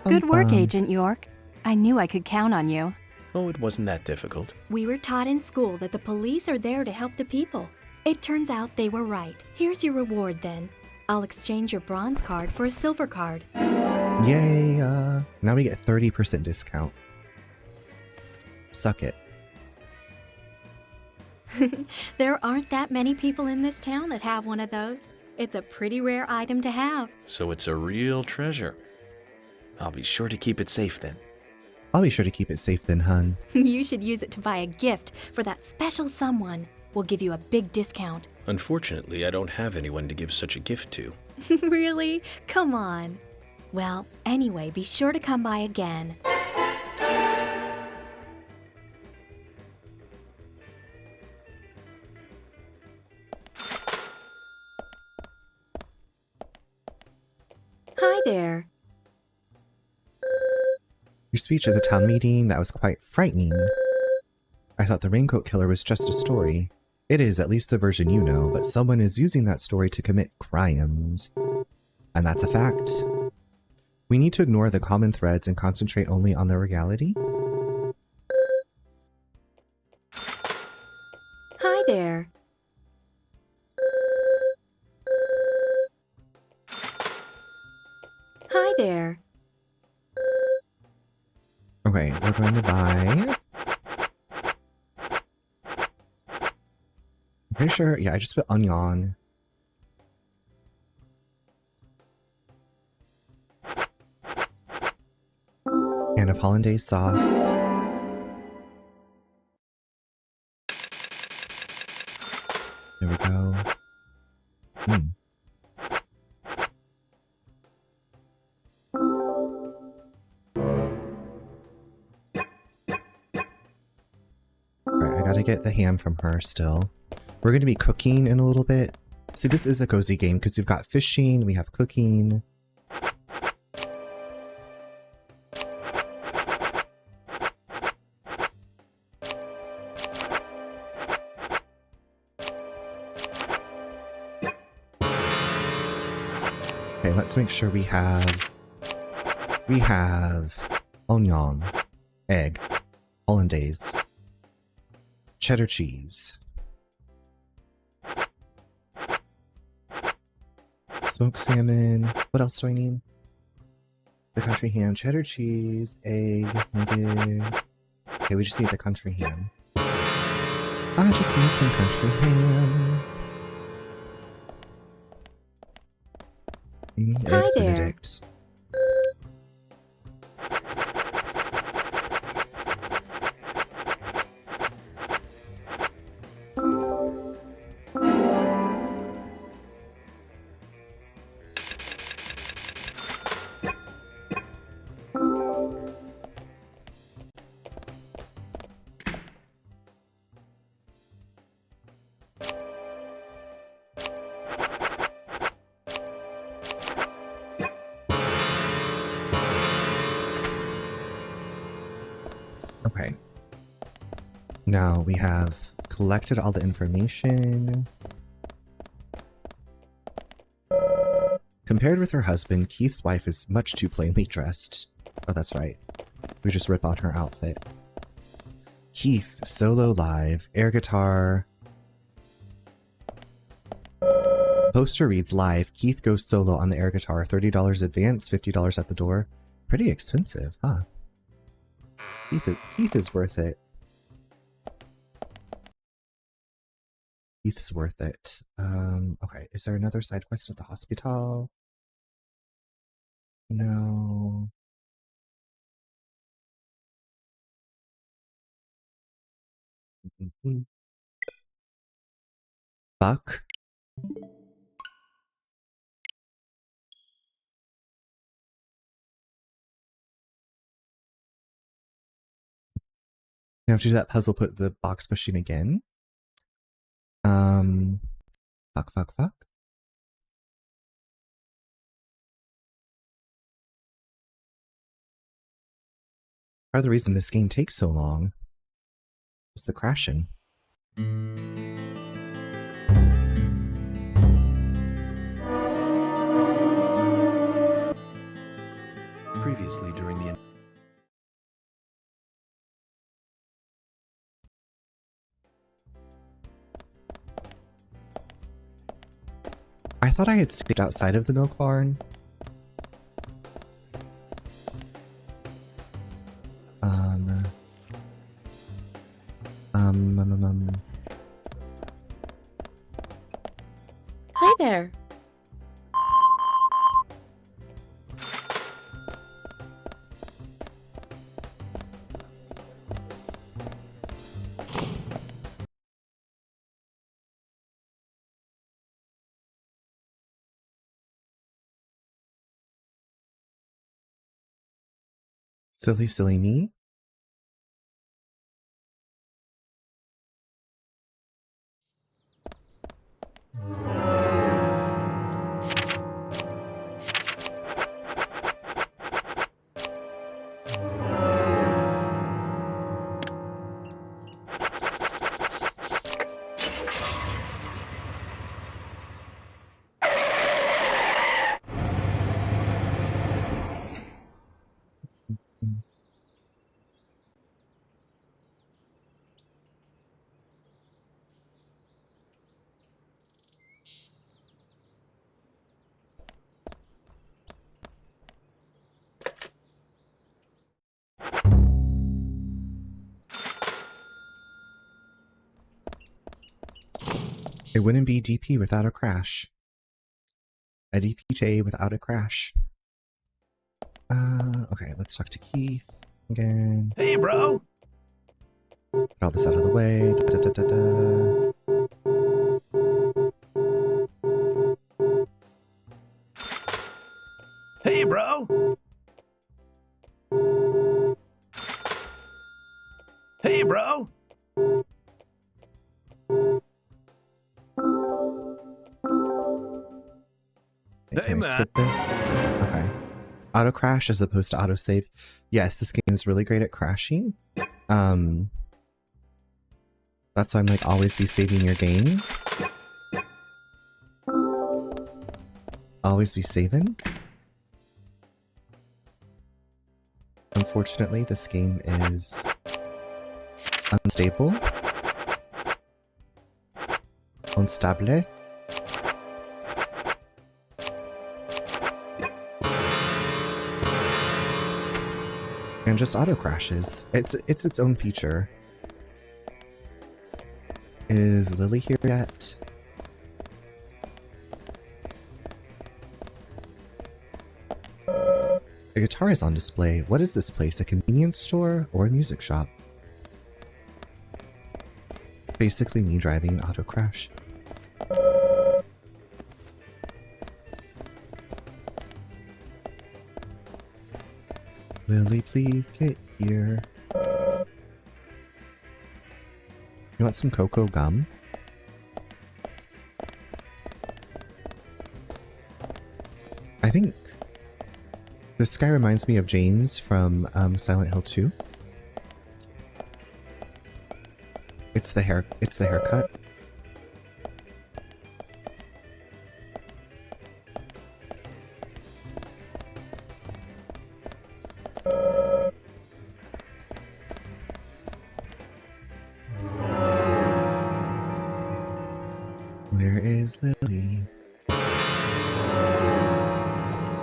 Good work, Agent York. I knew I could count on you. Oh, it wasn't that difficult. We were taught in school that the police are there to help the people. It turns out they were right. Here's your reward then. I'll exchange your bronze card for a silver card. Yay! Now we get 30% discount. Suck it. There aren't that many people in this town that have one of those. It's a pretty rare item to have. So it's a real treasure. I'll be sure to keep it safe then. I'll be sure to keep it safe then, hun. You should use it to buy a gift for that special someone. We'll give you a big discount. Unfortunately, I don't have anyone to give such a gift to. Really? Come on. Well, anyway, be sure to come by again. Hi there. Your speech at the town meeting, that was quite frightening. I thought the Raincoat Killer was just a story. It is, at least the version you know, but someone is using that story to commit crimes. And that's a fact. We need to ignore the common threads and concentrate only on the reality. Hi there. Hi there. Okay, we're going to buy... I'm pretty sure, yeah, I just put onion. And of hollandaise sauce. There we go. Alright, I gotta get the ham from her still. We're going to be cooking in a little bit. See, this is a cozy game because we've got fishing, we have cooking. Okay, let's make sure we have onion, egg, hollandaise, cheddar cheese, smoked salmon. What else do I need? The country ham, cheddar cheese, egg, needed. Okay, we just need the country ham. I just need some country ham. Eggs Benedict. Okay. Now we have collected all the information. Compared with her husband, Keith's wife is much too plainly dressed. Oh, that's right. We just rip on her outfit. Keith, solo live, air guitar. Poster reads live, Keith goes solo on the air guitar, $30 advance, $50 at the door. Pretty expensive, huh? Keith is worth it. Keith's worth it. Okay, is there another side quest at the hospital? No. Buck? You have to do that puzzle, put the box pushing again. Fuck. Part of the reason this game takes so long is the crashing. Previously during the thought I had stepped outside of the milk barn. Hi there. Silly, silly me. It wouldn't be DP without a crash. A DPTA without a crash. Okay, let's talk to Keith again. Hey, bro. Get all this out of the way. Da, da, da, da. Hey, bro. Hey, bro. Can I skip this? Okay. Auto crash as opposed to auto save. Yes, this game is really great at crashing. That's why I'm like always be saving your game. Always be saving. Unfortunately, this game is unstable. Unstable. And just auto crashes. It's its own feature. Is Lily here yet? The guitar is on display. What is this place? A convenience store or a music shop? Basically me driving an auto crash. Lily, please get here. You want some cocoa gum? I think this guy reminds me of James from Silent Hill 2. It's the haircut. Where is Lily?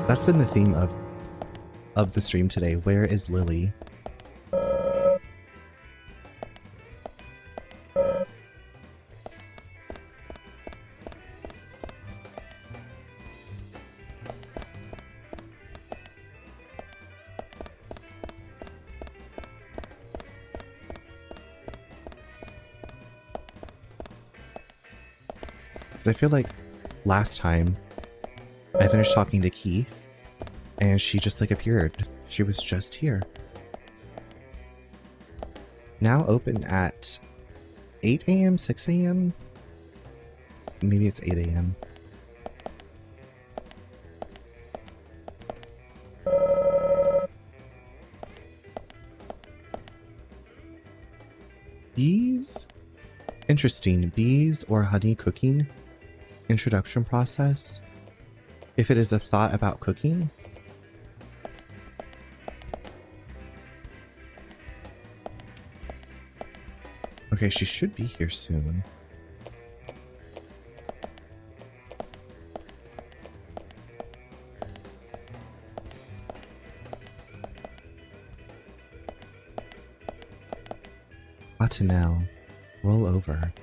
That's been the theme of the stream today. Where is Lily? So I feel like last time I finished talking to Keith and she just like appeared. She was just here. Now open at 8 a.m., 6 a.m. Maybe it's 8 a.m. Bees? Interesting. Bees or honey cooking? Introduction process? If it is a thought about cooking? Okay, she should be here soon. Cottonelle. Roll over.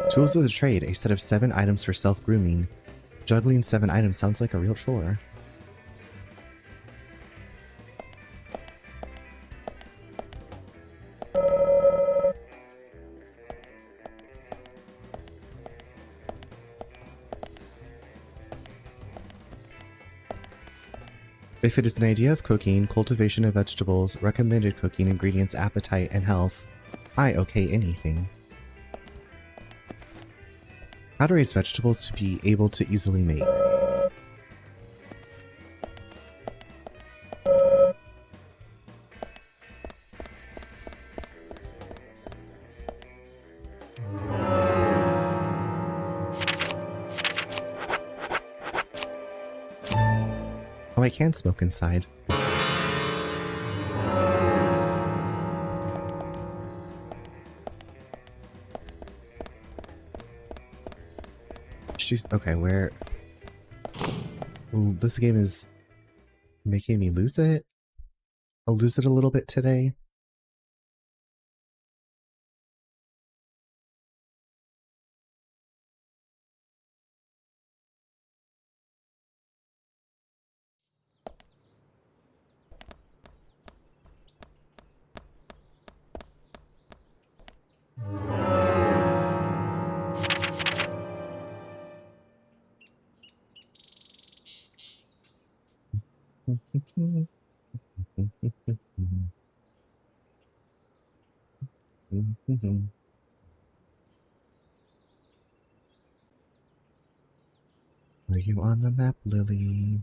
Tools of the trade. A set of 7 items for self-grooming. Juggling 7 items sounds like a real chore. If it is an idea of cooking, cultivation of vegetables, recommended cooking ingredients, appetite, and health, I okay anything. How to raise vegetables to be able to easily make. Oh, I can smoke inside. She's okay, where? Ooh, this game is making me lose it. I'll lose it a little bit today. Are you on the map, Lily?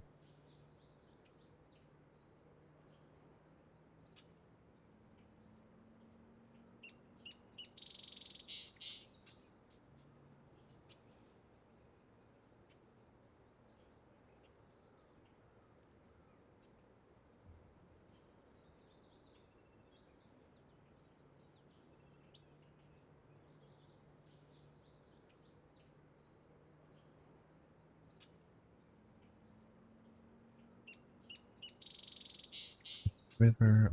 River,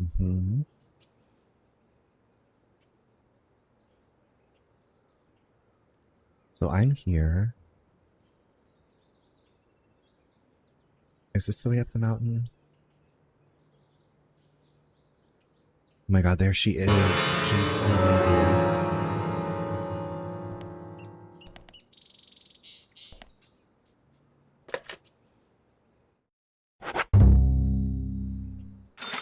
So I'm here. Is this the way up the mountain? Oh my god, there she is. Jeez Louise.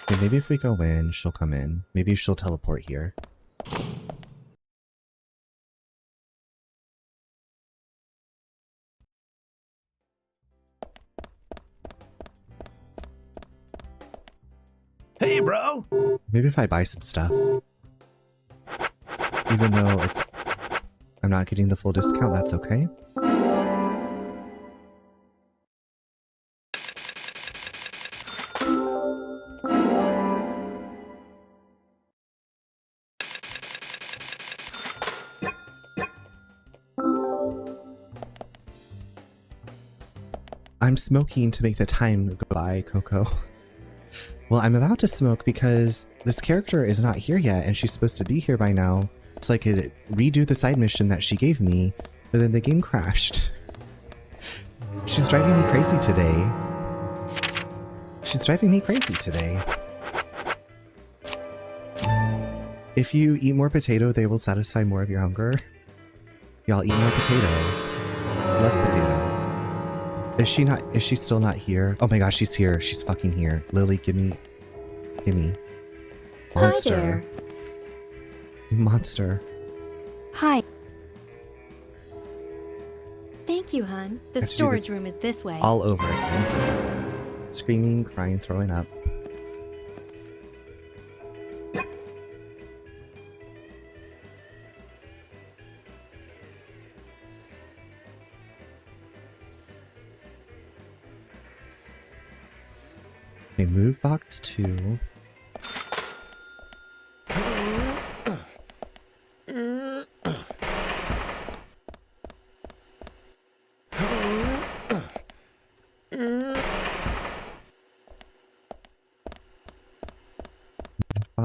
Okay, maybe if we go in, she'll come in. Maybe she'll teleport here. Hey, bro! Maybe if I buy some stuff. Even though I'm not getting the full discount, that's okay. I'm smoking to make the time go by, Coco. Well, I'm about to smoke because this character is not here yet and she's supposed to be here by now, so I could redo the side mission that she gave me, but then the game crashed. She's driving me crazy today. She's driving me crazy today. If you eat more potato, they will satisfy more of your hunger. Y'all eat more potato. Love potato. Is she still not here? Oh my gosh, she's here. She's fucking here. Lily, give me. Monster. Hi there. Monster. Hi. Thank you, hon. I The have to do storage this room is this way. all over again. Screaming, crying, throwing up. Okay, move box 2.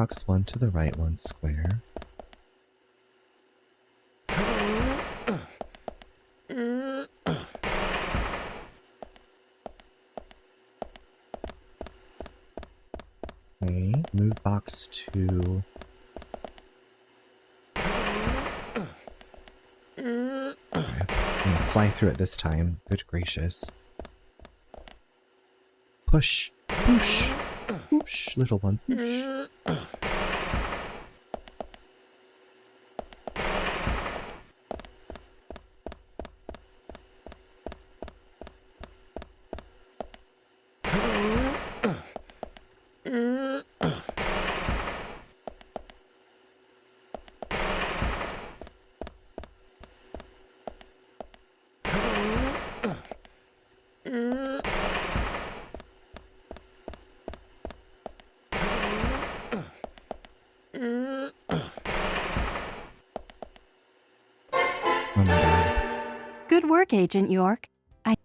box, one to the right, one square. Okay, move box 2. Okay, I'm gonna fly through it this time. Good gracious. Push, push, push, little one, push. Oh my god. Good work, Agent York. I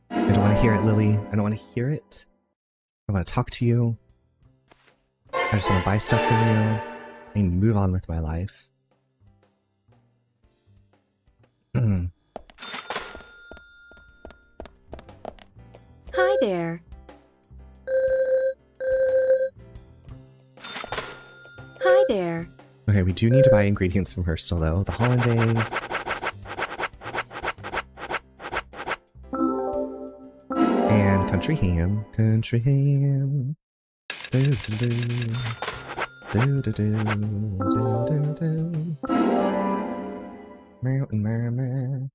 don't want to hear it, Lily. I don't want to hear it. I want to talk to you. I just want to buy stuff from you and move on with my life. Hi there. Hi there. Okay, we do need to buy ingredients from her still, though. The hollandaise. And country ham. Country ham. Do-do-do. Do-do-do. Do-do-do. Mountain mama.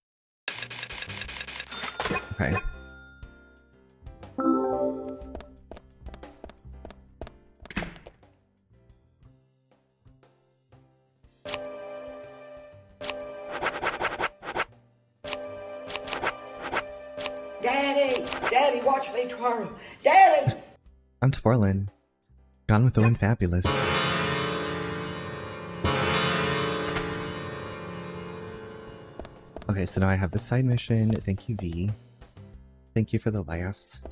Okay. Daddy, watch me twirl. Daddy! I'm twirling. Gone with the Wind Fabulous. Okay, so now I have the side mission. Thank you, V. Thank you for the laughs.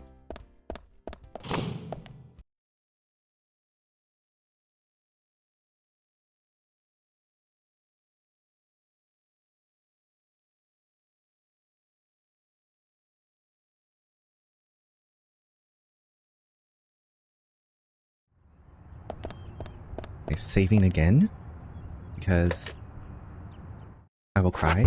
Okay, saving again, because I will cry.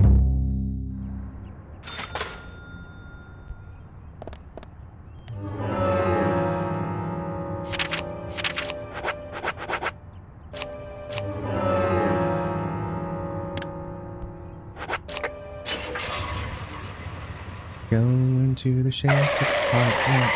Going to the shames department.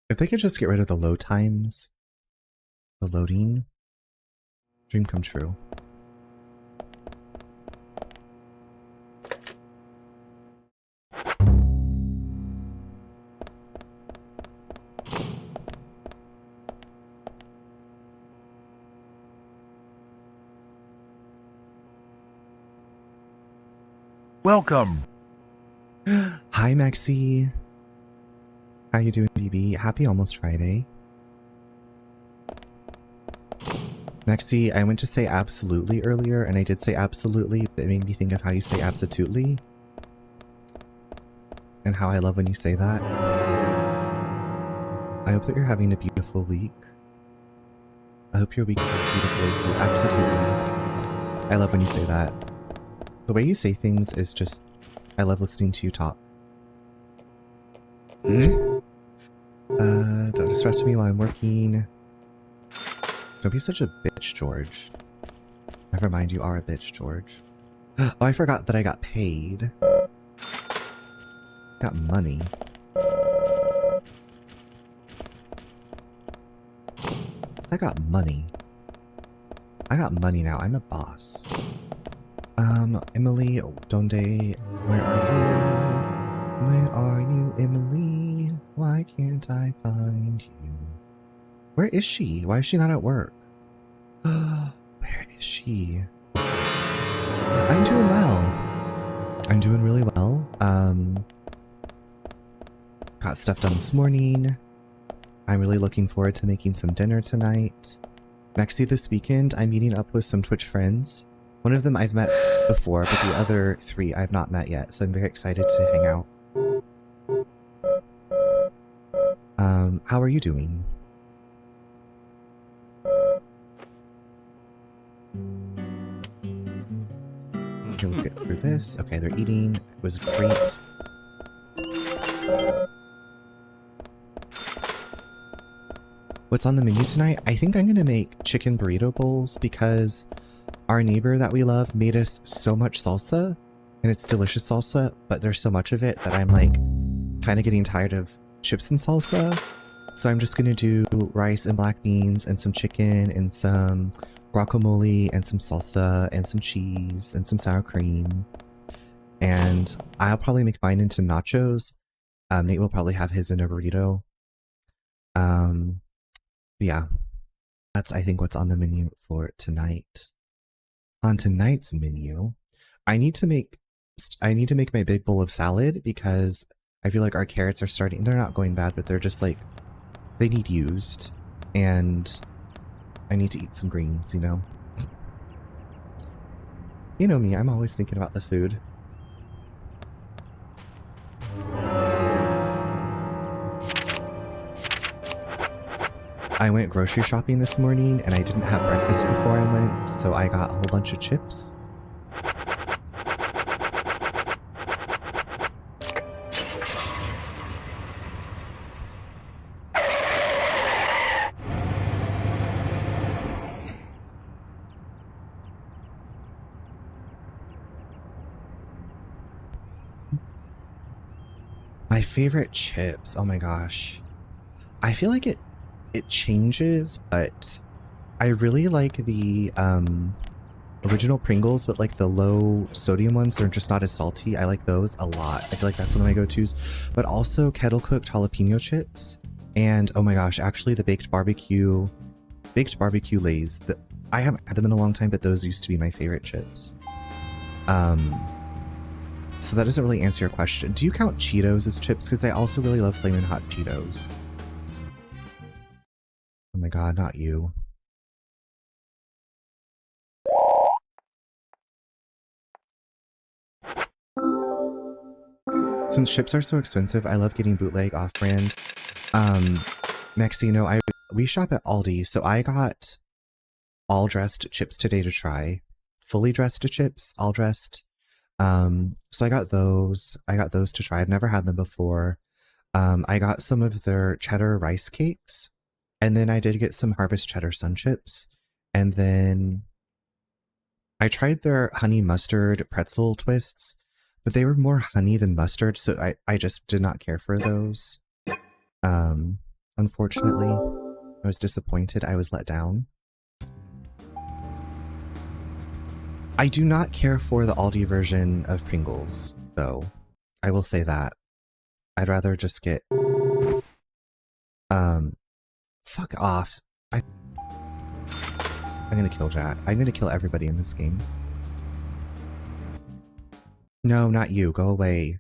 If they could just get rid of the load times, the loading, dream come true. Welcome. Hi, Maxie. How you doing, BB? Happy almost Friday. Maxie, I went to say absolutely earlier, and I did say absolutely, but it made me think of how you say absolutely. And how I love when you say that. I hope that you're having a beautiful week. I hope your week is as beautiful as you. Absolutely. I love when you say that. The way you say things is just... I love listening to you talk. Don't disrupt me while I'm working. Don't be such a bitch, George. Never mind, you are a bitch, George. Oh, I forgot that I got paid. Got money. I got money. I got money now. I'm a boss. Emily, donde? Where are you? Where are you, Emily? Why can't I find you? Where is she? Why is she not at work? she? I'm doing well. I'm doing really well. Got stuff done this morning. I'm really looking forward to making some dinner tonight. Mexi, this weekend, I'm meeting up with some Twitch friends. One of them I've met before, but the other 3 I've not met yet, so I'm very excited to hang out. How are you doing? Okay, we'll get through this. Okay, they're eating. It was great. What's on the menu tonight? I think I'm gonna make chicken burrito bowls because our neighbor that we love made us so much salsa, and it's delicious salsa, but there's so much of it that I'm like kind of getting tired of chips and salsa. So I'm just gonna do rice and black beans and some chicken and some guacamole and some salsa and some cheese and some sour cream. And I'll probably make mine into nachos. Nate will probably have his in a burrito. Yeah, that's I think what's on the menu for tonight. On tonight's menu, I need to make my big bowl of salad because I feel like our carrots are starting, they're not going bad, but they're just like, they need used, and I need to eat some greens, you know? You know me, I'm always thinking about the food. I went grocery shopping this morning and I didn't have breakfast before I went, so I got a whole bunch of chips. My favorite chips, oh my gosh. I feel like it changes, but I really like the original Pringles, but like the low sodium ones, they're just not as salty. I like those a lot. I feel like that's one of my go-tos. But also kettle cooked jalapeno chips, and oh my gosh, actually the baked barbecue Lay's. I haven't had them in a long time, but those used to be my favorite chips. So that doesn't really answer your question. Do you count Cheetos as chips? Because I also really love Flamin' Hot Cheetos. Oh my god, not you. Since chips are so expensive, I love getting bootleg off-brand. Mexi, no, we shop at Aldi, so I got all dressed chips today to try. Fully dressed chips, all dressed. So I got those to try. I've never had them before. I got some of their cheddar rice cakes. And then I did get some Harvest Cheddar Sun Chips. And then I tried their honey mustard pretzel twists, but they were more honey than mustard, so I just did not care for those. Unfortunately, I was disappointed. I was let down. I do not care for the Aldi version of Pringles, though. I will say that. I'd rather just get... Fuck off. I'm gonna kill Jack. I'm gonna kill everybody in this game. No, not you. Go away.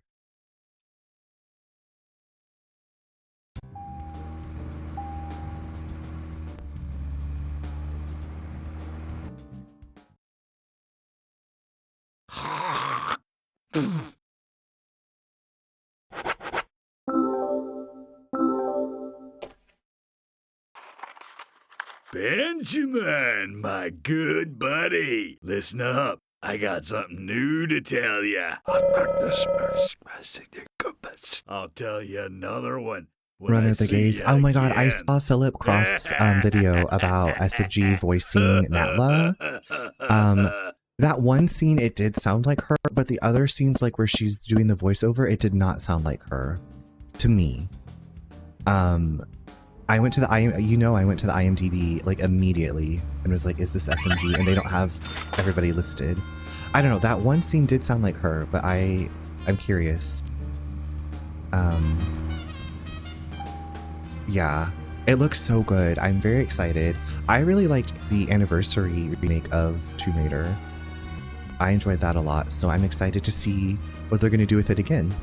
Benjamin, my good buddy, listen up. I got something new to tell ya. I'll tell you another one. Runner the Gaze. Oh my god, I saw Philip Croft's video about SFG voicing Natla. That one scene, it did sound like her, but the other scenes, like where she's doing the voiceover, it did not sound like her. To me. I went to the IMDb like immediately and was like, is this SMG? And they don't have everybody listed. I don't know, that one scene did sound like her, but I'm curious. Yeah. It looks so good. I'm very excited. I really liked the anniversary remake of Tomb Raider. I enjoyed that a lot, so I'm excited to see what they're going to do with it again.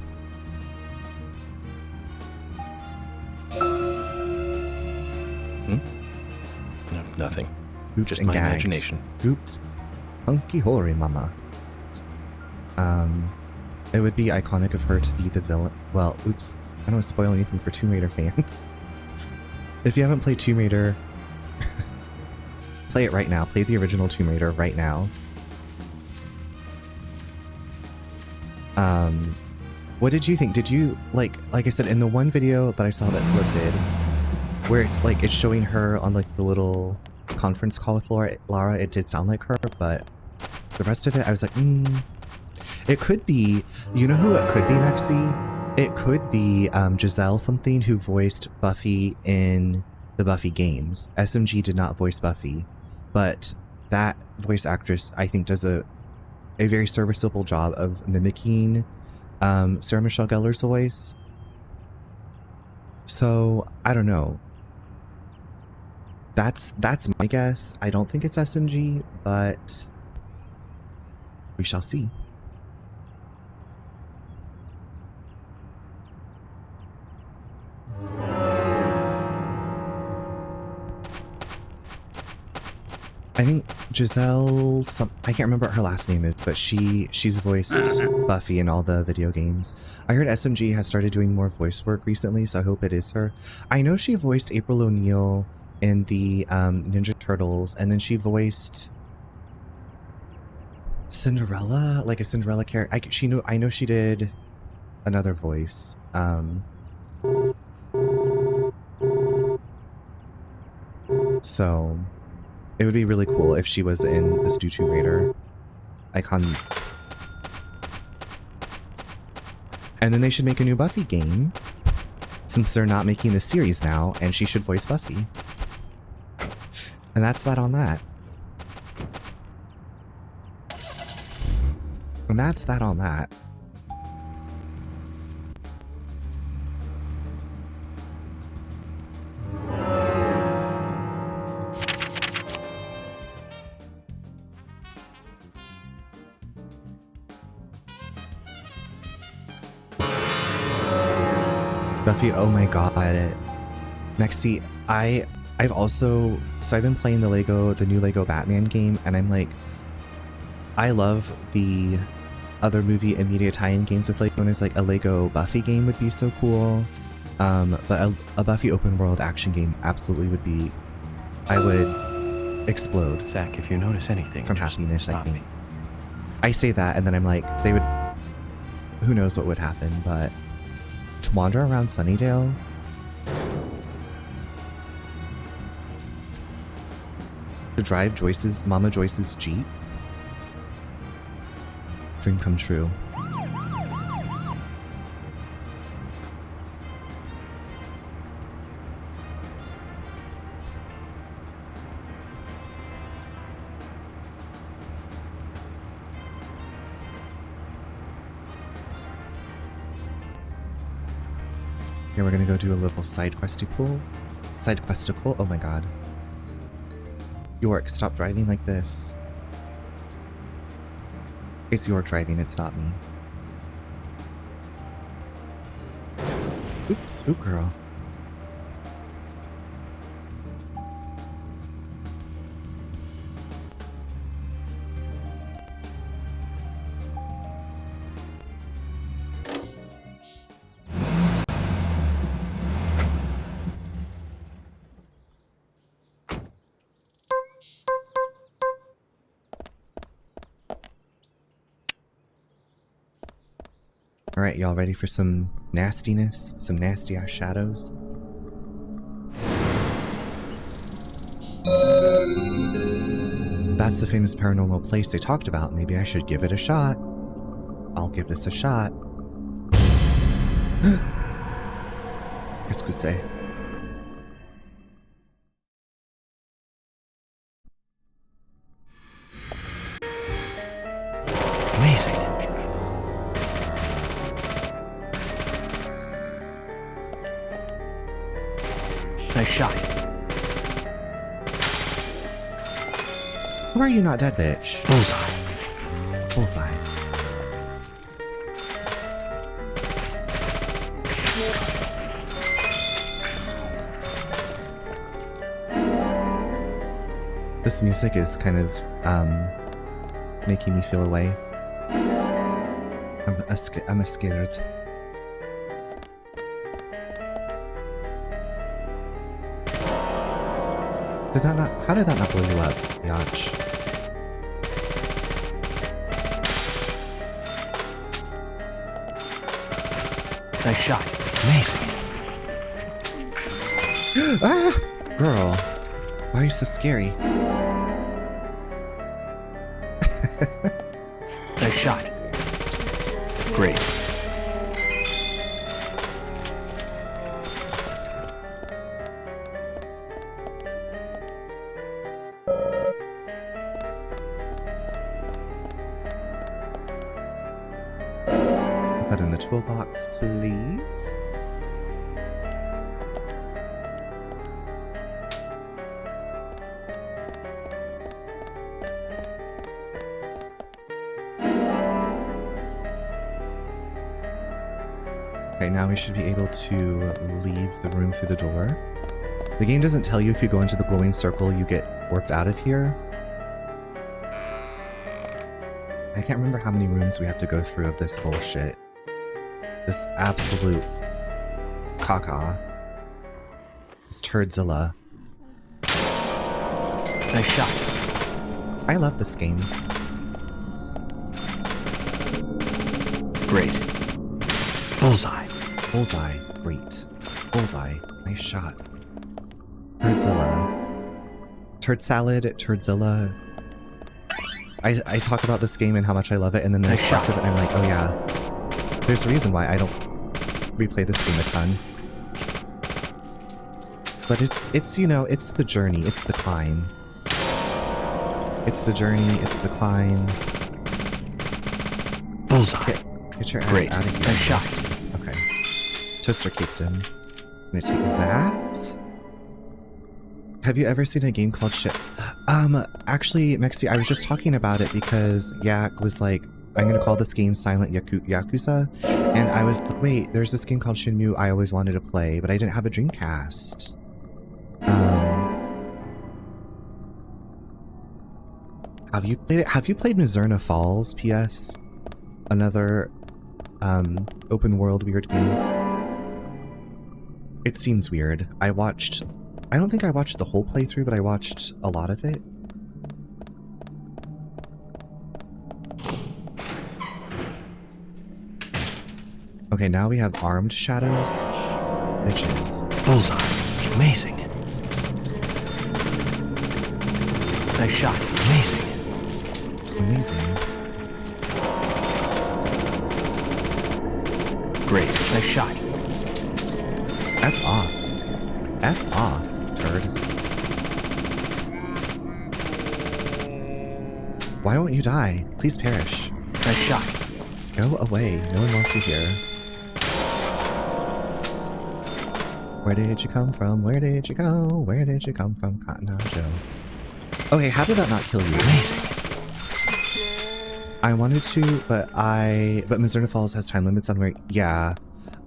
No, nothing. Oops, Just and my gagged. imagination. Oops. Hunky hoary mama. It would be iconic of her to be the villain. Well, oops. I don't want to spoil anything for Tomb Raider fans. If you haven't played Tomb Raider, play it right now. Play the original Tomb Raider right now. What did you think? Did you, like I said, in the one video that I saw that Flip did, where it's like, it's showing her on like the little conference call with Lara, it did sound like her, but the rest of it, I was like, it could be, you know who it could be, Mexi? It could be Giselle something who voiced Buffy in the Buffy games. SMG did not voice Buffy, but that voice actress, I think, does a very serviceable job of mimicking Sarah Michelle Gellar's voice. So, I don't know. That's my guess. I don't think it's SMG, but we shall see. I think Giselle, I can't remember what her last name is, but she's voiced Buffy in all the video games. I heard SMG has started doing more voice work recently, so I hope it is her. I know she voiced April O'Neil in the Ninja Turtles, and then she voiced Cinderella, like a Cinderella character. I know she did another voice. So it would be really cool if she was in this new Tomb Raider icon. And then they should make a new Buffy game, since they're not making the series now, and she should voice Buffy. And that's that on that. And that's that on that. Buffy, oh my god. Mexi, I've also, so I've been playing the new Lego Batman game, and I'm like, I love the other movie and media tie-in games with Lego, and it's like a Lego Buffy game would be so cool. But a Buffy open world action game absolutely would be, I would explode. Zach, if you notice anything from happiness, I think. I say that, and then I'm like, they would, who knows what would happen, but to wander around Sunnydale, to drive Mama Joyce's Jeep, dream come true. Here we're gonna go do a little side questicle. Oh my god. York, stop driving like this. It's York driving, it's not me. Oops, ooh girl. Alright, y'all ready for some nastiness? Some nasty ass shadows? That's the famous paranormal place they talked about. Maybe I should give it a shot. I'll give this a shot. Qu'est-ce que c'est? Amazing. Nice shot. Why are you not dead, bitch? Bullseye. Bullseye. This music is kind of, making me feel away. I'm scared. How did that not blow you up, Yach? Nice shot. Amazing. Ah! Girl, why are you so scary? Nice shot. Great. Put that in the toolbox, please. Okay, now we should be able to leave the room through the door. The game doesn't tell you if you go into the glowing circle, you get warped out of here. I can't remember how many rooms we have to go through of this bullshit. This absolute caca. This turdzilla. Nice shot. I love this game. Great. Bullseye. Bullseye. Great. Bullseye. Nice shot. Turdzilla. Turd salad. Turdzilla. I talk about this game and how much I love it, and then there's parts of it and I'm like, oh yeah. There's a reason why I don't replay this game a ton. But it's you know, it's the journey, it's the climb. It's the journey, it's the climb. Bullseye. Get your ass out of here. Nice shot. Okay. Toaster caked him. I'm gonna take that. Have you ever seen a game called Shit? Actually, Mexi, I was just talking about it because Yak was like, I'm gonna call this game Silent Yakuza, and I was like, wait, there's this game called Shenmue I always wanted to play, but I didn't have a Dreamcast. Have you played it? Have you played Mizurna Falls, PS? Another, open world weird game? It seems weird. I don't think I watched the whole playthrough, but I watched a lot of it. Okay, now we have armed shadows. Bitches. Bullseye. Amazing. Nice shot. Amazing. Amazing. Great. Nice shot. F off. F off, turd. Why won't you die? Please perish. Nice shot. Go away. No one wants you here. Where did you come from? Where did you go? Where did you come from, Cotton Eye Joe? Okay, how did that not kill you? Amazing. I wanted to, but Mizurna Falls has time limits on where, yeah.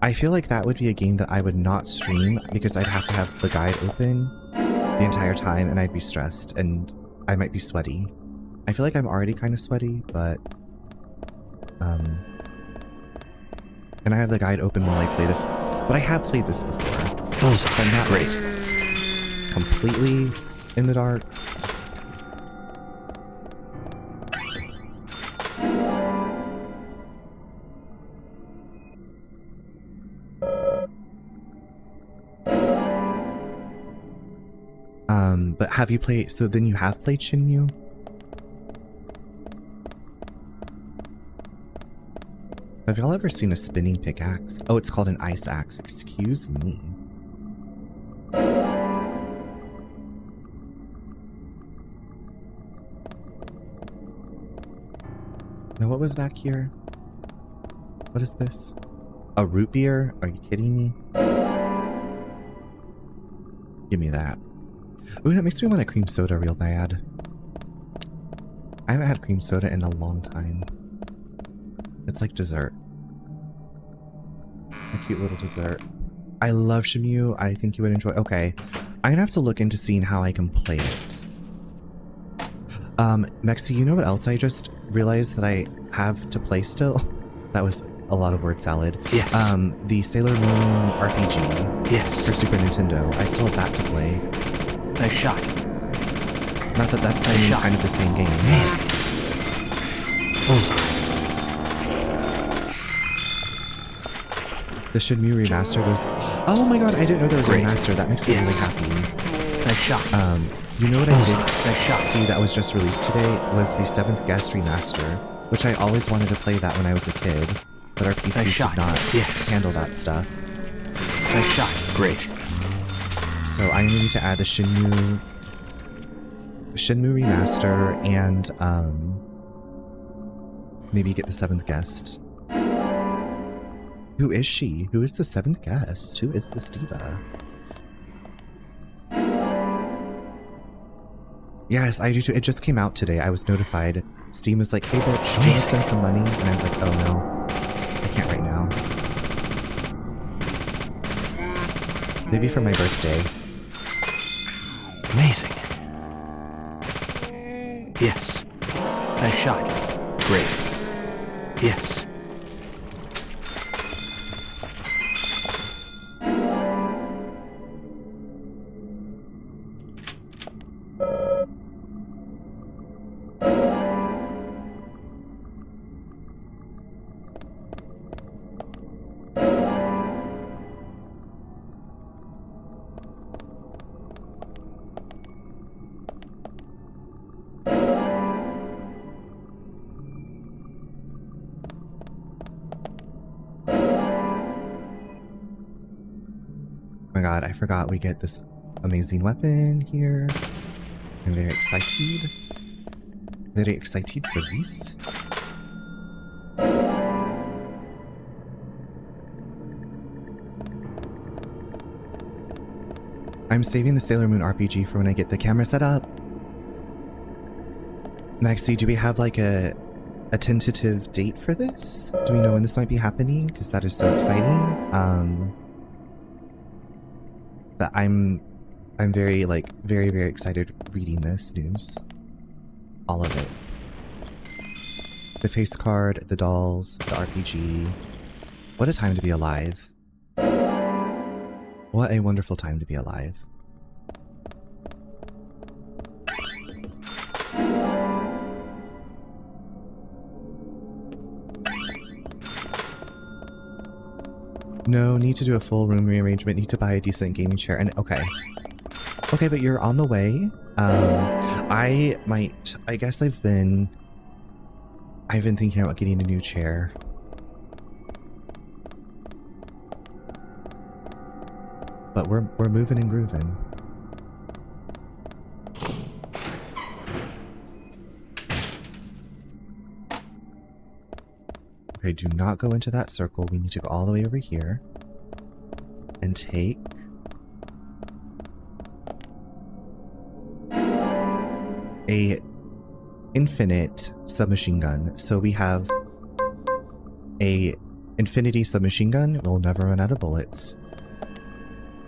I feel like that would be a game that I would not stream because I'd have to have the guide open the entire time and I'd be stressed and I might be sweaty. I feel like I'm already kind of sweaty, but, and I have the guide open while I play this, but I have played this before, so I'm not like completely in the dark. But have you played, so then you have played Shenmue? Have y'all ever seen a spinning pickaxe? Oh, it's called an ice axe, excuse me. Now what was back here? What is this? A root beer? Are you kidding me? Give me that. Ooh, that makes me want a cream soda real bad. I haven't had cream soda in a long time. It's like dessert. A cute little dessert. I love Shimu. I think you would enjoy. Okay. I'm gonna have to look into seeing how I can play it. Mexi, you know what else I just realized that I have to play still? That was a lot of word salad. Yes. The Sailor Moon RPG. Yes. For Super Nintendo. I still have that to play. Nice shot. Not that that's kind of the same game. Amazing. Bullseye. The Shenmue remaster goes. Oh my god! I didn't know there was a Great. remaster. That makes me really happy. Nice shot. You know what I did Nice shot. see that was just released today was the 7th Guest remaster, which I always wanted to play that when I was a kid, but our PC could not handle that stuff. Nice shot. Great. So I'm gonna need to add the Shenmue remaster and maybe get the 7th Guest. Who is she? Who is the 7th Guest? Who is this Diva? Yes, I do too. It just came out today. I was notified. Steam was like, hey bitch, do you want to spend some money? And I was like, oh no. I can't right now. Maybe for my birthday. Amazing. Yes. Nice shot. Great. Yes. Oh my god, I forgot we get this amazing weapon here. I'm very excited. Very excited for this. I'm saving the Sailor Moon RPG for when I get the camera set up. Maxie, do we have like a tentative date for this? Do we know when this might be happening? Because that is so exciting. But I'm very very excited reading this news. All of it. The face card, the dolls, the RPG. What a time to be alive. What a wonderful time to be alive. No, need to do a full room rearrangement, need to buy a decent gaming chair, and okay. Okay, but you're on the way. I guess I've been thinking about getting a new chair. But we're moving and grooving. Okay, do not go into that circle. We need to go all the way over here. And take... a infinite submachine gun. So we have a infinity submachine gun. We'll never run out of bullets.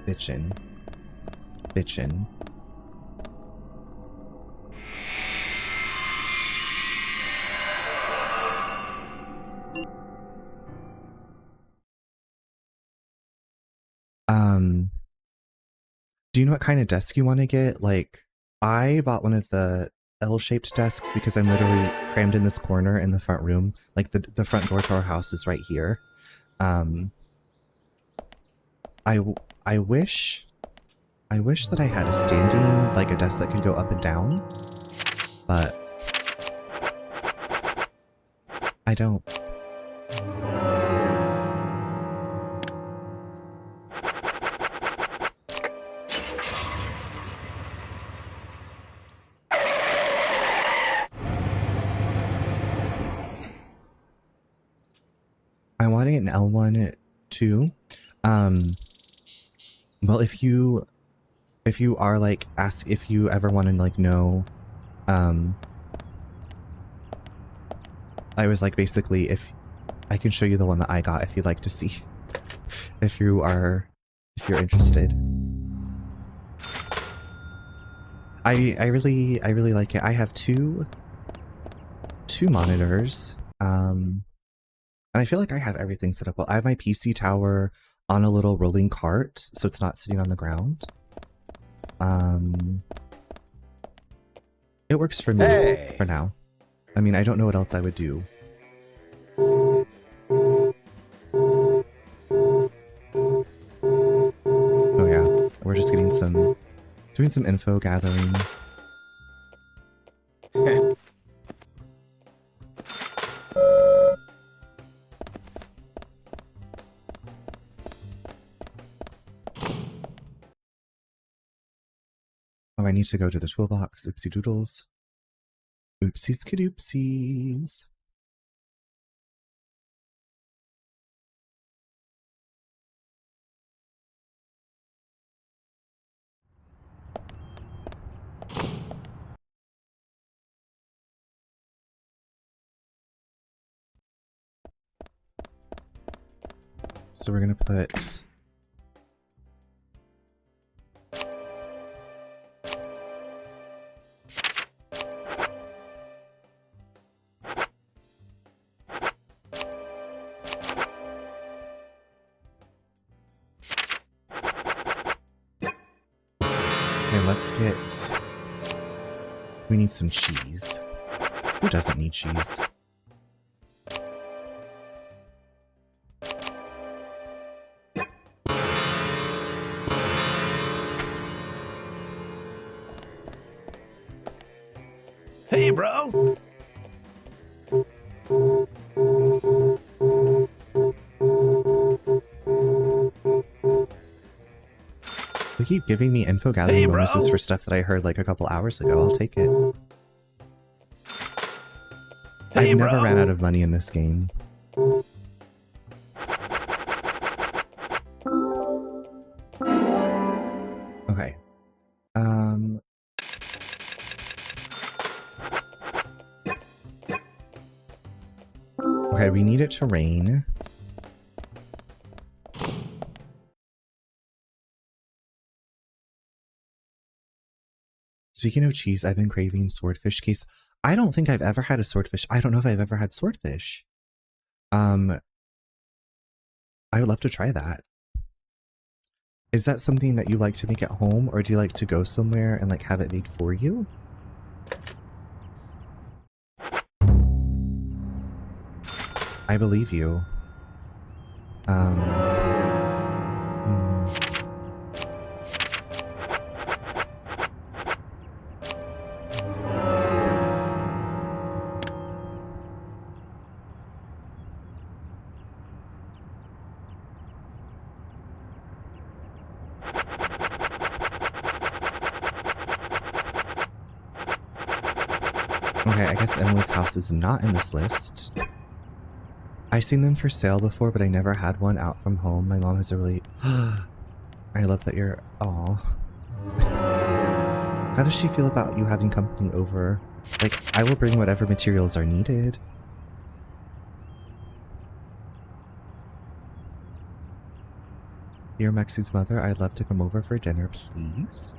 Bitchin'. Bitchin'. Do you know what kind of desk you want to get? Like, I bought one of the L-shaped desks because I'm literally crammed in this corner in the front room. Like, the front door to our house is right here. I wish that I had a standing, like a desk that could go up and down, but I don't. I want to get an L1 too. Well, if you If you are like, if you ever want to like know, I was like, basically, if I can show you the one that I got if you'd like to see, if you're interested. I really like it. I have two monitors, and I feel like I have everything set up well. I have my PC tower on a little rolling cart, so it's not sitting on the ground. It works for me for now. I mean, I don't know what else I would do. Oh yeah, we're just getting doing some info gathering. Oh, I need to go to the toolbox. Oopsie doodles. Oopsies kadoopsies. So we're gonna put we need some cheese. Who doesn't need cheese? Hey, bro! They keep giving me info gathering bonuses for stuff that I heard like a couple hours ago. I'll take it. I've never ran out of money in this game. Okay. Okay, we need it to rain. Speaking of cheese, I've been craving swordfish case. I don't think I've ever had a swordfish. I don't know if I've ever had swordfish. I would love to try that. Is that something that you like to make at home, or do you like to go somewhere and like have it made for you? I believe you. Okay, I guess Emily's house is not in this list. I've seen them for sale before, but I never had one out from home. My mom has a really... I love that you're... Aw. How does she feel about you having company over? Like, I will bring whatever materials are needed. Dear Mexi's mother, I'd love to come over for dinner, please.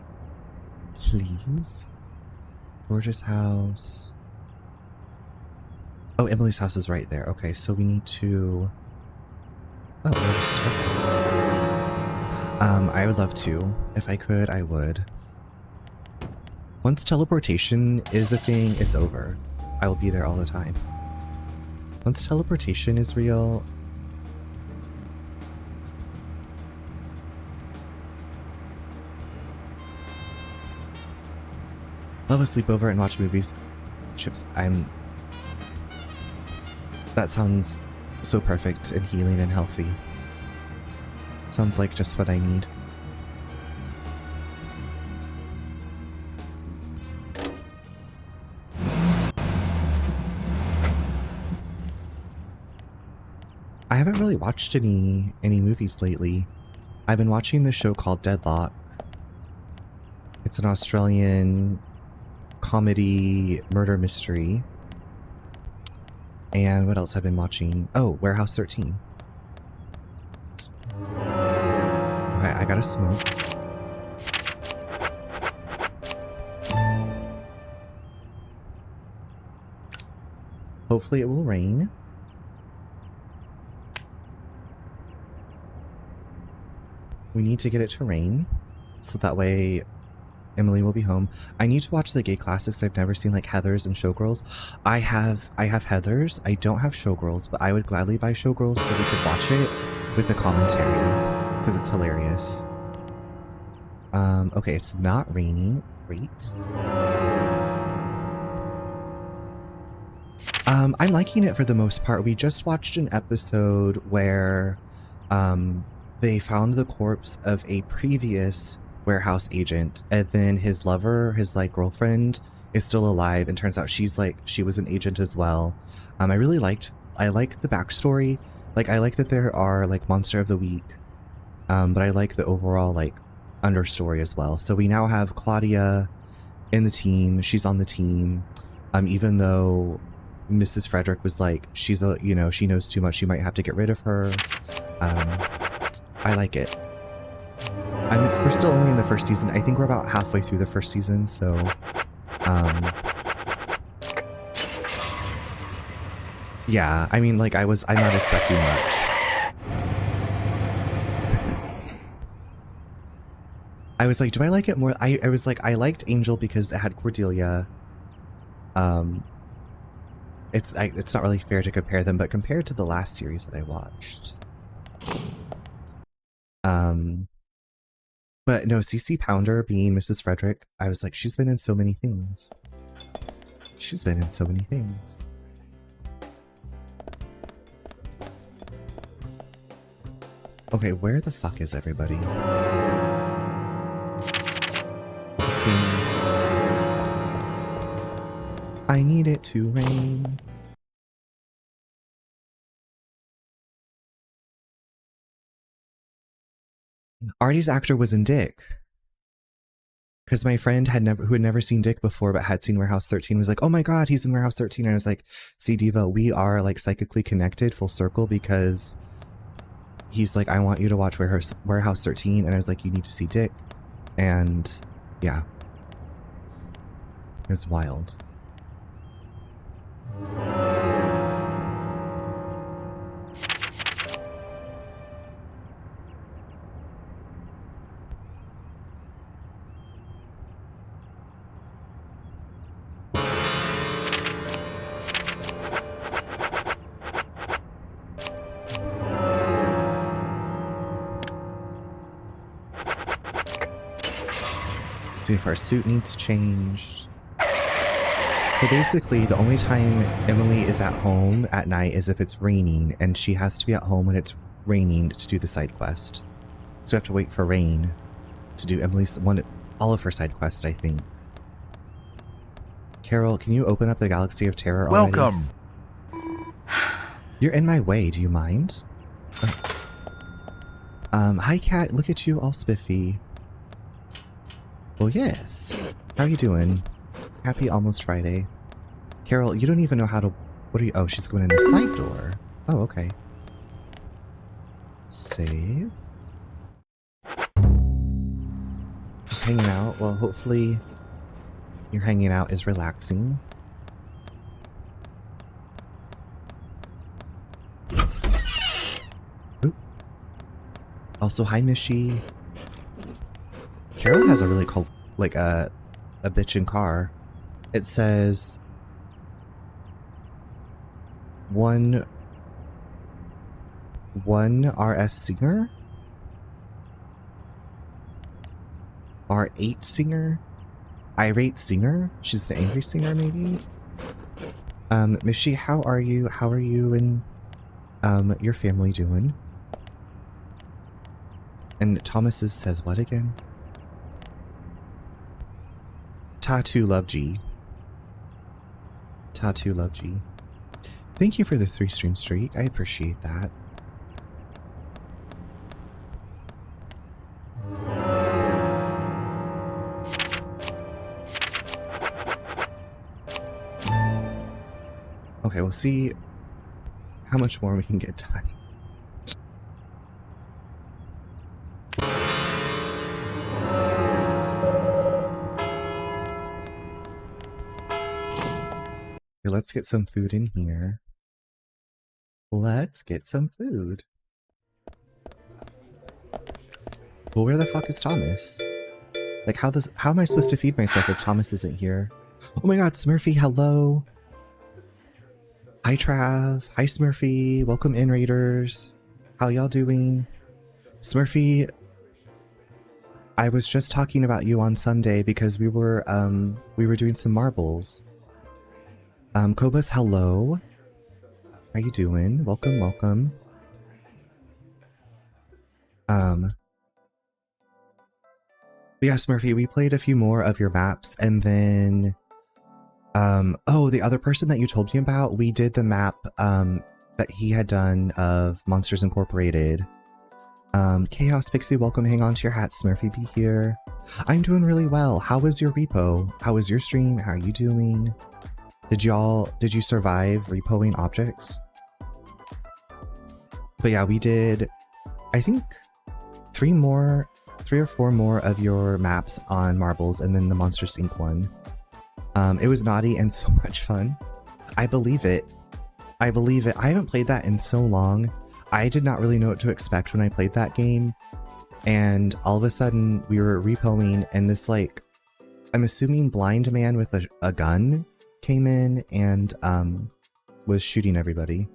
Please. George's house. Oh, Emily's house is right there. Okay, so we need to... Oh, we're just... I would love to. If I could, I would. Once teleportation is a thing, it's over. I will be there all the time. Once teleportation is real... Love a sleepover and watch movies. Chips, that sounds so perfect and healing and healthy. Sounds like just what I need. I haven't really watched any movies lately. I've been watching this show called Deadlock. It's an Australian comedy murder mystery. And what else have I been watching? Oh, Warehouse 13. Okay, I gotta smoke. Hopefully it will rain. We need to get it to rain, so that way Emily will be home. I need to watch the gay classics. I've never seen like Heathers and Showgirls. I have Heathers. I don't have Showgirls, but I would gladly buy Showgirls so we could watch it with a commentary because it's hilarious. Okay, it's not raining. Great. I'm liking it for the most part. We just watched an episode where they found the corpse of a previous warehouse agent, and then his lover, his like girlfriend, is still alive, and turns out she was an agent as well. I like the backstory. Like, I like that there are like Monster of the Week, but I like the overall like understory as well. So we now have Claudia in the team. She's on the team, even though Mrs. Frederick was like, she's a, you know, she knows too much, you might have to get rid of her. I like it. We're still only in the first season. I think we're about halfway through the first season, so yeah, I mean, like, I'm not expecting much. I was like, do I like it more? I was like, I liked Angel because it had Cordelia. It's not really fair to compare them, but compared to the last series that I watched. But no, CC Pounder being Mrs. Frederick, I was like, she's been in so many things. She's been in so many things. Okay, where the fuck is everybody? I need it to rain. Artie's actor was in Dick. Because my friend who had never seen Dick before but had seen Warehouse 13 was like, oh my god, he's in Warehouse 13. And I was like, see, Diva, we are like psychically connected full circle, because he's like, I want you to watch Warehouse 13. And I was like, you need to see Dick. And yeah. It's wild. See if our suit needs changed. So basically, the only time Emily is at home at night is if it's raining, and she has to be at home when it's raining to do the side quest. So we have to wait for rain to do all of her side quests, I think. Carol, can you open up the Galaxy of Terror already? Welcome. You're in my way, do you mind? Hi Kat, look at you all spiffy. Well, yes. How are you doing? Happy almost Friday. Carol, you don't even know how to... What are you... Oh, she's going in the side door. Oh, okay. Save. Just hanging out. Well, hopefully your hanging out is relaxing. Oop. Also, hi, Mishy. Carol has a really cool, like, a bitchin' car. It says... One RS Singer? R8 Singer? Irate Singer? She's the angry singer, maybe? Mishy, how are you? How are you and, your family doing? And Thomas says what again? Tattoo Love G. Tattoo Love G. Thank you for the 3-stream streak. I appreciate that. Okay, we'll see how much more we can get done. Here, let's get some food in here. Let's get some food. Well, where the fuck is Thomas? Like, how am I supposed to feed myself if Thomas isn't here? Oh my god, Smurfy, hello! Hi, Trav. Hi, Smurfy. Welcome in, Raiders. How y'all doing? Smurfy, I was just talking about you on Sunday because we were doing some marbles. Kobus, hello. How you doing? Welcome, welcome. But yeah, Smurfy, we played a few more of your maps, and then, oh, the other person that you told me about, we did the map, that he had done of Monsters Incorporated. Chaos Pixie, welcome, hang on to your hat, Smurfy, be here. I'm doing really well. How was your repo? How was your stream? How are you doing? Did you survive repoing objects? But yeah, we did, I think, 3 or 4 more of your maps on Marbles, and then the Monsters Inc. one. It was naughty and so much fun. I believe it. I believe it. I haven't played that in so long. I did not really know what to expect when I played that game. And all of a sudden, we were repoing, and this, like, I'm assuming blind man with a gun came in and was shooting everybody.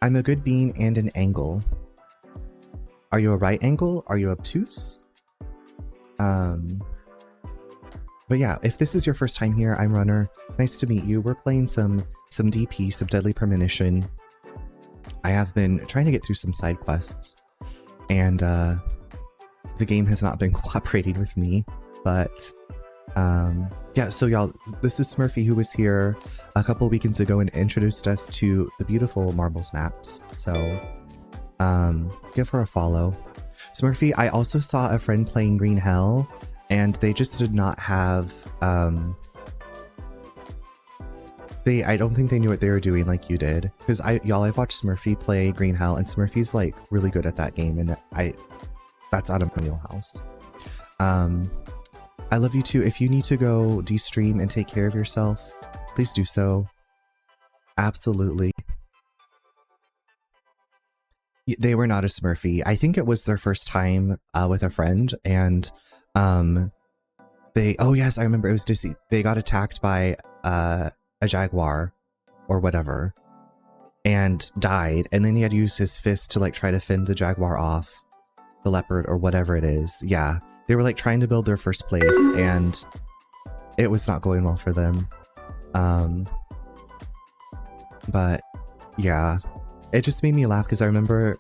I'm a good bean and an angle. Are you a right angle? Are you obtuse? But yeah, if this is your first time here, I'm Runner. Nice to meet you. We're playing some DP, some Deadly Premonition. I have been trying to get through some side quests, and the game has not been cooperating with me, but yeah, so y'all, this is Smurfy, who was here a couple weekends ago and introduced us to the beautiful Marbles maps, so give her a follow. Smurfy, I also saw a friend playing Greenvale, and they just did not have, I don't think they knew what they were doing like you did, because I've watched Smurfy play Greenvale, and Smurfy's like really good at that game, and that's out of my wheelhouse. I love you too. If you need to go de-stream and take care of yourself, please do so. Absolutely. They were not a Smurfy. I think it was their first time with a friend, and oh yes, I remember, it was Dizzy. They got attacked by a jaguar or whatever and died, and then he had used his fist to like try to fend the jaguar off, the leopard or whatever it is. Yeah, they were like trying to build their first place, and it was not going well for them. But yeah, it just made me laugh because I remember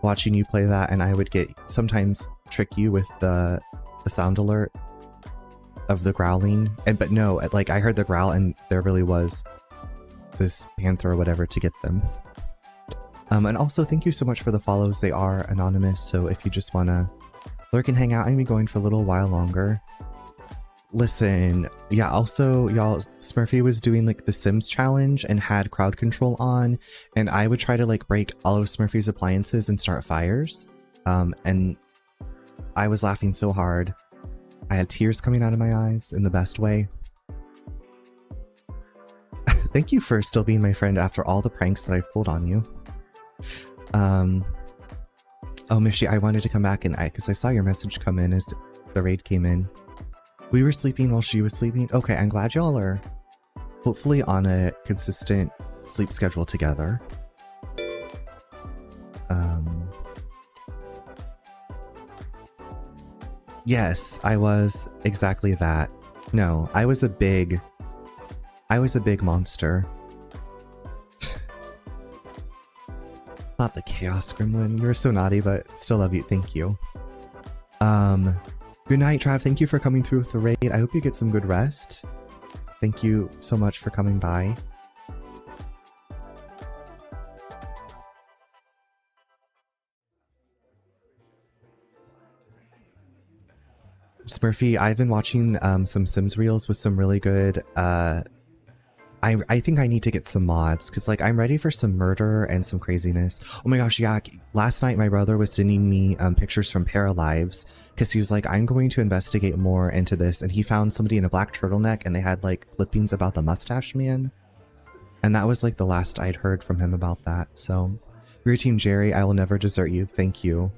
watching you play that, and I would sometimes trick you with the sound alert of the growling, but no, like I heard the growl and there really was this panther or whatever to get them. And also thank you so much for the follows. They are anonymous, so if you just want to lurk and hang out, I'm gonna be going for a little while longer. Listen, yeah, also, y'all, Smurfy was doing like the Sims challenge and had crowd control on, and I would try to like break all of Smurfy's appliances and start fires. And I was laughing so hard. I had tears coming out of my eyes in the best way. Thank you for still being my friend after all the pranks that I've pulled on you. Oh, Mishy, I wanted to come back and because I saw your message come in as the raid came in. We were sleeping while she was sleeping. Okay, I'm glad y'all are hopefully on a consistent sleep schedule together. Yes, I was exactly that. No, I was a big monster. Not the Chaos Gremlin. You were so naughty, but still love you. Thank you. Good night, Trav. Thank you for coming through with the raid. I hope you get some good rest. Thank you so much for coming by. Smurfy, I've been watching some Sims reels with some really good I think I need to get some mods because like I'm ready for some murder and some craziness. Oh my gosh, yeah. Last night my brother was sending me pictures from Paralives because he was like, I'm going to investigate more into this, and he found somebody in a black turtleneck and they had like clippings about the mustache man. And that was like the last I'd heard from him about that. So your team Jerry, I will never desert you. Thank you.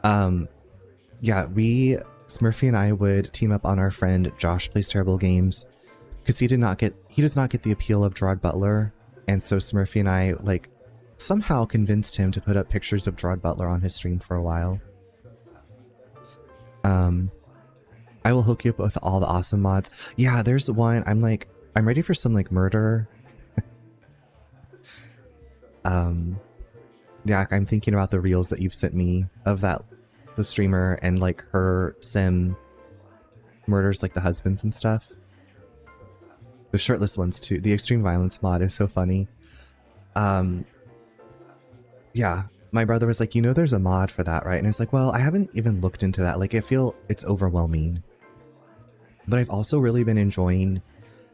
Yeah, Smurfy and I would team up on our friend Josh Plays Terrible Games because he does not get the appeal of Gerard Butler, and so Smurfy and I like somehow convinced him to put up pictures of Gerard Butler on his stream for a while. I will hook you up with all the awesome mods. Yeah, there's one. I'm ready for some like murder. Yeah, I'm thinking about the reels that you've sent me of the streamer and like her sim murders like the husbands and stuff. The shirtless ones too. The extreme violence mod is so funny. Yeah, my brother was like, there's a mod for that, right? And I was like, well, I haven't even looked into that. Like, I feel it's overwhelming. But I've also really been enjoying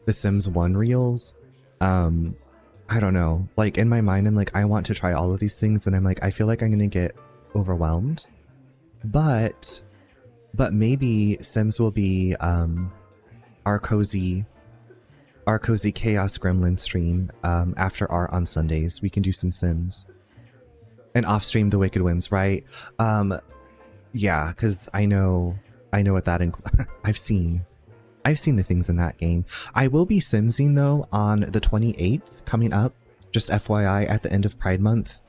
the Sims 1 reels. I don't know. Like, in my mind, I'm like, I want to try all of these things, and I'm like, I feel like I'm gonna get overwhelmed. But maybe Sims will be our cozy chaos gremlin stream after art on Sundays. We can do some Sims. And off stream the Wicked Whims, right? Yeah, because I know what that includes. I've seen the things in that game. I will be Simsing though on the 28th coming up. Just FYI, at the end of Pride Month,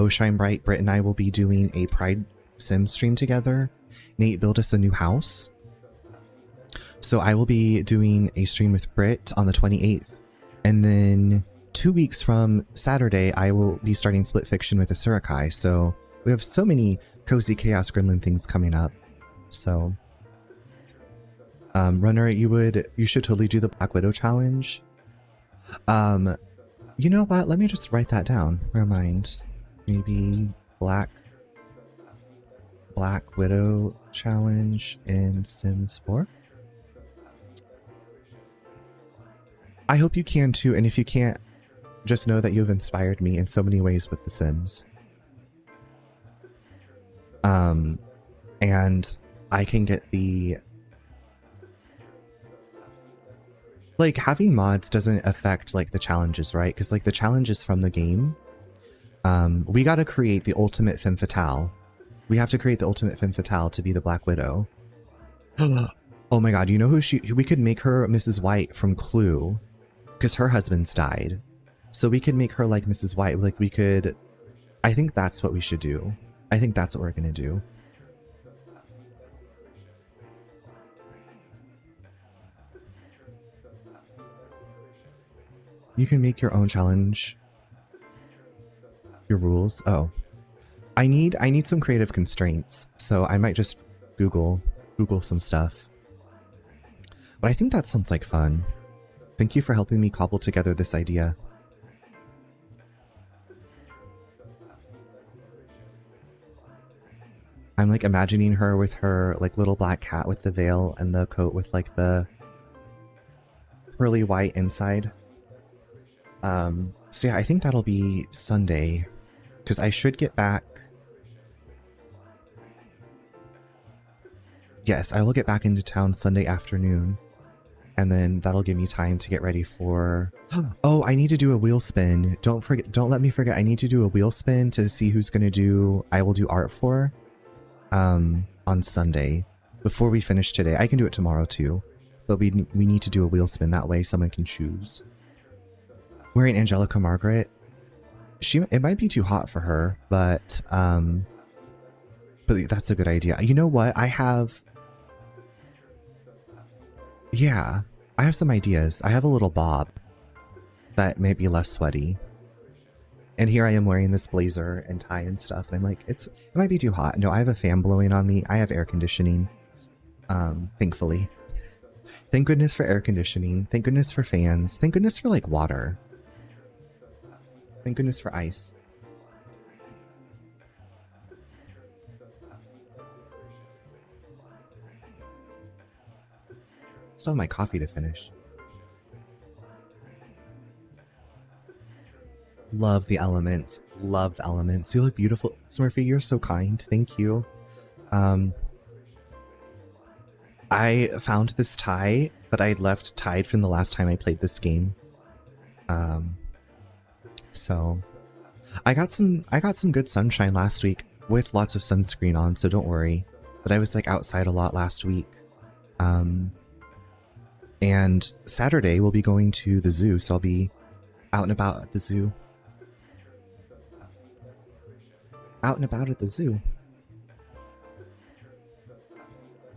Shine Bright, Britt and I will be doing a Pride Sim stream together. Nate built us a new house. So I will be doing a stream with Britt on the 28th. And then 2 weeks from Saturday, I will be starting Split Fiction with Asurukai. So we have so many cozy chaos gremlin things coming up. So Runner, you should totally do the Black Widow challenge. You know what? Let me just write that down. Never mind. Maybe Black Widow challenge in Sims 4. I hope you can too, and if you can't, just know that you've inspired me in so many ways with The Sims. And I can get the... Like, having mods doesn't affect, like, the challenges, right? Because, like, the challenges from the game, we gotta create the ultimate femme fatale. We have to create the ultimate femme fatale to be the Black Widow. Oh my god, you know who we could make her Mrs. White from Clue, because her husband's died. So we could make her like Mrs. White, like we could... I think that's what we should do. I think that's what we're gonna do. You can make your own challenge. Your rules. Oh. I need some creative constraints, so I might just Google some stuff. But I think that sounds like fun. Thank you for helping me cobble together this idea. I'm like imagining her with her like little black cat with the veil and the coat with like the pearly white inside. So yeah, I think that'll be Sunday, because I should get back. Yes, I will get back into town Sunday afternoon, and then that'll give me time to get ready for... Oh, I need to do a wheel spin. Don't let me forget, I need to do a wheel spin to see who's gonna I will do art for, on Sunday, before we finish today. I can do it tomorrow too, but we need to do a wheel spin, that way someone can choose. Wearing Angelica Margaret, it might be too hot for her, but that's a good idea. You know what? I have some ideas. I have a little bob that may be less sweaty. And here I am wearing this blazer and tie and stuff, and I'm like, it might be too hot. No, I have a fan blowing on me. I have air conditioning. Thankfully. Thank goodness for air conditioning. Thank goodness for fans. Thank goodness for like water. Thank goodness for ice. Still have my coffee to finish. Love the elements. Love the elements. You look beautiful, Smurfy. You're so kind. Thank you. I found this tie that I had left tied from the last time I played this game. So I got some good sunshine last week with lots of sunscreen on, so don't worry. But I was like outside a lot last week. And Saturday we'll be going to the zoo, so I'll be out and about at the zoo. Out and about at the zoo.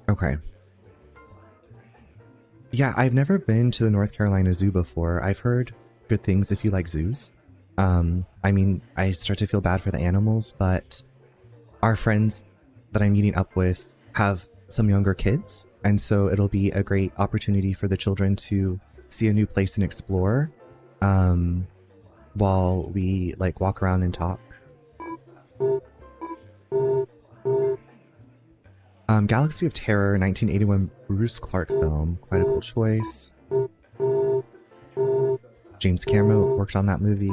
Okay. Yeah, I've never been to the North Carolina Zoo before. I've heard good things if you like zoos. I mean, I start to feel bad for the animals, but our friends that I'm meeting up with have some younger kids, and so it'll be a great opportunity for the children to see a new place and explore, while we like walk around and talk. Galaxy of Terror, 1981 Bruce Clark film. Quite a cool choice. James Cameron worked on that movie.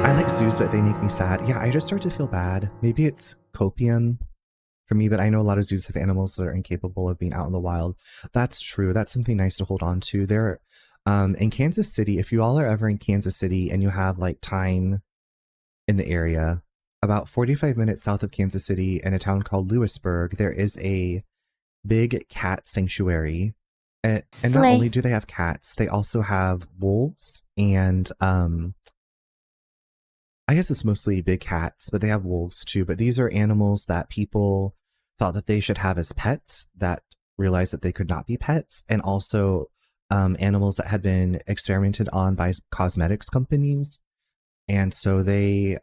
I like zoos, but they make me sad. Yeah, I just start to feel bad. Maybe it's copium for me, but I know a lot of zoos have animals that are incapable of being out in the wild. That's true. That's something nice to hold on to. There, in Kansas City, if you all are ever in Kansas City and you have like time in the area, about 45 minutes south of Kansas City in a town called Lewisburg, there is a big cat sanctuary. And not only do they have cats, they also have wolves and, I guess it's mostly big cats, but they have wolves too. But these are animals that people thought that they should have as pets that realized that they could not be pets, and also animals that had been experimented on by cosmetics companies. And so they,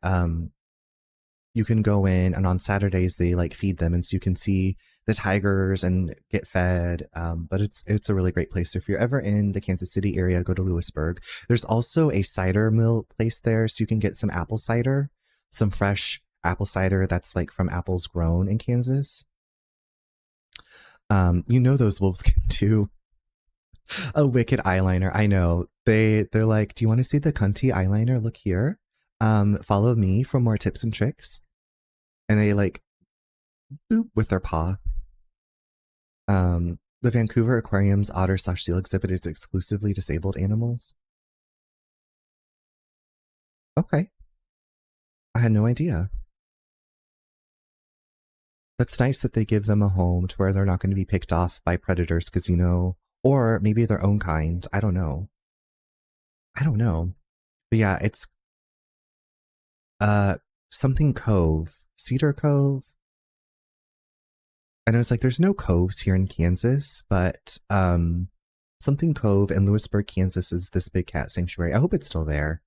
you can go in, and on Saturdays they like feed them, and so you can see the tigers and get fed. But it's a really great place. So if you're ever in the Kansas City area, go to Lewisburg. There's also a cider mill place there, so you can get some apple cider, some fresh apple cider that's like from apples grown in Kansas. You know those wolves can do a wicked eyeliner. I know. They're like, do you want to see the cunty eyeliner? Look here. Follow me for more tips and tricks. And they like boop with their paw. The Vancouver Aquarium's otter/seal exhibit is exclusively disabled animals. Okay. I had no idea. That's nice that they give them a home to where they're not going to be picked off by predators, because, you know, or maybe their own kind. I don't know. But yeah, it's something Cove. Cedar Cove? And I was like, there's no coves here in Kansas, but something Cove in Lewisburg, Kansas is this big cat sanctuary. I hope it's still there.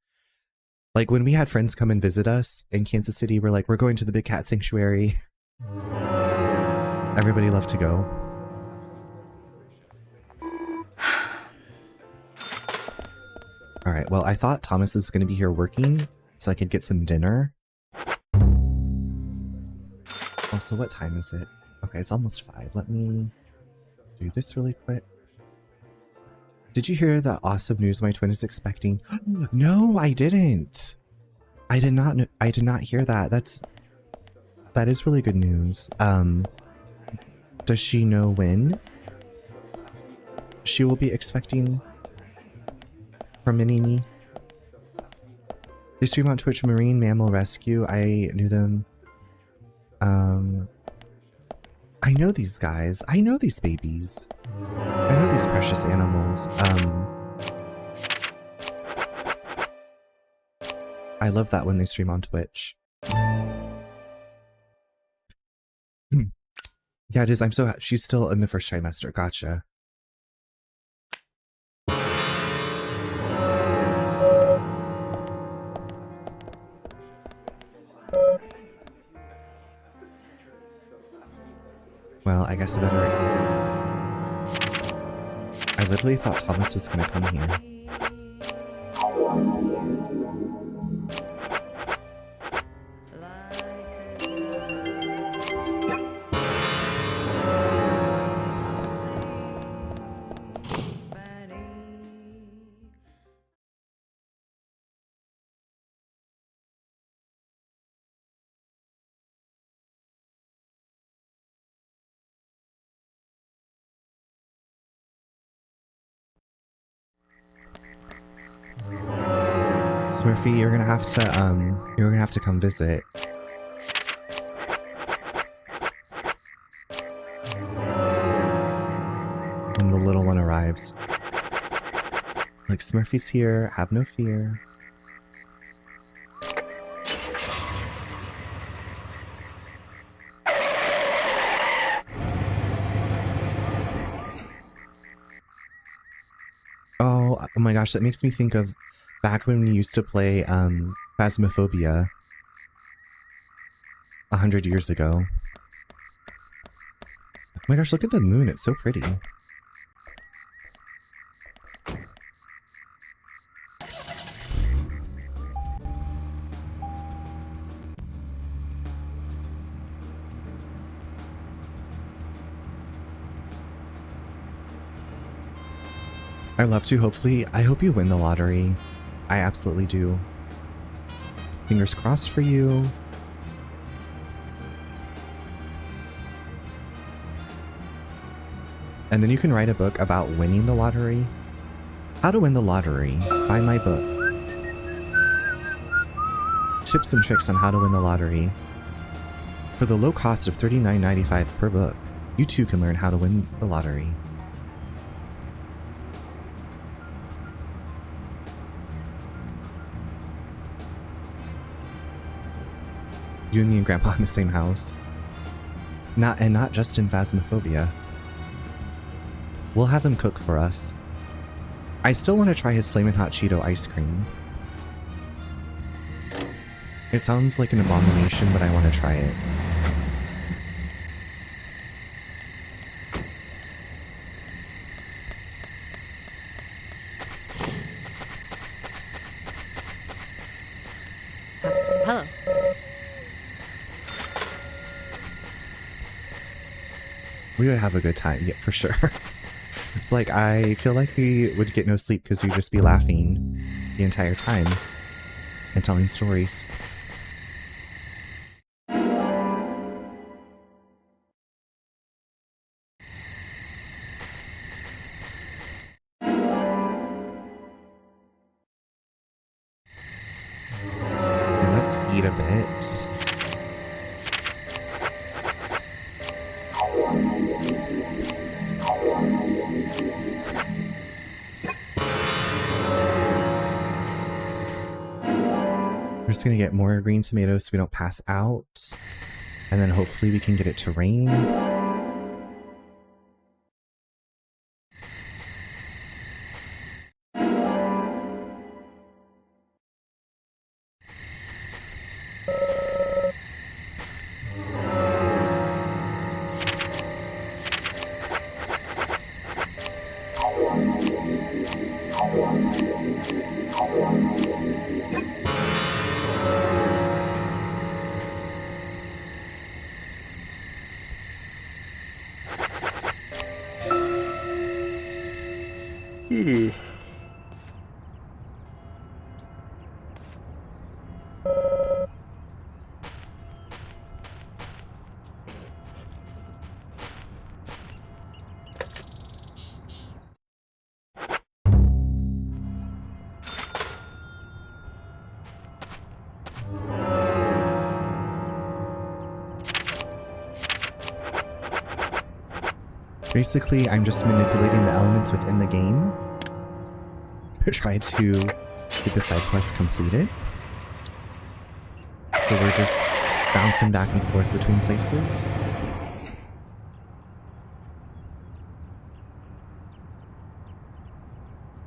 Like when we had friends come and visit us in Kansas City, we're like, we're going to the big cat sanctuary. Everybody loved to go. All right, well, I thought Thomas was going to be here working so I could get some dinner. Also, what time is it? Okay, it's almost 5. Let me do this really quick. Did you hear the awesome news my twin is expecting? No, I didn't. I did not hear that. That is really good news. Does she know when she will be expecting her mini-me? They stream on Twitch Marine Mammal Rescue. I knew them. I know these guys. I know these babies. I know these precious animals. I love that when they stream on Twitch. Yeah, it is. I'm so she's still in the first trimester. Gotcha. Well, I guess I better... I literally thought Thomas was gonna come here. Smurfy, you're gonna have to come visit. When the little one arrives. Like, Smurfy's here, have no fear. Oh my gosh, that makes me think of back when we used to play Phasmophobia 100 years ago. Oh my gosh, look at the moon, it's so pretty. I love to, hopefully. I hope you win the lottery. I absolutely do. Fingers crossed for you. And then you can write a book about winning the lottery. How to Win the Lottery. Buy my book. Tips and tricks on how to win the lottery. For the low cost of $39.95 per book, you too can learn how to win the lottery. You and me and Grandpa in the same house. Not just in Phasmophobia. We'll have him cook for us. I still want to try his Flamin' Hot Cheeto ice cream. It sounds like an abomination, but I want to try it. Hello. We would have a good time, yeah, for sure. It's like, I feel like we would get no sleep because you'd just be laughing the entire time and telling stories. Let's eat a bit. We're just gonna get more green tomatoes so we don't pass out. And then hopefully we can get it to rain. Basically, I'm just manipulating the elements within the game to try to get the side quest completed. So we're just bouncing back and forth between places.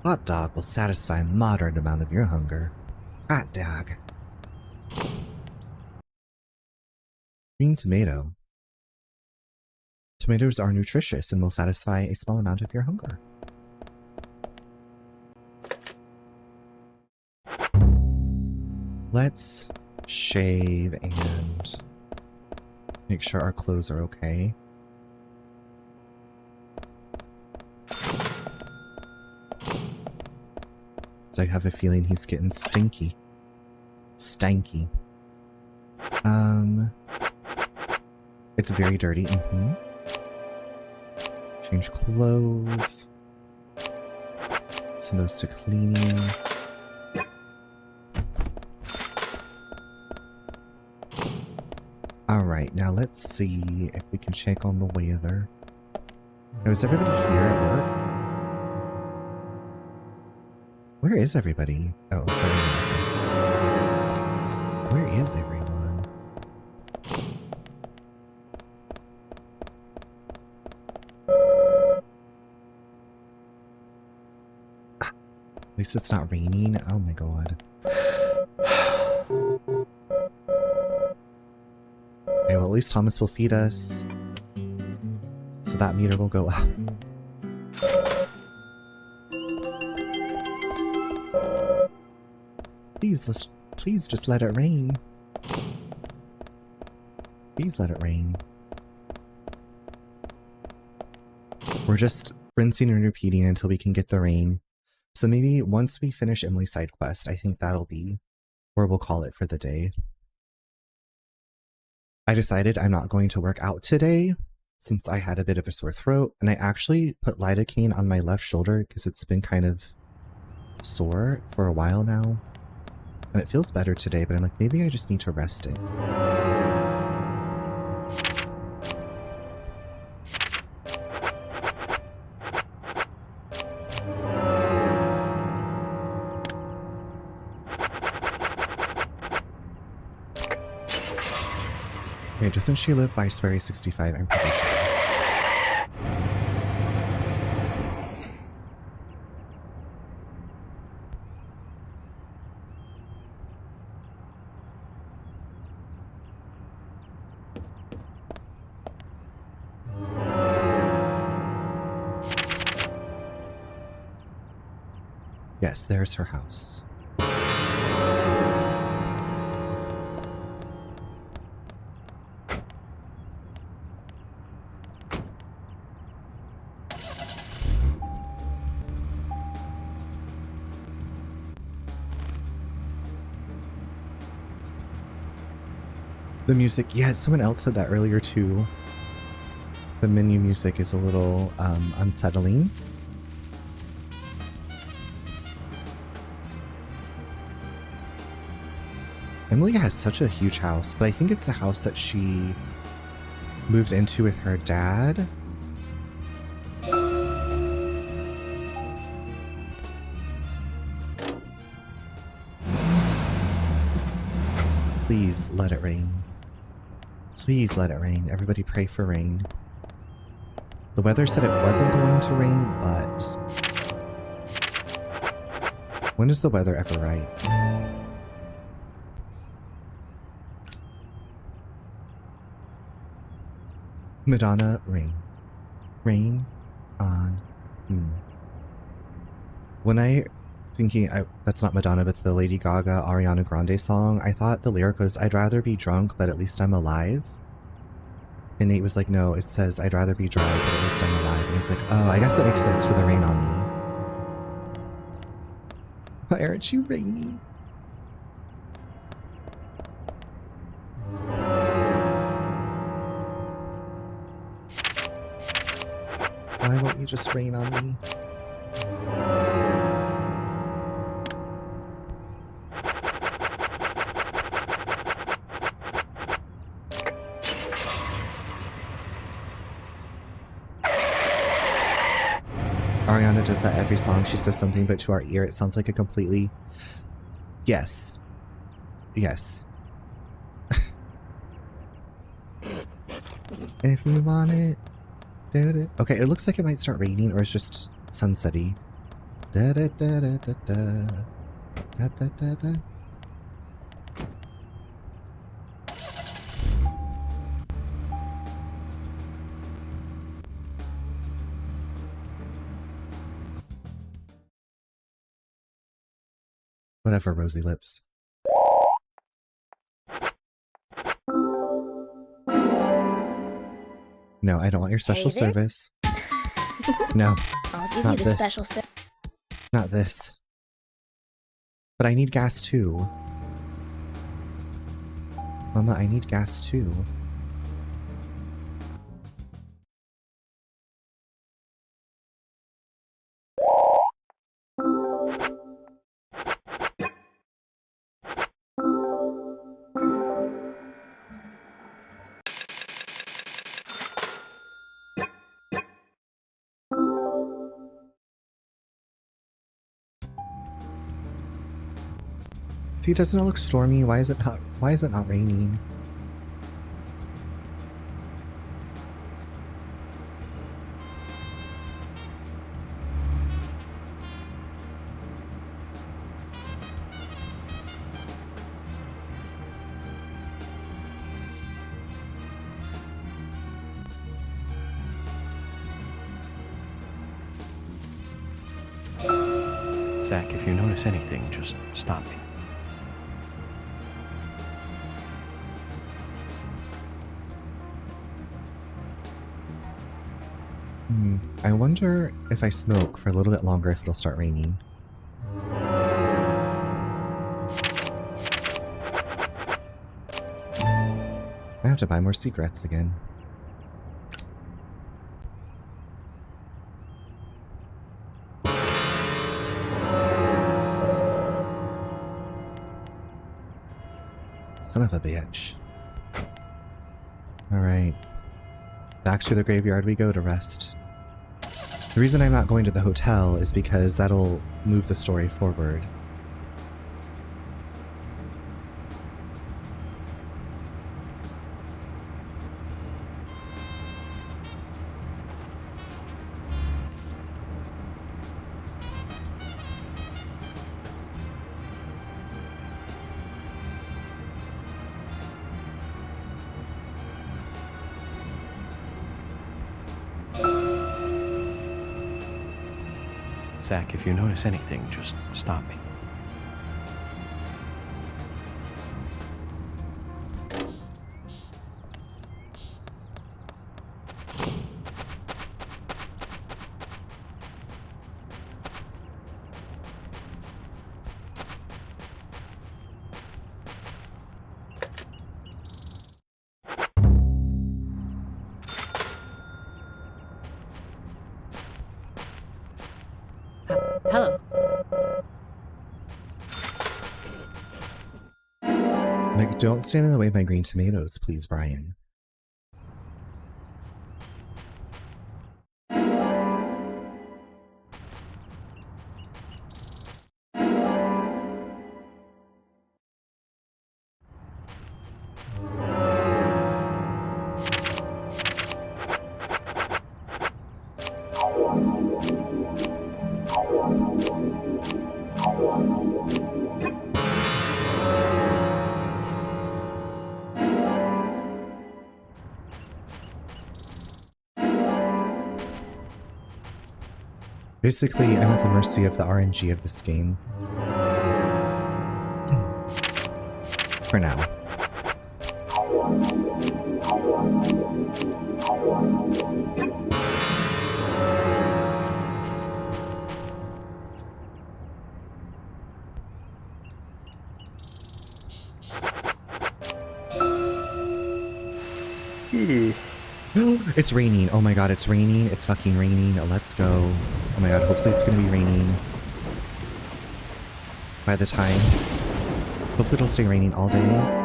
Hot dog will satisfy a moderate amount of your hunger. Hot dog. Green tomato. Tomatoes are nutritious and will satisfy a small amount of your hunger. Let's shave and make sure our clothes are okay. So I have a feeling he's getting stinky. Stanky. It's very dirty. Change clothes. Send those to cleaning. Alright, now let's see if we can check on the weather. Now, is everybody here at work? Where is everybody? Oh, okay. Where is everyone? At least it's not raining. Oh my god. Okay, well at least Thomas will feed us. So that meter will go up. Please just let it rain. Please let it rain. We're just rinsing and repeating until we can get the rain. So maybe once we finish Emily's side quest, I think that'll be where we'll call it for the day. I decided I'm not going to work out today since I had a bit of a sore throat, and I actually put lidocaine on my left shoulder because it's been kind of sore for a while now. And it feels better today, but I'm like, maybe I just need to rest it. Okay, doesn't she live by Sperry 65? I'm pretty sure. Yes, there's her house. The music, yeah, someone else said that earlier too. The menu music is a little unsettling. Emily has such a huge house, but I think it's the house that she moved into with her dad. Please let it rain. Please let it rain. Everybody pray for rain. The weather said it wasn't going to rain, but when is the weather ever right? Madonna, rain. Rain on me. When that's not Madonna, but the Lady Gaga Ariana Grande song, I thought the lyric was, I'd rather be drunk, but at least I'm alive. And Nate was like, no, it says, I'd rather be dry, but at least I'm alive. And he's like, oh, I guess that makes sense for the rain on me. Why aren't you rainy? Why won't you just rain on me? Ariana does that every song. She says something, but to our ear, it sounds like a completely... Yes. Yes. If you want it, do it. Okay, it looks like it might start raining, or it's just sunsetty. Da da da da da da. Da da da da. Whatever, rosy lips. No, I don't want your special service. No, I'll give not you the this. special service. Not this. But I need gas too. Mama, I need gas too. See, doesn't it look stormy? Why is it not raining? Zach, if you notice anything, just stop me. I wonder if I smoke for a little bit longer if it'll start raining. I have to buy more cigarettes again. Son of a bitch. Alright. Back to the graveyard we go to rest. The reason I'm not going to the hotel is because that'll move the story forward. Zach, if you notice anything, just stop me. Hello. Like, don't stand in the way of my green tomatoes, please, Brian. Basically, I'm at the mercy of the RNG of this game. For now. It's raining. Oh my god, it's raining. It's fucking raining. Let's go. Oh my god, hopefully it's gonna be raining by the time. Hopefully it'll stay raining all day.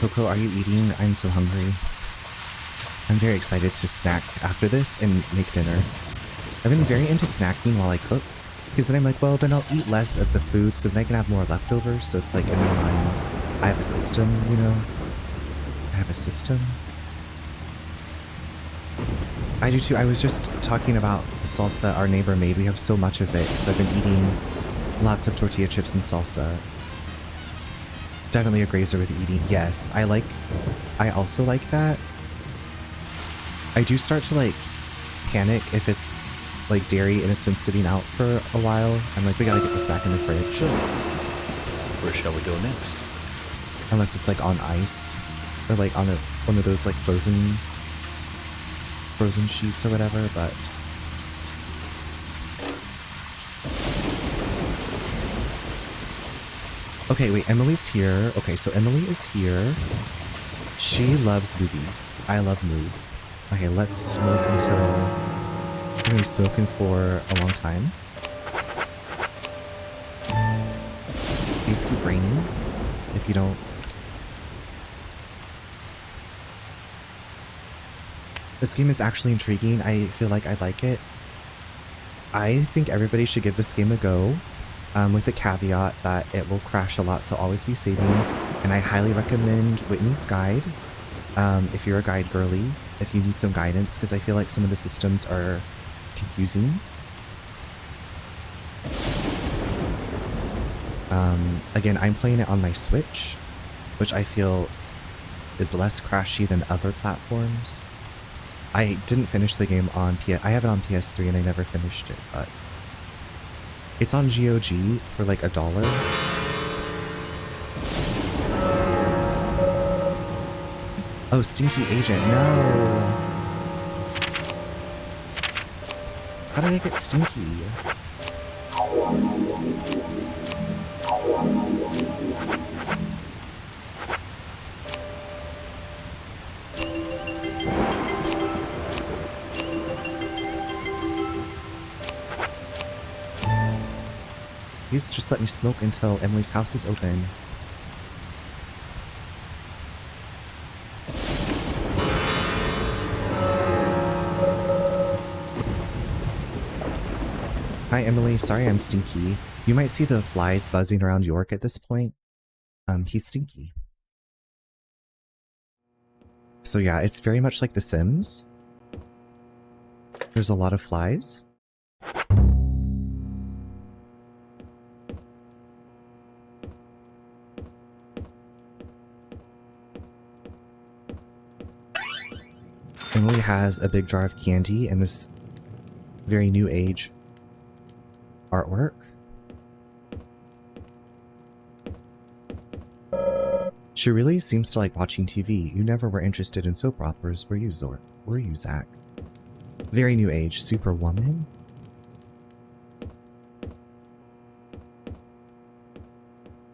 Coco, are you eating? I'm so hungry. I'm very excited to snack after this and make dinner. I've been very into snacking while I cook, because then I'm like, well, then I'll eat less of the food so then I can have more leftovers. So it's like in my mind, I have a system, you know? I have a system. I do too. I was just talking about the salsa our neighbor made. We have so much of it, so I've been eating lots of tortilla chips and salsa. Definitely a grazer with eating. Yes, I also like that. I do start to like panic if it's like dairy and it's been sitting out for a while. I'm like, we gotta get this back in the fridge. Where shall we go next? Unless it's like on ice or like on one of those like frozen sheets or whatever, but okay, wait, Emily's here. Okay, so Emily is here. She loves movies. I love move. Okay, let's smoke until we're gonna be smoking for a long time. Please keep raining if you don't. This game is actually intriguing. I feel like I like it. I think everybody should give this game a go, with the caveat that it will crash a lot, so always be saving. And I highly recommend Whitney's guide, if you're a guide girly, if you need some guidance, because I feel like some of the systems are confusing. Again, I'm playing it on my Switch, which I feel is less crashy than other platforms. I didn't finish the game on I have it on PS3 and I never finished it, but it's on GOG for like $1. Oh, Stinky Agent, no! How did I get Stinky? Please just let me smoke until Emily's house is open. Hi Emily, sorry I'm stinky. You might see the flies buzzing around York at this point. He's stinky. So yeah, it's very much like The Sims. There's a lot of flies. Emily has a big jar of candy and this very new age artwork. She really seems to like watching TV. You never were interested in soap operas, were you, Zort? Were you, Zach? Very new age, Superwoman.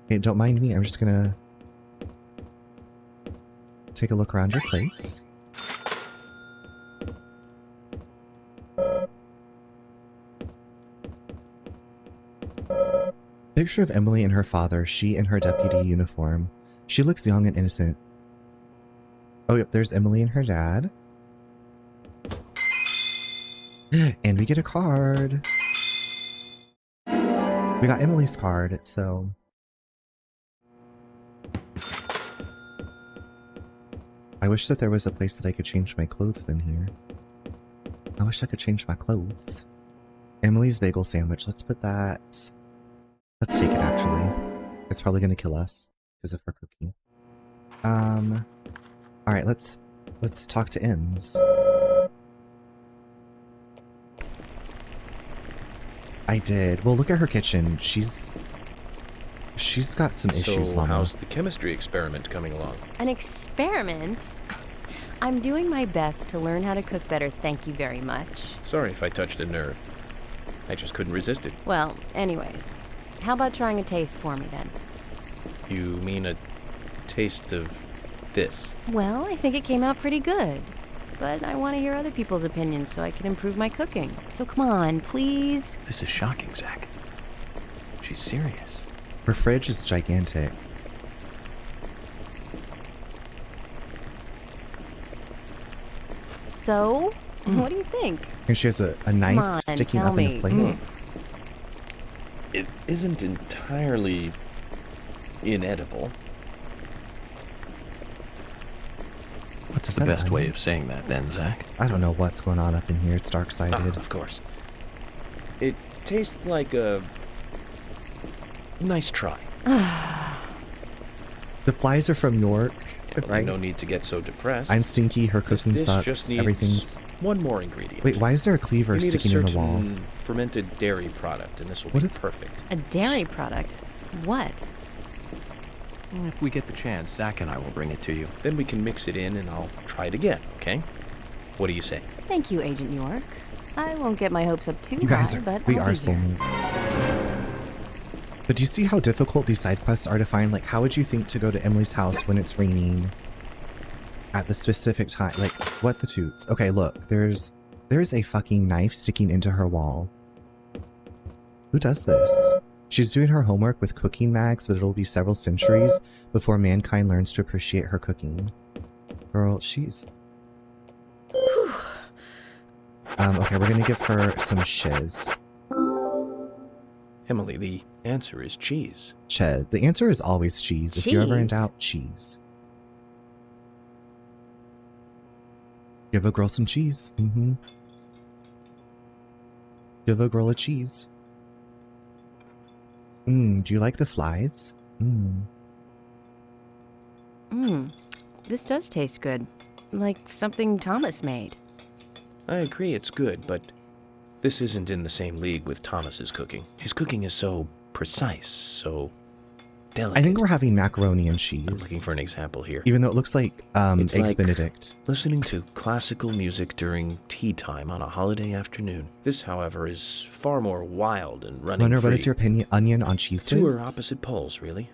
Okay, don't mind me. I'm just gonna take a look around your place. Picture of Emily and her father, she in her deputy uniform. She looks young and innocent. Oh yep, there's Emily and her dad. And we get a card. We got Emily's card, so... I wish that there was a place that I could change my clothes in here. I wish I could change my clothes. Emily's bagel sandwich, let's put that... Let's take it, actually. It's probably gonna kill us because of her cooking. Alright, let's talk to Ems. I did. Well, look at her kitchen. She's got some issues, Mama. How's the chemistry experiment coming along? An experiment? I'm doing my best to learn how to cook better, thank you very much. Sorry if I touched a nerve. I just couldn't resist it. Well, anyways, how about trying a taste for me then? You mean a taste of this? Well, I think it came out pretty good. But I want to hear other people's opinions so I can improve my cooking. So come on, please. This is shocking, Zach. She's serious. Her fridge is gigantic. So? What do you think? And she has a Come knife on, sticking tell up in me. a plate. It isn't entirely inedible. What's Is the that best way onion? of saying that then, Zach? I don't know what's going on up in here. It's dark-sided. Of course. It tastes like a nice try. The flies are from York, right? No need to get so depressed. I'm stinky, her cooking This sucks, just needs everything's... one more ingredient. Wait, why is there a cleaver You need sticking a in the wall? certain fermented dairy product, and this will What be is- perfect. A dairy product? What? If we get the chance, Zach and I will bring it to you. Then we can mix it in, and I'll try it again, okay? What do you say? Thank you, Agent York. I won't get my hopes up too You guys high, are... but We I'll are be here. soulmates. But do you see how difficult these side quests are to find? Like, how would you think to go to Emily's house when it's raining at the specific time? Like, what the toots? Okay, look, there's a fucking knife sticking into her wall. Who does this? She's doing her homework with cooking mags, but it'll be several centuries before mankind learns to appreciate her cooking. Girl, she's... okay, we're gonna give her some shiz. Emily, the answer is cheese. Cheese. The answer is always cheese. If you're ever in Cheese? doubt, cheese. Give a girl some cheese. Give a girl a cheese. Do you like the flies? This does taste good. Like something Thomas made. I agree it's good, but this isn't in the same league with Thomas's cooking. His cooking is so precise, so delicate. I think we're having macaroni and I'm cheese. looking for an example here. Even though it looks like It's Eggs like Benedict. listening to classical music during tea time on a holiday afternoon. This, however, is far more wild and running Wonder, what free. is your opinion? Onion on cheese Two whiz? are opposite poles, really.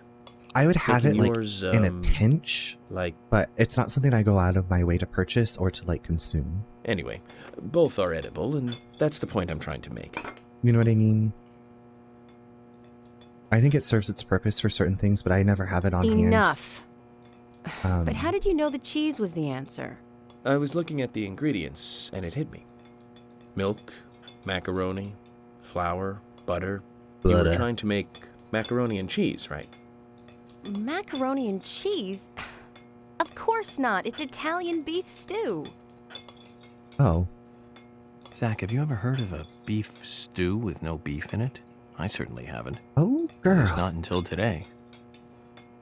I would have it Making like yours, in a pinch, like... but it's not something I go out of my way to purchase or to like consume. Anyway, both are edible, and that's the point I'm trying to make. You know what I mean? I think it serves its purpose for certain things, but I never have it on Enough. hand. But how did you know the cheese was the answer? I was looking at the ingredients, and it hit me. Milk, macaroni, flour, butter. You were Butter. trying to make macaroni and cheese, right? Macaroni and cheese? Of course not. It's Italian beef stew. Oh. Zach, have you ever heard of a beef stew with no beef in it? I certainly haven't. Oh, girl. It's not until today.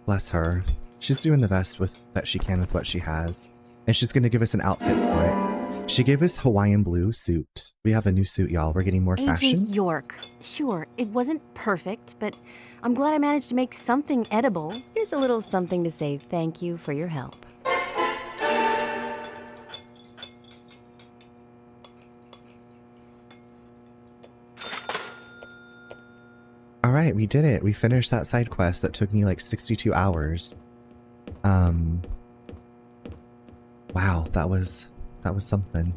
Bless her. She's doing the best with that she can with what she has. And she's gonna give us an outfit for it. She gave us Hawaiian blue suit. We have a new suit, y'all. We're getting more fashion. Agent York. Sure, it wasn't perfect, but I'm glad I managed to make something edible. Here's a little something to say thank you for your help. Alright, we did it. We finished that side quest that took me like 62 hours. Wow, that was something.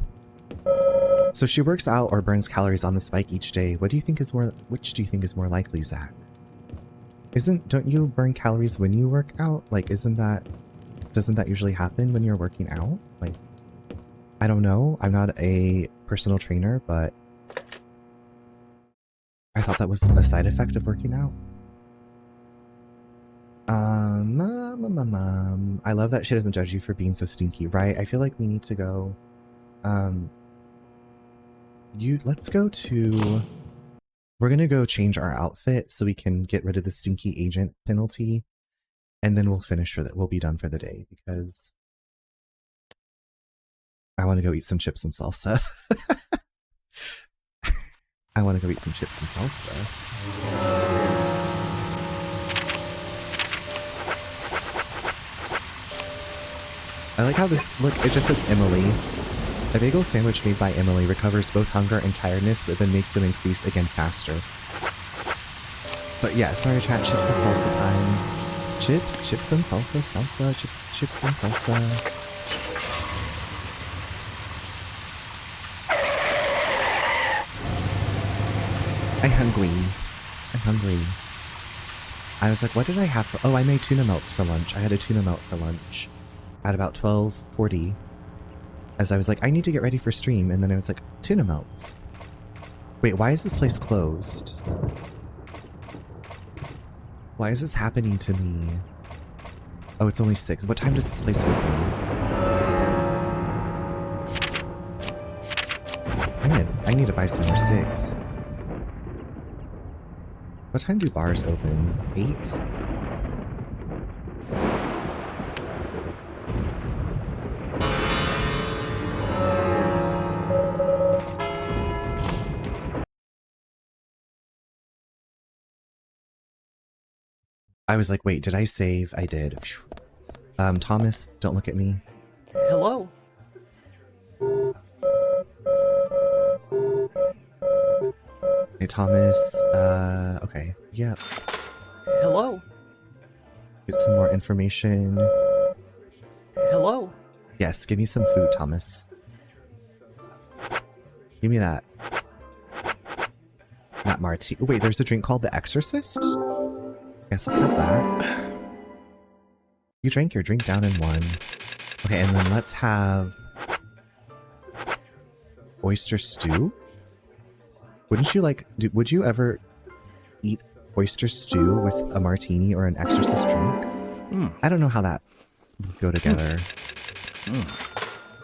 So she works out or burns calories on the spike each day. Which do you think is more likely, Zach? Don't you burn calories when you work out? Like, doesn't that usually happen when you're working out? Like, I don't know. I'm not a personal trainer, but I thought that was a side effect of working out. I love that she doesn't judge you for being so stinky, right? I feel like we need to go, let's go to, we're gonna go change our outfit so we can get rid of the stinky agent penalty, and then we'll finish we'll be done for the day, because I want to go eat some chips and salsa. I want to go eat some chips and salsa. I like how this, look, it just says Emily. A bagel sandwich made by Emily recovers both hunger and tiredness, but then makes them increase again faster. So yeah, sorry chat, chips and salsa time. Chips and salsa, chips and salsa. I'm hungry. I was like, what did I have for, oh, I made tuna melts for lunch. I had a tuna melt for lunch at about 12:40. as I was like, I need to get ready for stream, and then I was like, tuna melts. Wait, why is this place closed? Why is this happening to me? Oh, it's only 6. What time does this place open? I need to buy some more 6. What time do bars open? 8? I was like, wait, did I save? I did. Phew. Thomas, don't look at me. Hello? Hey, Thomas, okay, yeah. Hello? Get some more information. Hello? Yes, give me some food, Thomas. Give me that. Not martini. Wait, there's a drink called The Exorcist? Yes, let's have that. You drank your drink down in 1. Okay, and then let's have oyster stew. Wouldn't you like, would you ever eat oyster stew with a martini or an Exorcist drink? I don't know how that would go together.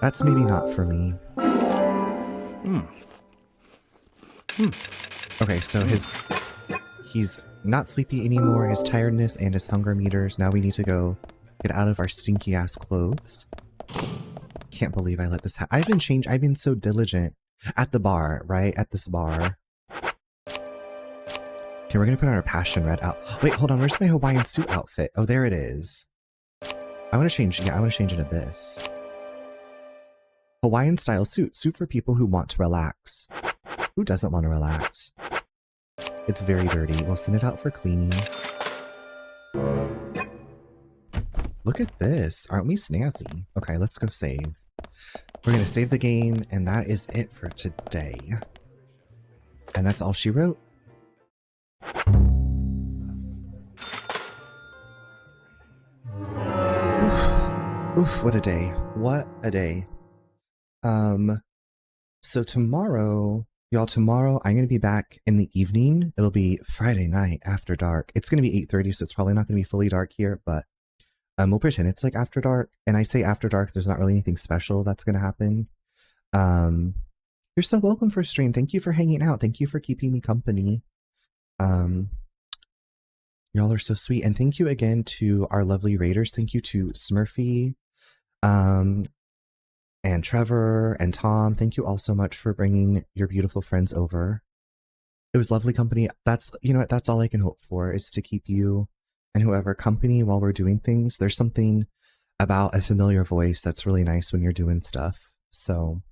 That's maybe not for me. Okay, so he's not sleepy anymore, his tiredness and his hunger meters. Now we need to go get out of our stinky ass clothes. Can't believe I let this happen. I've been so diligent at the bar, right? At this bar. Okay, we're gonna put on our passion red out. Wait, hold on, where's my Hawaiian suit outfit? Oh, there it is. I want to change into this. Hawaiian style suit. Suit for people who want to relax. Who doesn't want to relax? It's very dirty. We'll send it out for cleaning. Look at this. Aren't we snazzy? Okay, let's go save. We're gonna save the game, and that is it for today. And that's all she wrote. Oof, what a day. What a day. So tomorrow, y'all, I'm going to be back in the evening. It'll be Friday night after dark. It's going to be 8:30, so it's probably not going to be fully dark here, but we'll pretend it's like after dark. And I say after dark, there's not really anything special that's going to happen. You're so welcome for stream. Thank you for hanging out. Thank you for keeping me company. Y'all are so sweet. And thank you again to our lovely raiders. Thank you to Smurfy, and Trevor and Tom. Thank you all so much for bringing your beautiful friends over. It was lovely company. That's, you know what, that's all I can hope for, is to keep you and whoever company while we're doing things. There's something about a familiar voice that's really nice when you're doing stuff. So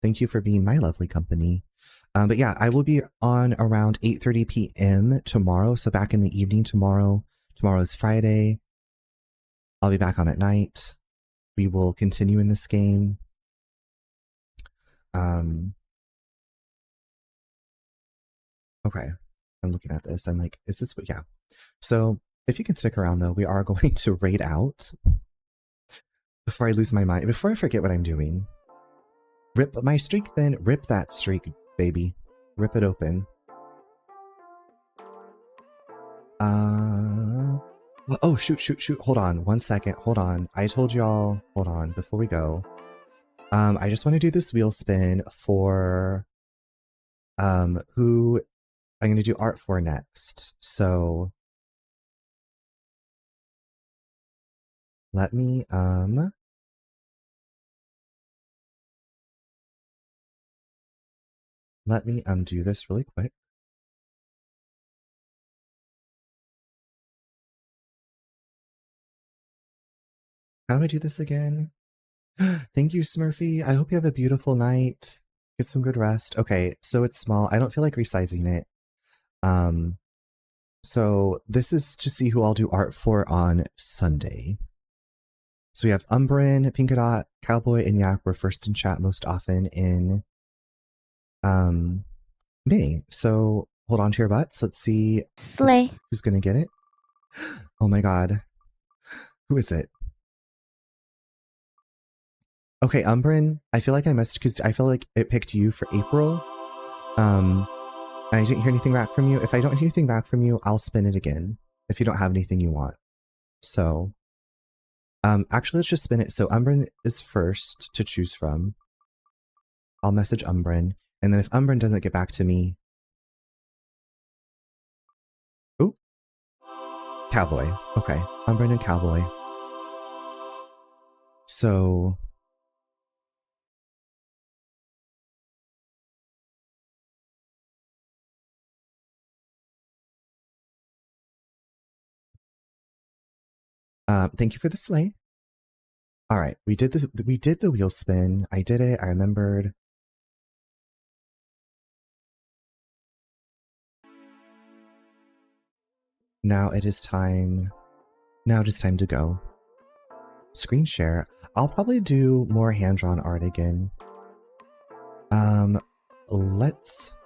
thank you for being my lovely company. But yeah, I will be on around 8:30 p.m. tomorrow. So back in the evening tomorrow. Tomorrow's Friday. I'll be back on at night. We will continue in this game. Okay. I'm looking at this. I'm like, is this what? Yeah. So if you can stick around though, we are going to raid out before I lose my mind, before I forget what I'm doing. Rip my streak then. Rip that streak, baby. Rip it open. Oh, shoot. Hold on. 1 second. Hold on. I told y'all, hold on, before we go. I just want to do this wheel spin for, who I'm going to do art for next. So let me, do this really quick. How do I do this again? Thank you, Smurfy. I hope you have a beautiful night. Get some good rest. Okay, so it's small. I don't feel like resizing it. So this is to see who I'll do art for on Sunday. So we have Umbrin, Pinkadot, Cowboy, and Yak were first in chat most often in May. So hold on to your butts. Let's see who's gonna get it. Oh my god. Who is it? Okay, Umbrin, I feel like I must, because I feel like it picked you for April. I didn't hear anything back from you. If I don't hear anything back from you, I'll spin it again if you don't have anything you want. So, actually, let's just spin it. So Umbrin is first to choose from. I'll message Umbrin, and then if Umbrin doesn't get back to me... Ooh. Cowboy. Okay, Umbrin and Cowboy. So... thank you for the sleigh. All right, we did this. We did the wheel spin. I did it. I remembered. Now it is time. Now it is time to go. Screen share. I'll probably do more hand-drawn art again. Let's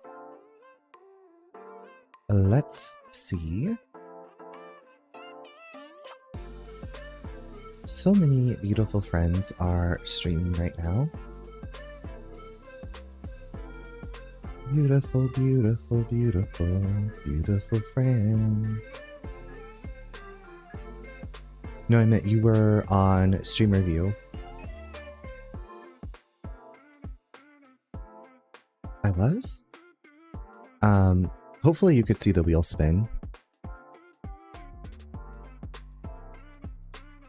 see. So many beautiful friends are streaming right now. Beautiful, beautiful, beautiful, beautiful friends. No, I meant you were on Stream Review. I was? Hopefully you could see the wheel spin.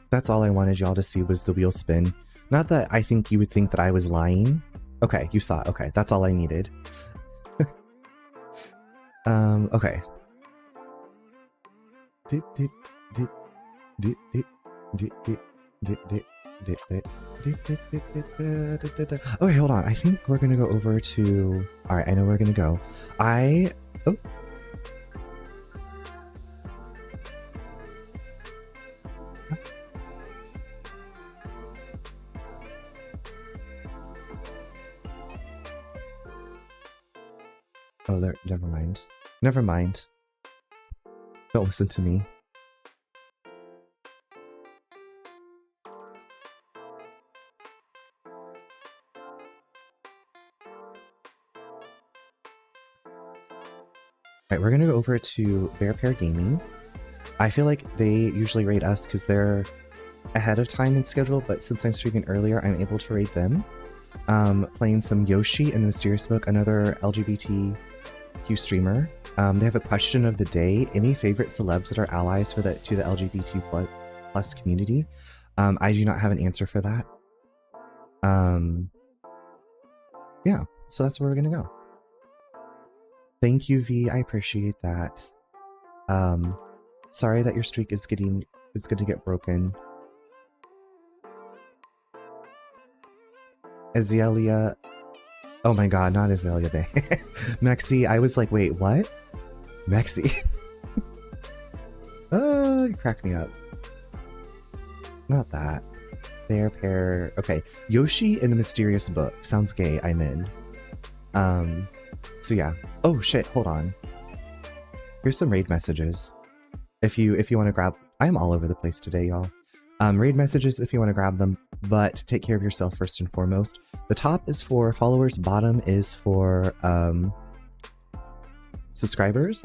That's all I wanted y'all to see was the wheel spin. Not that I think you would think that I was lying. Okay, you saw it. Okay, that's all I needed. Okay. Okay, hold on. I think we're gonna go over to... Alright, I know we're gonna go. Oh. Oh, there, never mind. Never mind. Don't listen to me. Alright, we're gonna go over to Bear Pair Gaming. I feel like they usually rate us because they're ahead of time in schedule, but since I'm streaming earlier, I'm able to rate them. Playing some Yoshi in the Mysterious Book, another LGBTQ streamer. They have a question of the day. Any favorite celebs that are allies to the LGBT plus community? I do not have an answer for that. Yeah, so that's where we're gonna go. Thank you, V. I appreciate that. Sorry that your streak is gonna get broken. Azalea. Oh my god, not Azalea Bay. Mexi, I was like, wait, what? Mexi. You crack me up. Not that. Bear Pair. Okay. Yoshi in the Mysterious Book. Sounds gay. I'm in. So yeah. Oh shit, hold on. Here's some raid messages. If you want to grab... I'm all over the place today, y'all. Raid messages if you want to grab them, but take care of yourself first and foremost. The top is for followers, bottom is for subscribers.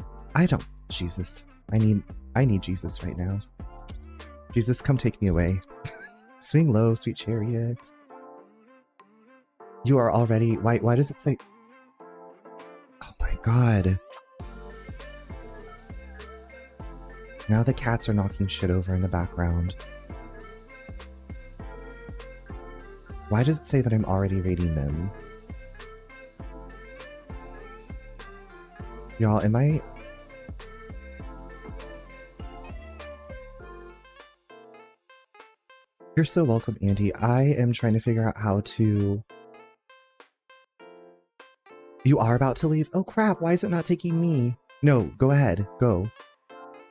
Jesus. I need Jesus right now. Jesus, come take me away. Swing low, sweet chariot. You are already... Why does it say... Oh my god. Now the cats are knocking shit over in the background. Why does it say that I'm already rating them? Y'all, am I... You're so welcome, Andy. I am trying to figure out how to... You are about to leave? Oh crap, why is it not taking me? No, go ahead. Go.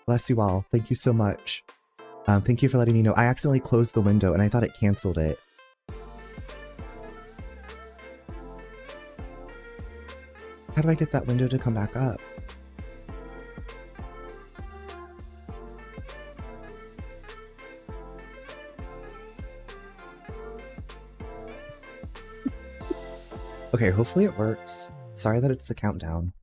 Bless you all. Thank you so much. Thank you for letting me know. I accidentally closed the window and I thought it canceled it. How do I get that window to come back up? Hopefully it works. Sorry that it's the countdown.